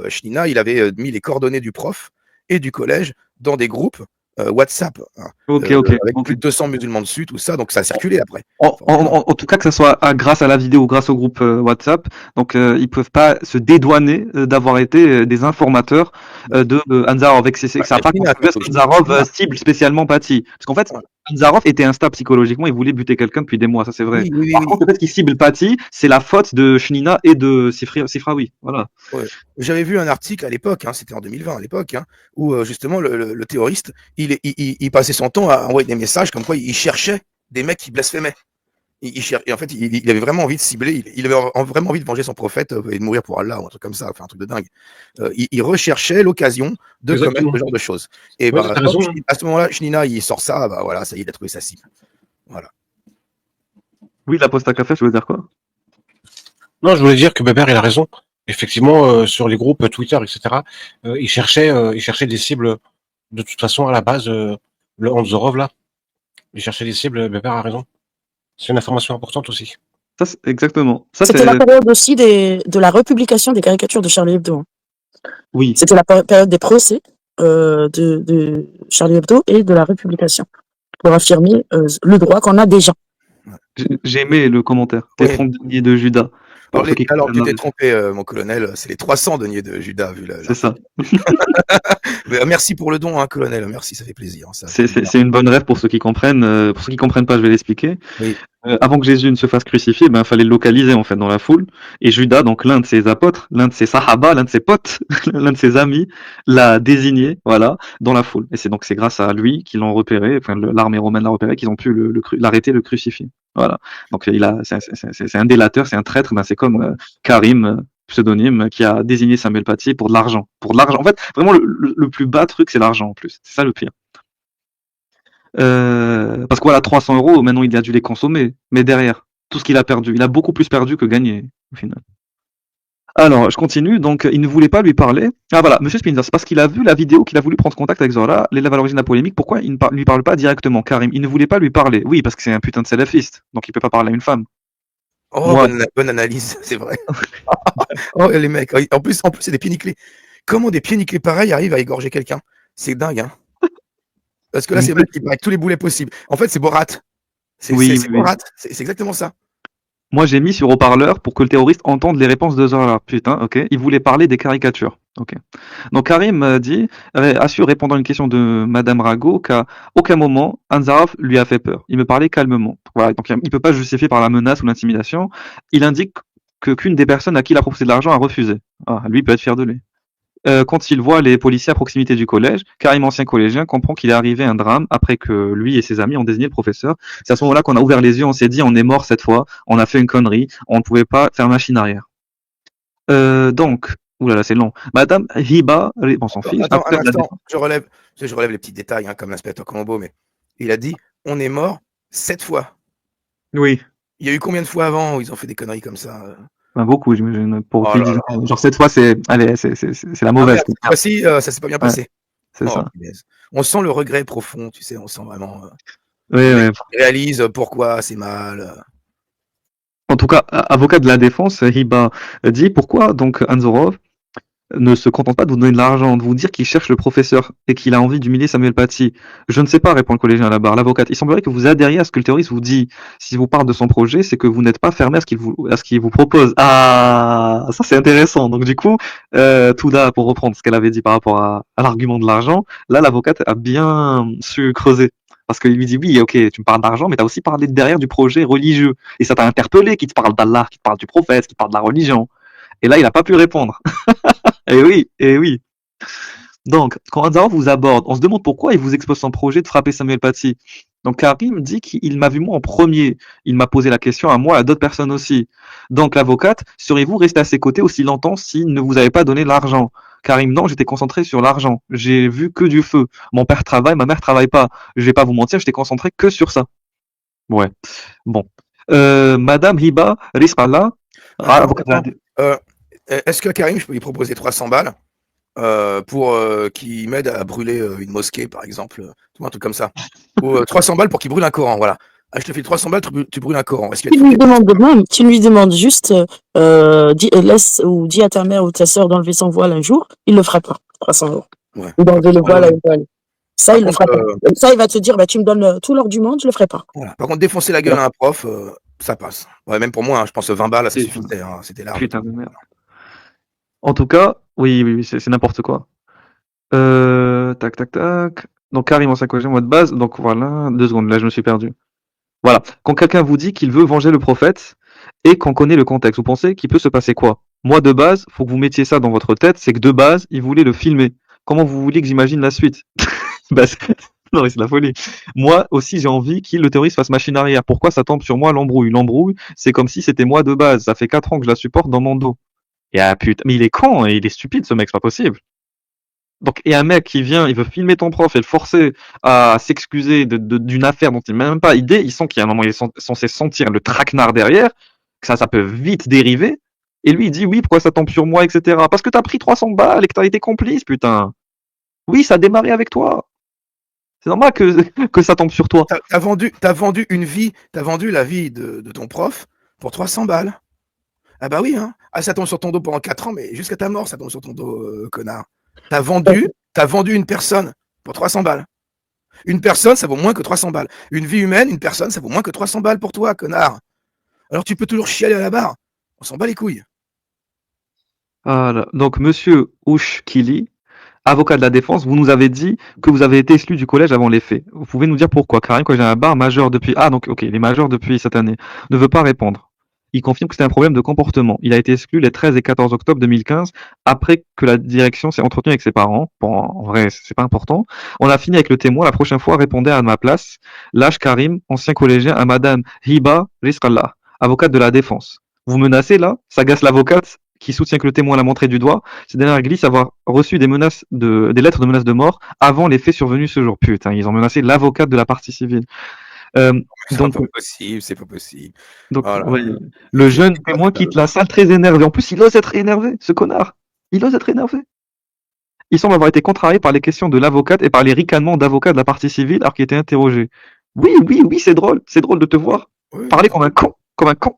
Shnina, il avait mis les coordonnées du prof et du collège dans des groupes WhatsApp, hein,
Ok.
avec plus de 200 musulmans dessus, tout ça, donc ça a circulé après.
En tout cas, que ce soit grâce à la vidéo ou grâce au groupe WhatsApp, donc ils peuvent pas se dédouaner d'avoir été des informateurs de Anzarov. Ça n'a pas contribué à ce qu'Anzarov cible spécialement Paty. Parce qu'en fait, Anzarov était instable psychologiquement, il voulait buter quelqu'un depuis des mois, ça c'est vrai. Par contre, le fait qu'il cible Paty, c'est la faute de Shnina et de Sifraoui. Voilà.
Ouais. J'avais vu un article à l'époque, hein, c'était en 2020 à l'époque, hein, où justement le terroriste, il passait son temps à envoyer des messages comme quoi il cherchait des mecs qui blasphémaient. Et en fait, il avait vraiment envie de cibler, il avait vraiment envie de venger son prophète et de mourir pour Allah ou un truc comme ça, enfin un truc de dingue. Il recherchait l'occasion de commettre ce genre de choses. Et
Ouais,
bah,
t'as raison.
à ce moment-là, Shnina, il sort ça, bah voilà, ça y est, il a trouvé sa cible. Voilà.
Oui, la poste à café, tu veux dire quoi?
Non, je voulais dire que Bébert, il a raison. Effectivement, sur les groupes Twitter, etc., il cherchait des cibles. De toute façon, à la base, le Anzorov, là, il cherchait des cibles. Bébert a raison. C'est une information importante aussi.
Ça, exactement.
C'était la période aussi de la republication des caricatures de Charlie Hebdo.
Oui.
C'était la période des procès de Charlie Hebdo et de la republication pour affirmer le droit qu'on a déjà.
J'ai aimé le commentaire. Tes 30 deniers de Judas.
Alors tu t'es trompé, mon colonel, c'est les 300 deniers de Judas.
C'est ça.
Merci pour le don, hein, colonel. Merci, ça fait plaisir.
C'est une bonne rêve pour ceux qui comprennent. Pour ceux qui comprennent pas, je vais l'expliquer.
Oui.
Avant que Jésus ne se fasse crucifier, il fallait le localiser en fait dans la foule. Et Judas, donc l'un de ses apôtres, l'un de ses sahaba, l'un de ses potes, l'un de ses amis, l'a désigné, voilà, dans la foule. Et c'est grâce à lui qu'ils l'ont repéré, enfin l'armée romaine l'a repéré, qu'ils ont pu l'arrêter, le crucifier. Voilà. Donc c'est un délateur, c'est un traître. C'est comme Karim, pseudonyme, qui a désigné Samuel Paty pour de l'argent. Pour de l'argent. En fait, vraiment le plus bas truc, c'est l'argent en plus. C'est ça le pire. Parce que voilà, 300 €, maintenant il a dû les consommer. Mais derrière, tout ce qu'il a perdu, il a beaucoup plus perdu que gagné, au final. Alors, je continue. Donc, il ne voulait pas lui parler. Ah voilà, Monsieur Spinzer, c'est parce qu'il a vu la vidéo qu'il a voulu prendre contact avec Zola, l'élève à l'origine de la polémique. Pourquoi il ne lui parle pas directement, Karim? Il ne voulait pas lui parler. Oui, parce que c'est un putain de salafiste, donc il peut pas parler à une femme.
Oh, bonne analyse, c'est vrai. Oh, les mecs, en plus, c'est des pieds nickelés. Comment des pieds nickelés pareils arrivent à égorger quelqu'un? C'est dingue, hein. Parce que là, c'est le mec qui paraît tous les boulets possibles. En fait, c'est Borat. C'est Borat, c'est exactement ça.
Moi, j'ai mis sur haut-parleur pour que le terroriste entende les réponses de Zola. Putain, ok. Il voulait parler des caricatures. Ok. Donc Karim assure, répondant à une question de Madame Rago, qu'à aucun moment Anzarov lui a fait peur. Il me parlait calmement. Voilà. Donc il peut pas justifier par la menace ou l'intimidation. Il indique qu'une des personnes à qui il a proposé de l'argent a refusé. Ah, lui peut être fier de lui. Quand il voit les policiers à proximité du collège, Karim, ancien collégien, comprend qu'il est arrivé un drame après que lui et ses amis ont désigné le professeur. C'est à ce moment-là qu'on a ouvert les yeux, on s'est dit on est mort cette fois, on a fait une connerie, on ne pouvait pas faire machine arrière. Donc, oulala, c'est long. Madame Hiba, on s'en fiche.
Attends, un instant, je relève les petits détails, hein, comme l'inspecteur Colombo, mais il a dit on est mort 7 fois.
Oui.
Il y a eu combien de fois avant où ils ont fait des conneries comme ça?
Beaucoup, j'imagine. Genre cette fois, c'est la mauvaise.
Cette fois-ci, ça s'est pas bien passé.
C'est ça.
On sent le regret profond, tu sais, on sent vraiment.
Oui, oui.
Il réalise pourquoi c'est mal.
En tout cas, avocat de la défense, Hiba dit pourquoi donc Anzorov ne se contente pas de vous donner de l'argent, de vous dire qu'il cherche le professeur et qu'il a envie d'humilier Samuel Paty. Je ne sais pas, répond le collégien à la barre, l'avocate. Il semblerait que vous adhériez à ce que le terroriste vous dit. S'il vous parle de son projet, c'est que vous n'êtes pas fermé à ce qu'il vous propose. Ah, ça c'est intéressant. Donc du coup, Touda, pour reprendre ce qu'elle avait dit par rapport à l'argument de l'argent, là l'avocate a bien su creuser. Parce qu'il lui dit oui, ok, tu me parles d'argent, mais tu as aussi parlé derrière du projet religieux. Et ça t'a interpellé, qui te parle d'Allah, qui te parle du prophète, qui te parle de la religion. Et là, il n'a pas pu répondre. Eh oui, eh oui. Donc, quand Anzarov vous aborde, on se demande pourquoi il vous expose son projet de frapper Samuel Paty. Donc, Karim dit qu'il m'a vu moi en premier. Il m'a posé la question à moi et à d'autres personnes aussi. Donc, l'avocate, seriez-vous resté à ses côtés aussi longtemps s'il ne vous avait pas donné l'argent? Karim, non, j'étais concentré sur l'argent. J'ai vu que du feu. Mon père travaille, ma mère travaille pas. Je vais pas vous mentir, j'étais concentré que sur ça. Ouais. Bon. Madame Hiba Risqallah, avocate de la...
Est-ce que Karim, je peux lui proposer 300 balles pour qu'il m'aide à brûler une mosquée, par exemple, un truc comme ça. Ou 300 balles pour qu'il brûle un Coran, voilà. Ah, je te file 300 balles, tu brûles un Coran. Est-ce qu'il y a
Tu lui demandes juste, laisse ou dis à ta mère ou ta sœur d'enlever son voile un jour, il le fera pas, 300 euros.
Ouais.
Ou d'enlever le voile à une voile. Ça,
Par
il le
contre,
fera pas. Ça, il va te dire, bah, tu me donnes tout l'or du monde, je le ferai pas.
Voilà. Par contre, défoncer la gueule à un prof, ça passe. Ouais, même pour moi, hein, je pense 20 balles, ça
C'est-
suffisait. Hein, c'était large.
Putain de merde. En tout cas, oui, oui, oui, c'est n'importe quoi. Tac, tac, tac. Donc, Karim en psychologie, mot de base. Donc, voilà. 2 secondes, là, je me suis perdu. Voilà. Quand quelqu'un vous dit qu'il veut venger le prophète et qu'on connaît le contexte, vous pensez qu'il peut se passer quoi? Moi, de base, faut que vous mettiez ça dans votre tête, c'est que de base, il voulait le filmer. Comment vous voulez que j'imagine la suite? Bah, non, mais c'est la folie. Moi aussi, j'ai envie qu'il, le terroriste, fasse machine arrière. Pourquoi ça tombe sur moi l'embrouille? L'embrouille, c'est comme si c'était moi de base. Ça fait 4 ans que je la supporte dans mon dos. Et ah putain, mais il est con et il est stupide ce mec, c'est pas possible. Donc, et un mec qui vient, il veut filmer ton prof et le forcer à s'excuser d'une affaire dont il n'a même pas idée, il sent qu'il y a un moment, il est censé sentir le traquenard derrière, que ça peut vite dériver. Et lui, il dit oui, pourquoi ça tombe sur moi, etc. Parce que t'as pris 300 balles et que t'as été complice, putain. Oui, ça a démarré avec toi. C'est normal que ça tombe sur toi.
T'as vendu une vie, t'as vendu la vie de ton prof pour 300 balles. Ah bah oui, hein. Ah, ça tombe sur ton dos pendant 4 ans, mais jusqu'à ta mort, ça tombe sur ton dos, connard. T'as vendu une personne pour 300 balles. Une personne, ça vaut moins que 300 balles. Une vie humaine, une personne, ça vaut moins que 300 balles pour toi, connard. Alors tu peux toujours chialer à la barre. On s'en bat les couilles.
Voilà. Donc, monsieur Ouchkili, avocat de la défense, vous nous avez dit que vous avez été exclu du collège avant les faits. Vous pouvez nous dire pourquoi? Karim, quand j'ai un bar majeur depuis... Ah, donc, ok, il est majeur depuis cette année. Ne veut pas répondre. Il confirme que c'était un problème de comportement. Il a été exclu les 13 et 14 octobre 2015, après que la direction s'est entretenue avec ses parents. Bon, en vrai, c'est pas important. On a fini avec le témoin. La prochaine fois, répondez à ma place. Lâche Karim, ancien collégien, à madame Hiba Risqallah, avocate de la défense. Vous menacez, là? Ça agace l'avocate qui soutient que le témoin l'a montré du doigt. Cette dernière glisse avoir reçu des lettres de menaces de mort avant les faits survenus ce jour. Putain, ils ont menacé l'avocate de la partie civile.
C'est
Donc,
pas possible, c'est pas possible.
donc
Voilà.
ouais, le jeune témoin quitte la salle très énervé. En plus, il ose être énervé, ce connard. Il ose être énervé. Il semble avoir été contrarié par les questions de l'avocate et par les ricanements d'avocat de la partie civile alors qu'il était interrogé. Oui, oui, oui, c'est drôle de te voir
Oui.
parler comme un con, comme un con.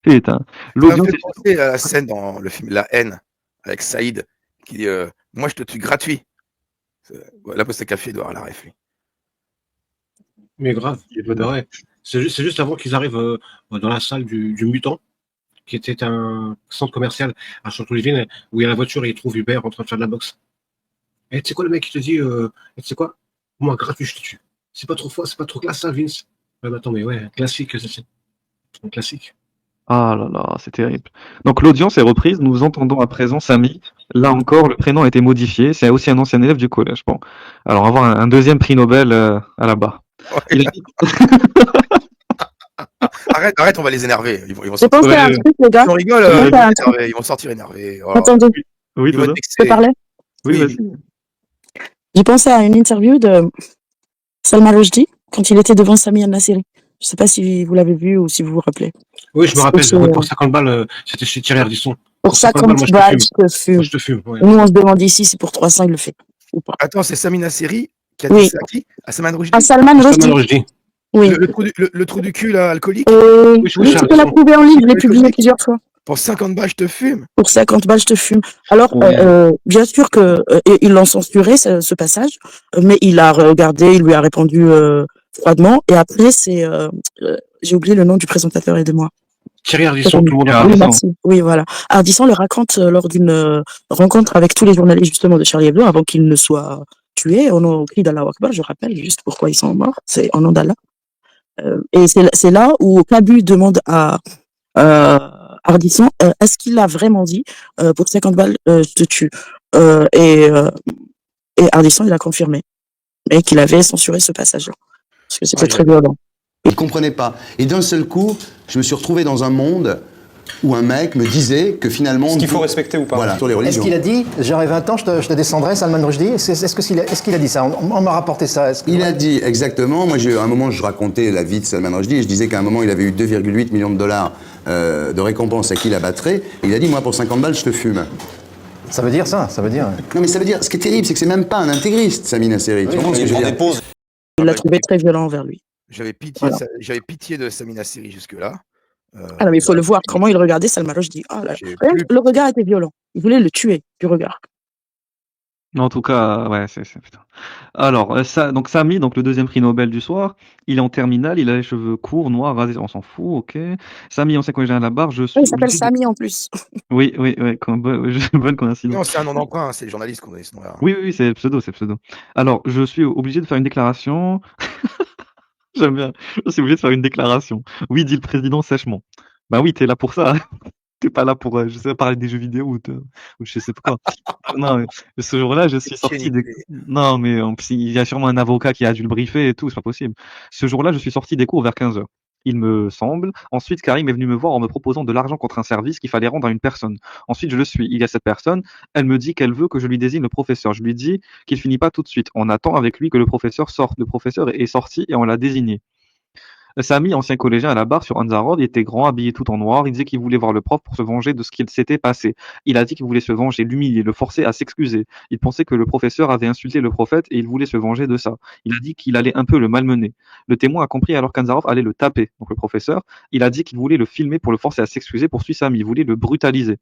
Putain.
Ça me
L'audience
fait penser à la scène dans le film La haine avec Saïd qui dit moi je te tue gratuit. La poste café doit avoir la ref, lui.
Mais grave, ouais. C'est juste avant qu'ils arrivent dans la salle du Mutant, qui était un centre commercial à Chanteloup-les-Vignes, où il y a la voiture et il trouve Hubert en train de faire de la boxe. Et tu sais quoi, le mec, qui te dit, tu sais quoi, moi, gratuit, je te tue. C'est pas trop fort, c'est pas trop classe, ça, Vince. Ouais, mais attends, mais ouais, classique, c'est un classique.
Ah là là, c'est terrible. Donc l'audience est reprise, nous entendons à présent Samy. Là encore, le prénom a été modifié, c'est aussi un ancien élève du collège. Bon, alors on va avoir un deuxième prix Nobel à la barre. Il a dit-
Arrête, on va les énerver. Ils vont
J'ai
sortir.
pensé à un truc, les gars.
On rigole,
J'ai pensé à un truc.
énervés, ils vont sortir énervés. Oh,
Attendez,
Oui,
ils vont
Dodo.
être
je peux
vexés.
parler?
Oui,
Oui.
vas-y.
J'ai pensé à une interview de Salman Rushdie quand il était devant Sami Al-Nasseri. Je sais pas si vous l'avez vu ou si vous vous rappelez.
Oui, je me rappelle,
C'est-
pour 50 balles, c'était chez Thierry Ardisson.
Pour 50
moi, je te
balles,
fume.
je te fume.
Moi, je te fume. Ouais.
Nous, on se demande ici si pour 300, il le fait ou pas.
Attends, c'est Samina Seri Qui a dit
Oui,
ça à qui? À Salman
à
Rushdie?
Salman
Salman
Rushdie.
Rushdie.
Oui.
Le trou du cul, là, alcoolique?
Oui,
Oui,
oui,
tu peux la
Alisson.
trouver en ligne, je l'ai publié
Alcoolique?
plusieurs fois.
Pour 50 balles, je te fume.
Pour 50 balles, je te fume. Alors,
Oui.
bien sûr que ils l'ont censuré ce passage, mais il a regardé, il lui a répondu froidement. Et après, j'ai oublié le nom du présentateur, aidez-moi.
Thierry Ardisson, tout le monde en
Ah,
parle.
Oui,
Ardisson.
merci. Oui, voilà. Ardisson le raconte lors d'une rencontre avec tous les journalistes justement de Charlie Hebdo avant qu'il ne soit tué au cri d'Allah Akbar. Je rappelle juste pourquoi ils sont morts. C'est en nom d'Allah. Et c'est là où Cabu demande à Ardisson, est-ce qu'il a vraiment dit pour 50 balles, je te tue et Ardisson, il a confirmé, mais qu'il avait censuré ce passage-là, parce que c'était très violent.
Il ne comprenait pas. Et d'un seul coup, je me suis retrouvé dans un monde où un mec me disait que finalement...
Ce qu'il faut respecter ou pas.
Voilà, sur les
Est-ce
religions.
qu'il a dit, j'aurai 20 ans, je te descendrai, Salman Rushdie? Est-ce qu'il a dit ça? On m'a rapporté ça.
Il a dit exactement, moi à un moment je racontais la vie de Salman Rushdie et je disais qu'à un moment il avait eu 2,8 millions de dollars de récompense à qui l'abattrait. Et il a dit, moi pour 50 balles je te fume.
Ça veut dire ça, ça veut dire...
Non mais ça veut dire, ce qui est terrible, c'est que c'est même pas un intégriste, Sami Nasseri. Tu comprends ce que je veux dire?
Il l'a trouvé très violent envers lui.
J'avais pitié,
Voilà.
j'avais pitié de Sami Nasseri jusque-là.
Ah non, mais il faut le voir, comment il regardait Salman Rushdie. Ah là,
J'ai
rien
plus-
que le regard était violent. Il voulait le tuer du regard.
En tout cas, ouais, putain. Alors, donc Sami, donc le deuxième prix Nobel du soir, il est en terminale, il a les cheveux courts, noirs, rasés, on s'en fout, ok. Sami, ancien collégien à la barre, je suis
Oui, il s'appelle
obligé de...
Sami en plus.
Oui, bonne coïncidence.
Non, c'est un nom d'emprunt, c'est les journalistes qu'on a ce nom-là.
Oui, c'est pseudo, c'est pseudo. Alors, je suis obligé de faire une déclaration. J'aime bien. Je suis obligé de faire une déclaration. Oui, dit le président sèchement. Bah oui, t'es là pour ça. T'es pas là pour, je sais pas, parler des jeux vidéo ou je sais pas quoi. Non, mais ce jour-là, je suis sorti des... Non, mais il y a sûrement un avocat qui a dû le briefer et tout, c'est pas possible. Ce jour-là, je suis sorti des cours vers 15 heures. Il me semble. Ensuite, Karim est venu me voir en me proposant de l'argent contre un service qu'il fallait rendre à une personne. Ensuite, je le suis. Il y a cette personne. Elle me dit qu'elle veut que je lui désigne le professeur. Je lui dis qu'il finit pas tout de suite. On attend avec lui que le professeur sorte. Le professeur est sorti et on l'a désigné. Sami, ancien collégien à la barre sur Anzarod, il était grand, habillé tout en noir. Il disait qu'il voulait voir le prof pour se venger de ce qu'il s'était passé. Il a dit qu'il voulait se venger, l'humilier, le forcer à s'excuser. Il pensait que le professeur avait insulté le prophète et il voulait se venger de ça. Il a dit qu'il allait un peu le malmener. Le témoin a compris alors qu'Anzarov allait le taper. Donc le professeur, il a dit qu'il voulait le filmer pour le forcer à s'excuser, poursuit Sami. Il voulait le brutaliser.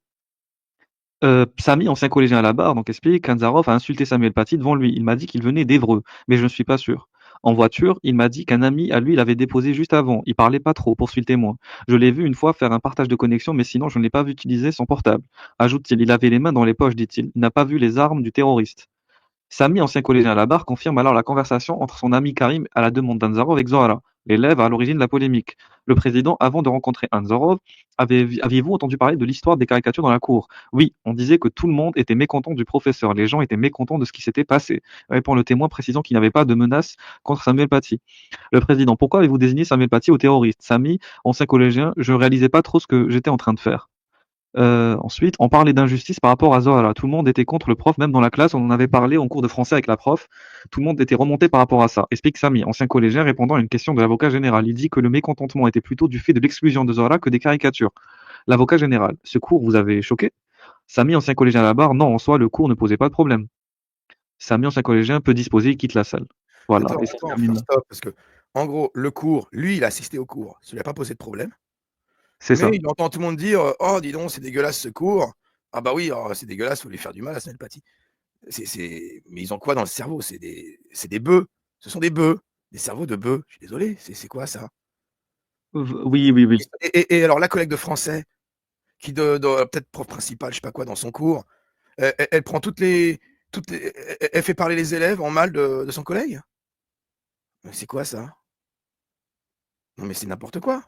Sami, ancien collégien à la barre, donc explique qu'Anzarov a insulté Samuel Paty devant lui. Il m'a dit qu'il venait d'Évreux, mais je ne suis pas sûr. En voiture, il m'a dit qu'un ami à lui l'avait déposé juste avant. Il parlait pas trop, poursuit le témoin. Je l'ai vu une fois faire un partage de connexion, mais sinon je ne l'ai pas vu utiliser son portable. Ajoute-t-il, il avait les mains dans les poches, dit-il. Il n'a pas vu les armes du terroriste. Sami, ancien collégien à la barre, confirme alors la conversation entre son ami Karim à la demande d'Anzarov avec Zohara, l'élève à l'origine de la polémique. Le président, avant de rencontrer Anzarov, aviez-vous entendu parler de l'histoire des caricatures dans la cour? Oui, on disait que tout le monde était mécontent du professeur, les gens étaient mécontents de ce qui s'était passé, répond le témoin précisant qu'il n'y avait pas de menace contre Samuel Paty. Le président, pourquoi avez-vous désigné Samuel Paty au terroriste? Sami, ancien collégien, je réalisais pas trop ce que j'étais en train de faire. Ensuite, on parlait d'injustice par rapport à Zohara. Tout le monde était contre le prof, même dans la classe, on en avait parlé en cours de français avec la prof. Tout le monde était remonté par rapport à ça. Explique Sami, ancien collégien, répondant à une question de l'avocat général. Il dit que le mécontentement était plutôt du fait de l'exclusion de Zohara que des caricatures. L'avocat général, ce cours vous avez choqué? Sami, ancien collégien à la barre, non, en soi, le cours ne posait pas de problème. Sami, ancien collégien, peut disposer, il quitte la salle. Voilà.
Attends,
Et ça
attends,
termine là.
stop, parce que, en gros, le cours, lui, il a assisté au cours. Ça lui a pas posé de problème.
C'est ça.
Mais il entend tout le monde dire oh, dis donc, c'est dégueulasse ce cours. Ah, bah oui, c'est dégueulasse, faut lui faire du mal à Samuel Paty. Mais ils ont quoi dans le cerveau? C'est des bœufs. Ce sont des bœufs. Des cerveaux de bœufs. Je suis désolé, c'est quoi ça?
Oui.
Et alors, la collègue de français, qui peut-être prof principal, je sais pas quoi, dans son cours, elle prend elle fait parler les élèves en mal de son collègue? Mais c'est quoi ça? Non, mais c'est n'importe quoi.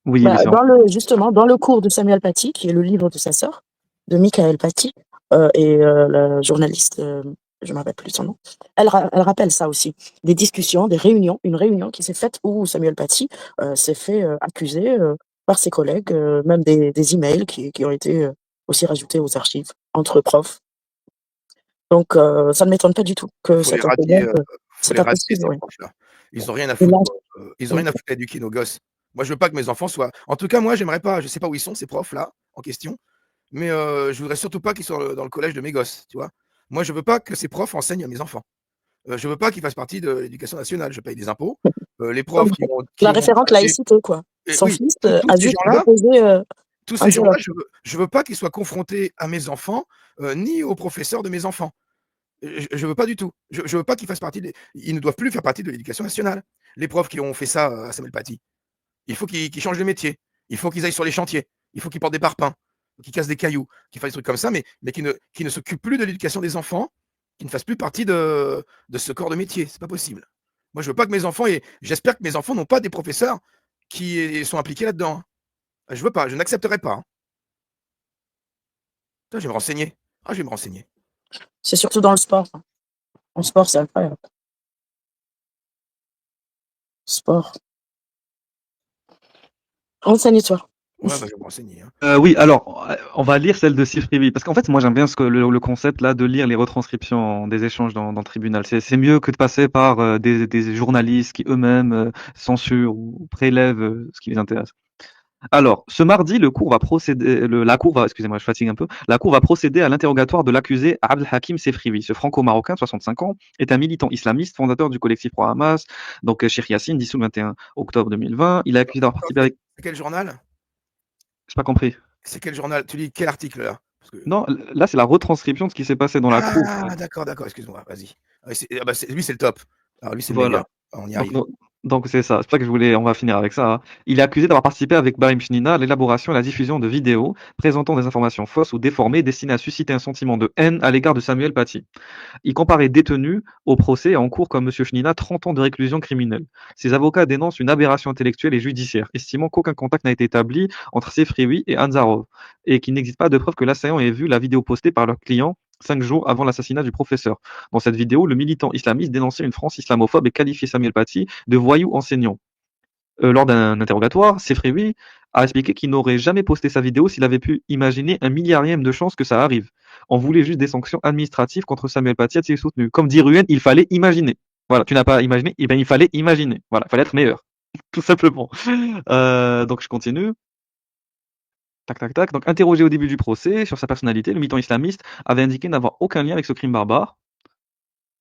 Oui, mais c'est
Justement, dans le cours de Samuel Paty, qui est le livre de sa sœur, de Michael Paty, et la journaliste, je ne me rappelle plus son nom, elle rappelle ça aussi. Des discussions, une réunion qui s'est faite où Samuel Paty s'est fait accuser par ses collègues, même des emails qui ont été aussi rajoutés aux archives entre profs. Donc, ça ne m'étonne pas du tout que
Faut les
cet
radier,
enseignant,
faut
c'est
les
pas
radier,
possible,
ces
oui.
profs-là. Ils ont rien à
Et
foutre,
là,
ils ont rien à foutre à éduquer nos gosses. Moi, je veux pas que mes enfants soient en tout cas, moi, j'aimerais pas, je sais pas où ils sont ces profs-là, en question, mais je voudrais surtout pas qu'ils soient dans le collège de mes gosses, tu vois? Moi, je veux pas que ces profs enseignent à mes enfants. Je veux pas qu'ils fassent partie de l'éducation nationale. Je paye des impôts. Les
Comme
profs qui
la
ont
référente
passé
laïcité, quoi. Son
oui,
fils
tous
a
ces
juste
gens-là
proposé
tous
un
ces gens-là,
dialogue.
je veux pas qu'ils soient confrontés à mes enfants, ni aux professeurs de mes enfants. Je veux pas du tout. Je veux pas qu'ils fassent partie ils ne doivent plus faire partie de l'éducation nationale. Les profs qui ont fait ça à Samuel Paty. Il faut qu'ils changent de métier. Il faut qu'ils aillent sur les chantiers. Il faut qu'ils portent des parpaings, qu'ils cassent des cailloux, qu'ils fassent des trucs comme ça, mais qui ne s'occupent plus de l'éducation des enfants, qui ne fassent plus partie de ce corps de métier. C'est pas possible. Moi, je veux pas que mes enfants, et j'espère que mes enfants n'ont pas des professeurs qui sont impliqués là-dedans. Je veux pas, je n'accepterai pas. Je vais me renseigner. Ah, je vais me renseigner.
C'est surtout dans le sport. En sport, c'est incroyable. Sport. Renseigne-toi.
Ouais, bah, je vais me renseigner. Hein.
Oui, alors, on va lire celle de Sifrivi. Parce qu'en fait, moi, j'aime bien le concept là de lire les retranscriptions des échanges dans le tribunal. C'est mieux que de passer par des journalistes qui eux-mêmes censurent ou prélèvent ce qui les intéresse. Alors, ce mardi, excusez-moi, je fatigue un peu. La cour va procéder à l'interrogatoire de l'accusé Abdelhakim Sefriwi. Ce franco-marocain, 65 ans, est un militant islamiste, fondateur du collectif Pro-Hamas, donc Cheikh Yassine, dissous le 21 octobre 2020. Il est accusé d'avoir participé avec.
C'est quel journal?
J'ai pas compris.
C'est quel journal? Tu lis quel article là?
Non, là, c'est la retranscription de ce qui s'est passé dans la cour.
Ah, d'accord, excuse-moi, vas-y. Lui, c'est le top. Alors, lui, c'est le
Voilà.
meilleur. On y arrive.
Donc c'est ça. C'est pour ça que on va finir avec ça. Hein. Il est accusé d'avoir participé avec Brahim Chnina à l'élaboration et la diffusion de vidéos présentant des informations fausses ou déformées destinées à susciter un sentiment de haine à l'égard de Samuel Paty. Il comparaît détenu au procès et en cours comme M. Chnina 30 ans de réclusion criminelle. Ses avocats dénoncent une aberration intellectuelle et judiciaire, estimant qu'aucun contact n'a été établi entre Sefriwi et Anzarov et qu'il n'existe pas de preuve que l'assaillant ait vu la vidéo postée par leur client 5 jours avant l'assassinat du professeur. Dans cette vidéo, le militant islamiste dénonçait une France islamophobe et qualifiait Samuel Paty de voyou enseignant. Lors d'un interrogatoire, Sefriwi a expliqué qu'il n'aurait jamais posté sa vidéo s'il avait pu imaginer un milliardième de chance que ça arrive. On voulait juste des sanctions administratives contre Samuel Paty a-t-il soutenu. Comme dit Ruhen, il fallait imaginer. Voilà, tu n'as pas imaginé, eh bien il fallait imaginer. Voilà, il fallait être meilleur. Tout simplement. Donc je continue. Tac, tac, tac. Donc, interrogé au début du procès sur sa personnalité, le militant islamiste avait indiqué n'avoir aucun lien avec ce crime barbare.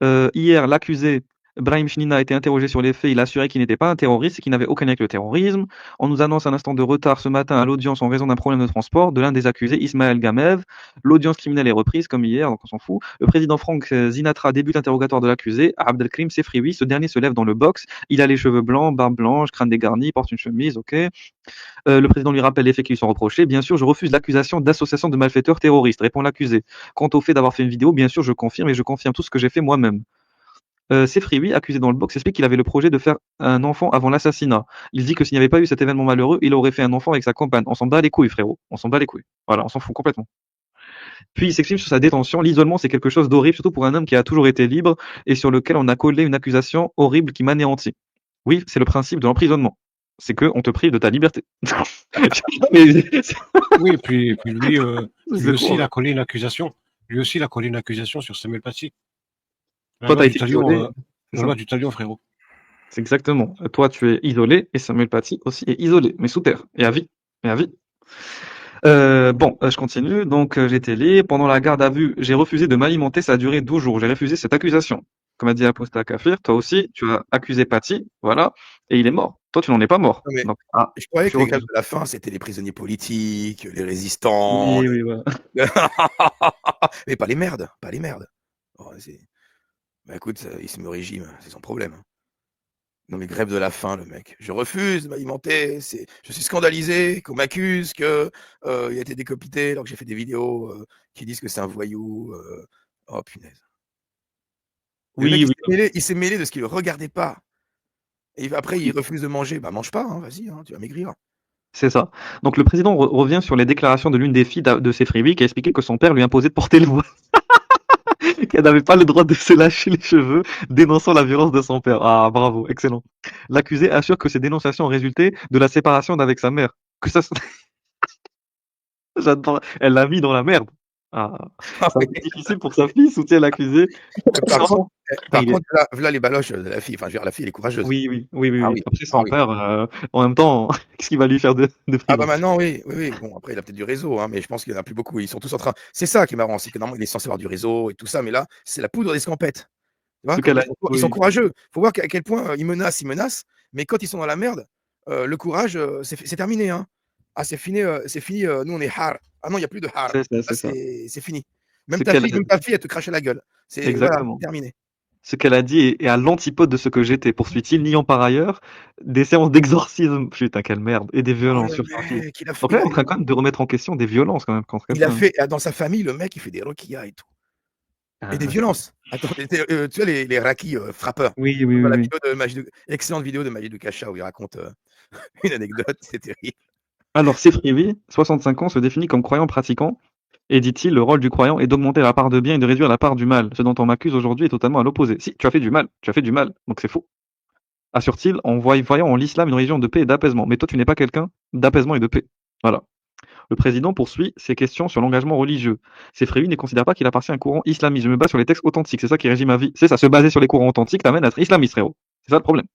Hier, l'accusé Brahim Chnina a été interrogé sur les faits. Il a assuré qu'il n'était pas un terroriste et qu'il n'avait aucun lien avec le terrorisme. On nous annonce un instant de retard ce matin à l'audience en raison d'un problème de transport de l'un des accusés, Ismaël Gamev. L'audience criminelle est reprise comme hier, donc on s'en fout. Le président Franck Zinatra débute l'interrogatoire de l'accusé, Abdelkrim Sefriwi. Ce dernier se lève dans le box. Il a les cheveux blancs, barbe blanche, crâne dégarni, porte une chemise, ok. Le président lui rappelle les faits qui lui sont reprochés. Bien sûr, je refuse l'accusation d'association de malfaiteurs terroristes, répond l'accusé. Quant au fait d'avoir fait une vidéo, bien sûr, je confirme et je confirme tout ce que j'ai fait moi-même. Sefriwi, accusé dans le box, explique qu'il avait le projet de faire un enfant avant l'assassinat. Il dit que s'il n'y avait pas eu cet événement malheureux, il aurait fait un enfant avec sa compagne. On s'en bat les couilles, frérot. On s'en bat les couilles. Voilà, on s'en fout complètement. Puis il s'exprime sur sa détention. L'isolement, c'est quelque chose d'horrible, surtout pour un homme qui a toujours été libre et sur lequel on a collé une accusation horrible qui m'anéantit. Oui, c'est le principe de l'emprisonnement. C'est qu'on te prive de ta liberté.
Oui, et puis lui aussi, il a collé une accusation. Lui aussi, il a collé une accusation sur Samuel Paty.
Toi, t'as été isolé.
La loi du talion, frérot.
C'est exactement. Toi, tu es isolé et Samuel Paty aussi est isolé, mais sous terre et à vie. Et à vie. Je continue. Donc, j'étais libre. Pendant la garde à vue, j'ai refusé de m'alimenter. Ça a duré 12 jours. J'ai refusé cette accusation. Comme a dit Aposta Kafir, toi aussi, tu as accusé Paty, voilà, et il est mort. Toi, tu n'en es pas mort.
Non,
Donc,
je croyais que les grèves de la faim, c'était les prisonniers politiques, les résistants.
Oui, voilà.
Mais pas les merdes, pas les merdes. Oh, bah écoute, il se met au régime, c'est son problème. Non mais grève de la faim, le mec. Je refuse de m'alimenter. Je suis scandalisé qu'on m'accuse que il a été décapité alors que j'ai fait des vidéos qui disent que c'est un voyou. Oh punaise.
Oui,
Il s'est mêlé de ce qu'il ne regardait pas. Et après, il refuse de manger. Bah mange pas, hein, vas-y, hein, tu vas maigrir.
C'est ça. Donc le président revient sur les déclarations de l'une des filles de Sefriwi qui a expliqué que son père lui imposait de porter le voile. Qu'elle n'avait pas le droit de se lâcher les cheveux, dénonçant la violence de son père. Ah, bravo, excellent. L'accusé assure que ces dénonciations ont résulté de la séparation d'avec sa mère. Que ça... J'adore. Elle l'a mis dans la merde. C'est difficile pour sa fille, soutient l'accusé.
Par contre, voilà les baloches de la fille. Enfin, je veux dire, la fille, elle est courageuse.
Oui.
Ah oui.
Après, son père, en même temps, qu'est-ce qu'il va lui faire de
Ah bah maintenant, oui. Bon, après, il a peut-être du réseau, hein, mais je pense qu'il n'y en a plus beaucoup. Ils sont tous en train. C'est ça qui est marrant, c'est que normalement, il est censé avoir du réseau et tout ça, mais là, c'est la poudre d'escampette. Tu vois,
Ce qu'elle a
ils sont
oui.
courageux. Il faut voir à quel point ils menacent, mais quand ils sont dans la merde, le courage, c'est terminé. Hein. Ah, c'est fini. Nous, on est har. Ah non, il n'y a plus de har.
C'est ça,
Là,
c'est ça.
c'est fini.
Ce qu'elle a
Même ta fille, elle te crache à la gueule. C'est voilà, c'est
exactement.
terminé.
Ce qu'elle a dit est à l'antipode de ce que j'étais, poursuit-il, niant par ailleurs des séances d'exorcisme, putain quelle merde, et des
Oh,
violences
le
sur sa fille.
mec,
Donc là, elle est en train quand même de remettre en question des violences quand même contre
il a
quelqu'un.
fait dans sa famille, le mec, il fait des roquillas et tout. Et des
Ah,
violences. Attends, tu vois les rakis frappeurs.
oui, oui,
Dans
oui,
la
oui.
vidéo de excellente vidéo de Majid Kacha où il raconte une anecdote, c'est terrible.
Alors, Sefrivi, 65 ans, se définit comme croyant pratiquant, et dit-il, le rôle du croyant est d'augmenter la part de bien et de réduire la part du mal. Ce dont on m'accuse aujourd'hui est totalement à l'opposé. Si, tu as fait du mal, donc c'est faux. Assure-t-il, en voyant en l'islam une religion de paix et d'apaisement. Mais toi, tu n'es pas quelqu'un d'apaisement et de paix. Voilà. Le président poursuit ses questions sur l'engagement religieux. Sefrivi ne considère pas qu'il appartient à un courant islamiste. Je me base sur les textes authentiques. C'est ça qui régit ma vie. C'est ça, se baser sur les courants authentiques t'amène à être islamiste, frérot. C'est ça le problème.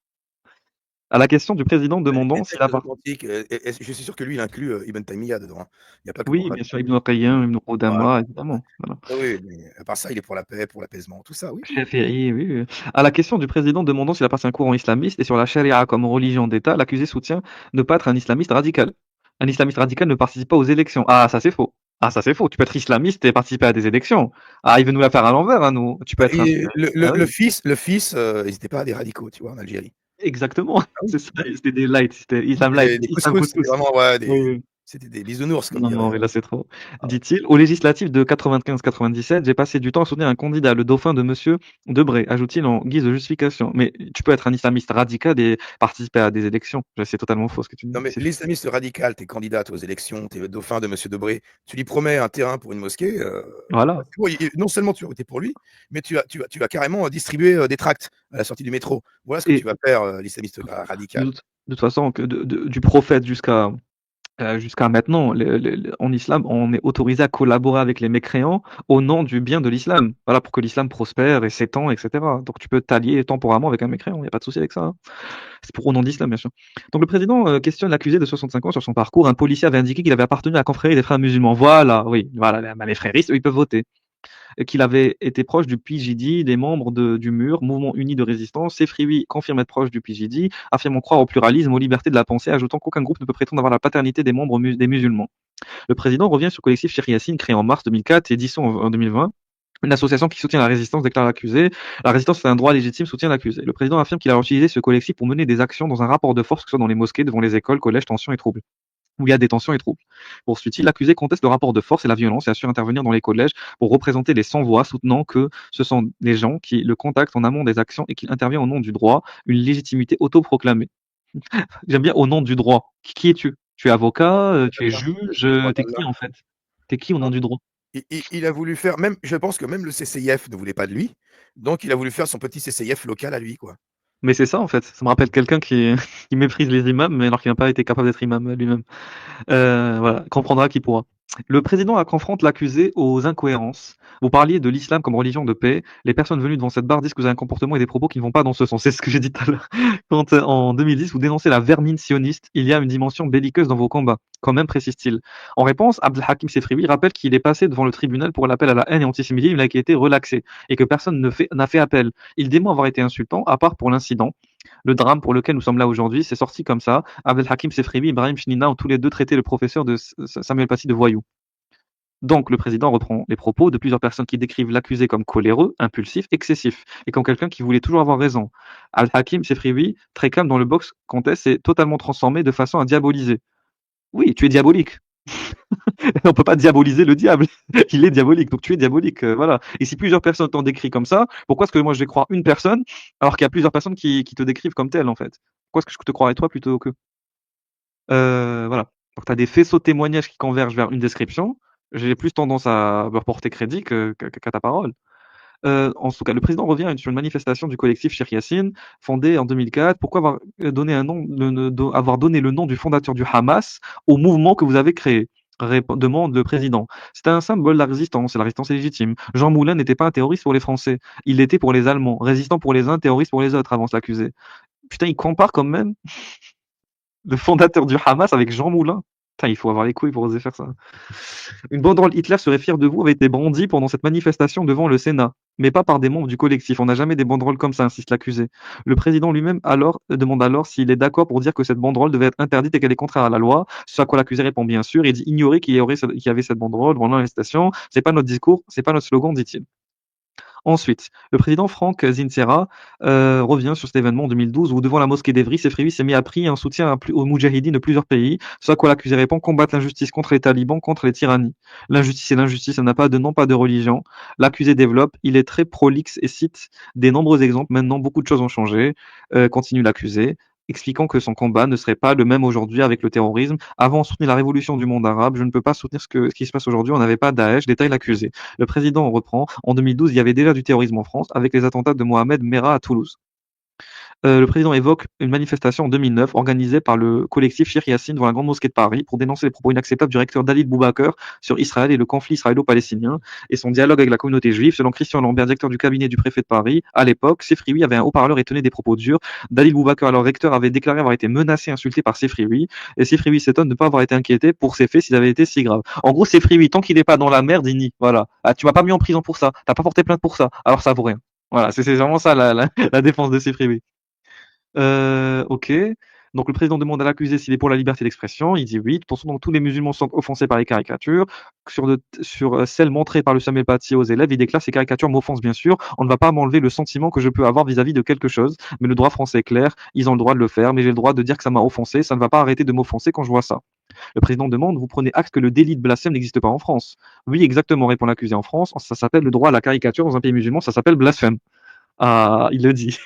À la question du président demandant
Les
s'il
textes
appartient.
authentiques, je suis sûr que lui, il inclut Ibn Taymiyyah dedans. Hein. Il n'y a pas que
Oui,
Coran.
bien sûr, Ibn Qayyim, Ibn
Voilà.
Qudama, évidemment. Voilà.
Ah oui, mais à part ça, il est pour la paix, pour l'apaisement, tout ça, oui.
Shafi'i, oui, oui. À la question du président demandant s'il appartient à un courant islamiste et sur la charia comme religion d'État, l'accusé soutient ne pas être un islamiste radical. Un islamiste radical ne participe pas aux élections. Ah, ça c'est faux. Ah, ça c'est faux. Tu peux être islamiste et participer à des élections. Ah, il veut nous la faire à l'envers, hein, nous. Tu peux être un.
Et
Ah oui,
le fils, ils n'étaient pas des radicaux, tu vois, en Algérie.
exactement.
Ah oui.
C'est ça. C'était des lights. C'était Islam light.
Des
Islam
couscous, c'était
couscous.
vraiment ouais,
Oui, oui.
c'était des bisounours, comme
Non, non,
dirait.
mais là, c'est trop. Dit-il, aux législatives de 95-97, j'ai passé du temps à soutenir un candidat, le dauphin de Monsieur Debré, ajoute-t-il en guise de justification. Mais tu peux être un islamiste radical et participer à des élections. C'est totalement faux ce que tu dis.
Non, mais l'islamiste radical, t'es candidate aux élections, t'es le dauphin de Monsieur Debré, tu lui promets un terrain pour une mosquée.
Voilà.
Non seulement tu vas voter pour lui, mais tu vas carrément distribuer des tracts à la sortie du métro. Voilà ce que
Et
tu vas faire, l'islamiste radical.
de toute façon, du prophète jusqu'à maintenant, en islam, on est autorisé à collaborer avec les mécréants au nom du bien de l'islam. Voilà, pour que l'islam prospère et s'étend, etc. Donc tu peux t'allier temporairement avec un mécréant, il n'y a pas de souci avec ça. Hein. C'est au nom de l'islam, bien sûr. Donc le président questionne l'accusé de 65 ans sur son parcours. Un policier avait indiqué qu'il avait appartenu à la confrérie des frères musulmans. Voilà, oui, voilà, les fréristes, eux, ils peuvent voter. Qu'il avait été proche du PJD, des membres du MUR, Mouvement Uni de Résistance. Sefriwi confirme être proche du PJD, affirmant croire au pluralisme, aux libertés de la pensée, ajoutant qu'aucun groupe ne peut prétendre avoir la paternité des membres des musulmans. Le président revient sur le collectif Cheikh Yassine, créé en mars 2004 et dissous en 2020. Une association qui soutient la résistance déclare l'accusé. La résistance est un droit légitime, soutient l'accusé. Le président affirme qu'il a utilisé ce collectif pour mener des actions dans un rapport de force, que ce soit dans les mosquées, devant les écoles, collèges, tensions et troubles. Où il y a des tensions et troubles. Poursuit-il, l'accusé conteste le rapport de force et la violence et assure intervenir dans les collèges pour représenter les sans-voix, soutenant que ce sont des gens qui le contactent en amont des actions et qu'il intervient au nom du droit, une légitimité autoproclamée. J'aime bien au nom du droit. Qui es-tu? Tu es avocat, tu es juge, t'es qui en fait? T'es qui au nom du droit?
Il a voulu faire, même, je pense que même le CCIF ne voulait pas de lui, donc il a voulu faire son petit CCIF local à lui, quoi.
Mais c'est ça en fait, ça me rappelle quelqu'un qui, qui méprise les imams, mais alors qu'il n'a pas été capable d'être imam lui-même. Voilà, comprendra qui pourra. Le président confronte l'accusé aux incohérences. Vous parliez de l'islam comme religion de paix. Les personnes venues devant cette barre disent que vous avez un comportement et des propos qui ne vont pas dans ce sens. C'est ce que j'ai dit tout à l'heure. Quand en 2010, vous dénoncez la vermine sioniste, il y a une dimension belliqueuse dans vos combats. Quand même, précise-t-il. En réponse, Abdelhakim Sefriwi rappelle qu'il est passé devant le tribunal pour l'appel à la haine et antisémitisme, il a été relaxé et que personne n'a fait appel. Il dément avoir été insultant, à part pour l'incident. Le drame pour lequel nous sommes là aujourd'hui, c'est sorti comme ça. Abdelhakim Sefriwi et Ibrahim Chnina ont tous les deux traité le professeur de Samuel Paty de voyou. Donc, le président reprend les propos de plusieurs personnes qui décrivent l'accusé comme coléreux, impulsif, excessif, et comme quelqu'un qui voulait toujours avoir raison. Al-Hakim Sefriwi, très calme dans le box contest, s'est totalement transformé de façon à diaboliser. Oui, tu es diabolique. On peut pas diaboliser le diable. Il est diabolique, donc tu es diabolique. Voilà. Et si plusieurs personnes t'ont décrit comme ça, pourquoi est-ce que moi je vais croire une personne alors qu'il y a plusieurs personnes qui te décrivent comme tel en fait? Pourquoi est-ce que je te croirais toi plutôt que voilà. Donc tu as des faisceaux de témoignages qui convergent vers une description. J'ai plus tendance à me porter crédit qu'à ta parole. En tout cas, le président revient sur une manifestation du collectif Cheikh Yassine, fondé en 2004. Pourquoi avoir donné le nom du fondateur du Hamas au mouvement que vous avez créé? Demande le président. C'est un symbole de la résistance, et la résistance est légitime. Jean Moulin n'était pas un terroriste pour les Français, il l'était pour les Allemands, résistant pour les uns, terroriste pour les autres, avance l'accusé. Putain, il compare quand même le fondateur du Hamas avec Jean Moulin. Putain, il faut avoir les couilles pour oser faire ça. Une banderole Hitler serait fier de vous avait été brandie pendant cette manifestation devant le Sénat, mais pas par des membres du collectif. On n'a jamais des banderoles comme ça, insiste l'accusé. Le président lui-même demande alors s'il est d'accord pour dire que cette banderole devait être interdite et qu'elle est contraire à la loi. Ce à quoi l'accusé répond bien sûr. Il dit ignorer qu'il y avait cette banderole pendant l'arrestation. C'est pas notre discours, c'est pas notre slogan, dit-il. Ensuite, le président Frank Zinsera revient sur cet événement en 2012 où, devant la mosquée d'Evry, Sefriwi s'est mis à prier un soutien aux Moudjahidines de plusieurs pays, ce à quoi l'accusé répond combattre l'injustice contre les talibans, contre les tyrannies. L'injustice est l'injustice, ça n'a pas de nom, pas de religion. L'accusé développe, il est très prolixe et cite des nombreux exemples. Maintenant, beaucoup de choses ont changé, continue l'accusé, expliquant que son combat ne serait pas le même aujourd'hui avec le terrorisme. Avant, on soutenait la révolution du monde arabe. Je ne peux pas soutenir ce qui se passe aujourd'hui. On n'avait pas Daesh, détaille l'accusé. Le président reprend. En 2012, il y avait déjà du terrorisme en France avec les attentats de Mohamed Merah à Toulouse. Le président évoque une manifestation en 2009 organisée par le collectif Cheikh Yassine devant la Grande Mosquée de Paris pour dénoncer les propos inacceptables du recteur Dalil Boubaker sur Israël et le conflit israélo-palestinien et son dialogue avec la communauté juive. Selon Christian Lambert, directeur du cabinet du préfet de Paris, à l'époque, Sefriwi avait un haut-parleur et tenait des propos durs. Dalil Boubaker, alors recteur, avait déclaré avoir été menacé, insulté par Sefriwi, et Sefriwi s'étonne de ne pas avoir été inquiété pour ces faits s'ils avaient été si graves. En gros, Sefriwi, tant qu'il n'est pas dans la merde, il nie. Voilà. Ah, tu m'as pas mis en prison pour ça, t'as pas porté plainte pour ça, alors ça vaut rien. Voilà, c'est vraiment ça la défense de Sefriwi. OK. Donc le président demande à l'accusé s'il est pour la liberté d'expression. Il dit oui. De toute façon, donc tous les musulmans sont offensés par les caricatures. Sur celles montrées par le Samuel Paty aux élèves, il déclare ces caricatures m'offensent bien sûr. On ne va pas m'enlever le sentiment que je peux avoir vis-à-vis de quelque chose. Mais le droit français est clair. Ils ont le droit de le faire. Mais j'ai le droit de dire que ça m'a offensé. Ça ne va pas arrêter de m'offenser quand je vois ça. Le président demande, vous prenez acte que le délit de blasphème n'existe pas en France? Oui, exactement, répond l'accusé. En France, ça s'appelle le droit à la caricature. Dans un pays musulman, ça s'appelle blasphème. Ah, il le dit.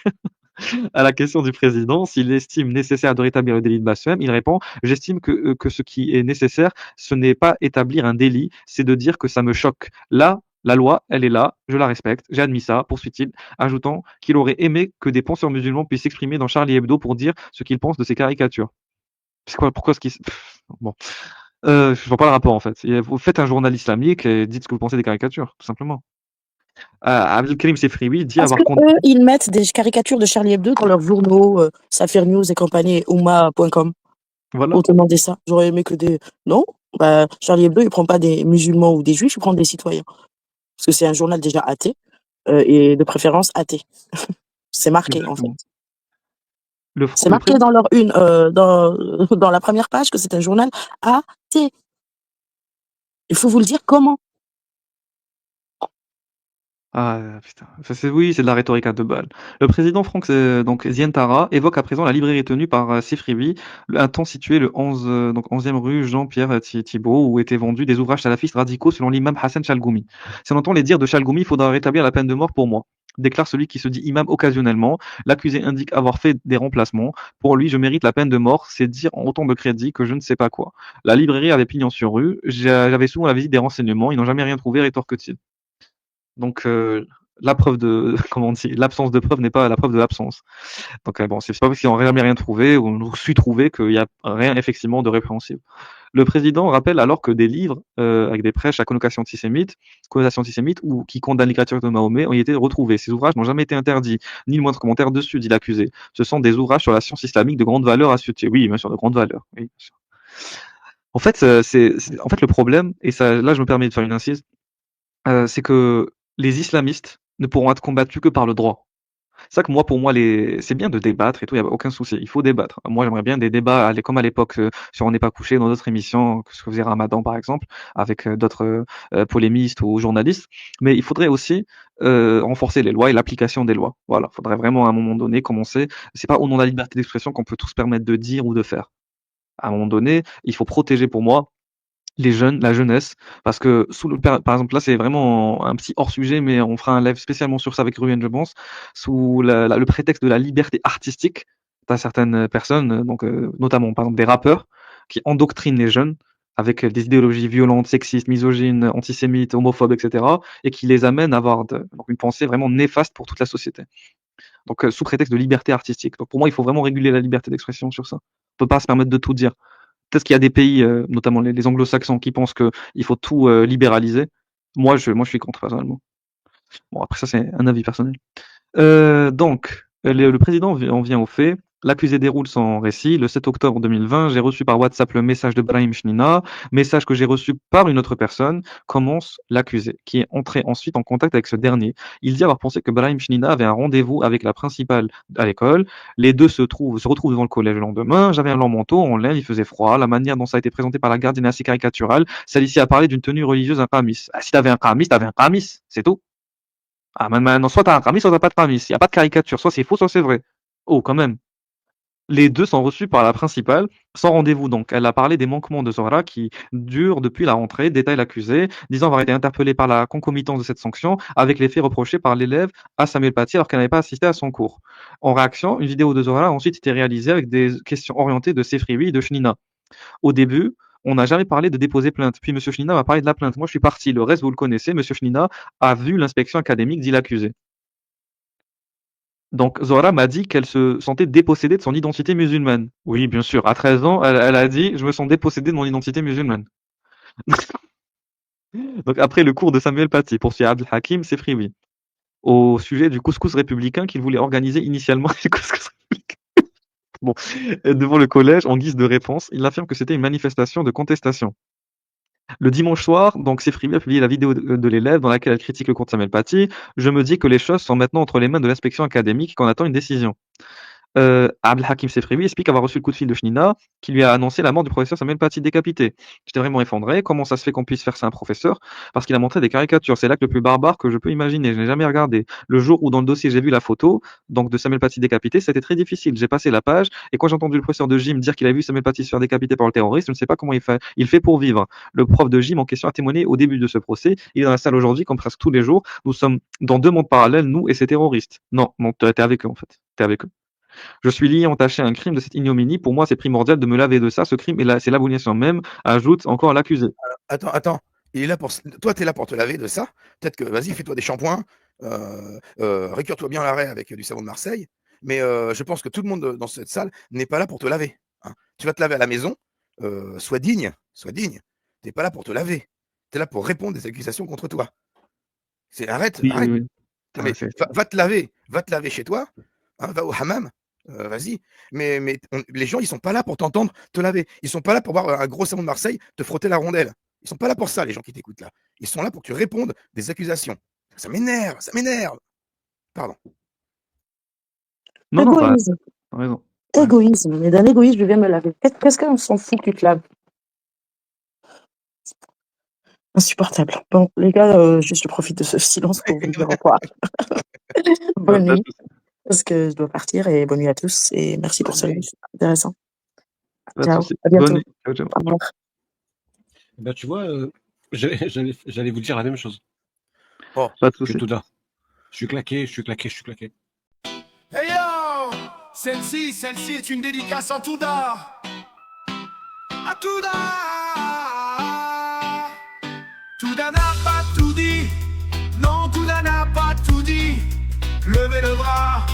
À la question du président s'il estime nécessaire de rétablir le délit de blasphème, il répond: j'estime que ce qui est nécessaire, ce n'est pas établir un délit, c'est de dire que ça me choque. Là, la loi, elle est là, je la respecte, j'ai admis ça, poursuit-il, ajoutant qu'il aurait aimé que des penseurs musulmans puissent s'exprimer dans Charlie Hebdo pour dire ce qu'ils pensent de ces caricatures. C'est quoi, pourquoi ce qui bon. Je vois pas le rapport en fait. Vous faites un journal islamique et dites ce que vous pensez des caricatures, tout simplement. Abdelkrim Sefriwi dit
Parce
avoir
que eux, ils mettent des caricatures de Charlie Hebdo dans leurs journaux, Safir News et compagnie, et Oumma.com.
Voilà.
Autrement dit ça. J'aurais aimé que des... Non, bah, Charlie Hebdo, il prend pas des musulmans ou des juifs, il prend des citoyens. Parce que c'est un journal déjà athée, et de préférence athée. C'est marqué,
Exactement.
en fait. C'est marqué dans leur dans la première page que c'est un journal athée. Il faut vous le dire comment.
Ah putain, ça c'est oui, c'est de la rhétorique à 2 balles. Le président Franck donc Zientara évoque à présent la librairie tenue par Sefriwi, un temps situé le 11 donc 11e rue Jean-Pierre Thibault, où étaient vendus des ouvrages salafistes radicaux selon l'imam Hassan Chalgoumi. Si on entend les dires de Chalgoumi, il faudra rétablir la peine de mort pour moi, déclare celui qui se dit imam occasionnellement. L'accusé indique avoir fait des remplacements. Pour lui, je mérite la peine de mort, c'est dire en autant de crédit que je ne sais pas quoi. La librairie avait pignon sur rue, j'avais souvent la visite des renseignements, ils n'ont jamais rien trouvé, rétorque-t-il. Donc la preuve de comment on dit, l'absence de preuve n'est pas la preuve de l'absence. Donc bon, c'est pas parce qu'ils n'ont jamais rien trouvé ou on su trouvé qu'il y a rien effectivement de répréhensible. Le président rappelle alors que des livres avec des prêches à connotation antisémite ou qui condamnent l'écriture de Mahomet ont été retrouvés. Ces ouvrages n'ont jamais été interdits, ni le moindre commentaire dessus, dit l'accusé. Ce sont des ouvrages sur la science islamique de grande valeur à citer. Oui, bien sûr, de grande valeur. Oui, bien sûr. En fait, en fait le problème, et ça, là je me permets de faire une incise, c'est que les islamistes ne pourront être combattus que par le droit. C'est ça que moi, pour moi, c'est bien de débattre et tout, il n'y a aucun souci. Il faut débattre. Moi, j'aimerais bien des débats comme à l'époque sur On n'est pas couché, dans d'autres émissions, ce que faisait Ramadan, par exemple, avec d'autres polémistes ou journalistes. Mais il faudrait aussi renforcer les lois et l'application des lois. Voilà. Il faudrait vraiment, à un moment donné, commencer. C'est pas au nom de la liberté d'expression qu'on peut tout se permettre de dire ou de faire. À un moment donné, il faut protéger, pour moi, les jeunes, la jeunesse, parce que par exemple là c'est vraiment un petit hors sujet, mais on fera un live spécialement sur ça avec Ruben, je pense, sous le prétexte de la liberté artistique. T'as certaines personnes, donc notamment par exemple des rappeurs, qui endoctrinent les jeunes avec des idéologies violentes, sexistes, misogynes, antisémites, homophobes, etc., et qui les amènent à avoir donc une pensée vraiment néfaste pour toute la société. Donc sous prétexte de liberté artistique. Donc pour moi, il faut vraiment réguler la liberté d'expression sur ça. On peut pas se permettre de tout dire. Peut-être qu'il y a des pays, notamment les anglo-saxons, qui pensent qu'il faut tout libéraliser. Moi, je suis contre, personnellement. Bon, après ça, c'est un avis personnel. Donc, le président en vient au fait. L'accusé déroule son récit. Le 7 octobre 2020, j'ai reçu par WhatsApp le message de Brahim Chnina, message que j'ai reçu par une autre personne, commence l'accusé, qui est entré ensuite en contact avec ce dernier. Il dit avoir pensé que Brahim Chnina avait un rendez-vous avec la principale à l'école. Les deux se retrouvent devant le collège le lendemain. J'avais un long manteau en laine, il faisait froid. La manière dont ça a été présenté par la gardienne est assez caricaturale. Celle ici a parlé d'une tenue religieuse, un qamis. Ah, si t'avais un qamis, c'est tout. Ah, maintenant, soit t'as un qamis, soit t'as pas de qamis. Il n'y a pas de caricature. Soit c'est faux, soit c'est vrai. Oh, quand même. Les deux sont reçus par la principale, sans rendez-vous donc. Elle a parlé des manquements de Zohra qui durent depuis la rentrée, détaille l'accusé, disant avoir été interpellée par la concomitance de cette sanction avec les faits reprochés par l'élève à Samuel Paty alors qu'elle n'avait pas assisté à son cours. En réaction, une vidéo de Zohra a ensuite été réalisée avec des questions orientées de Sefriwi et de Chnina. Au début, on n'a jamais parlé de déposer plainte. Puis M. Chnina m'a parlé de la plainte. Moi, je suis parti. Le reste, vous le connaissez. M. Chnina a vu l'inspection académique, dit l'accusé. Donc Zohra m'a dit qu'elle se sentait dépossédée de son identité musulmane. Oui, bien sûr. À 13 ans, elle a dit « Je me sens dépossédée de mon identité musulmane ». Donc après le cours de Samuel Paty, poursuit Abdel Hakim Sefriwi, au sujet du couscous républicain qu'il voulait organiser initialement. Le couscous républicain. Bon, devant le collège, en guise de réponse, il affirme que c'était une manifestation de contestation. Le dimanche soir, donc Sefriwi a publié la vidéo de l'élève dans laquelle elle critique le cours de Samuel Paty. Je me dis que les choses sont maintenant entre les mains de l'inspection académique et qu'on attend une décision. Abdel Hakim Sefriwi explique avoir reçu le coup de fil de Chnina qui lui a annoncé la mort du professeur Samuel Paty décapité. J'étais vraiment effondré. Comment ça se fait qu'on puisse faire ça à un professeur? Parce qu'il a montré des caricatures. C'est l'acte le plus barbare que je peux imaginer. Je n'ai jamais regardé. Le jour où dans le dossier j'ai vu la photo donc de Samuel Paty décapité, c'était très difficile. J'ai passé la page et quand j'ai entendu le professeur de gym dire qu'il a vu Samuel Paty se faire décapiter par le terroriste, je ne sais pas comment il fait pour vivre. Le prof de gym en question a témoigné au début de ce procès. Il est dans la salle aujourd'hui comme presque tous les jours. Nous sommes dans deux mondes parallèles, nous et ces terroristes. Non, t'es avec eux en fait. T'es avec eux. Je suis lié entaché à un crime de cette ignominie. Pour moi, c'est primordial de me laver de ça. Ce crime, c'est l'abomination même, ajoute encore l'accusé.
Attends. Il est là pour... Toi, tu es là pour te laver de ça. Peut-être que, vas-y, fais-toi des shampoings. Récure-toi bien l'arrêt avec du savon de Marseille. Mais je pense que tout le monde dans cette salle n'est pas là pour te laver. Hein. Tu vas te laver à la maison. Sois digne. Tu n'es pas là pour te laver. Tu es là pour répondre des accusations contre toi. Arrête.
Oui.
Mais, va te laver chez toi. Hein, va au hammam. Vas-y, mais les gens, ils sont pas là pour t'entendre te laver. Ils sont pas là pour voir un gros savon de Marseille te frotter la rondelle. Ils sont pas là pour ça, les gens qui t'écoutent là. Ils sont là pour que tu répondes des accusations. Ça m'énerve. Pardon.
Non, t'as raison.
Égoïsme, mais d'un égoïsme, je viens me laver. Qu'est-ce qu'on s'en fout que tu te laves? Insupportable. Bon, les gars, je profite de ce silence pour vous dire au revoir. Bonne nuit. Parce que je dois partir et bonne nuit à tous et merci pour ce live, c'est intéressant. Ciao, à bientôt.
Ciao.
Ben, tu vois, j'allais vous dire la même chose.
Oh, pas de soucis.
Tout là. Je suis claqué.
Hey yo! Celle-ci est une dédicace en tout d'art. À tout d'art. Tout d'art n'a pas tout dit. Non, tout d'art n'a pas tout dit. Levez le bras,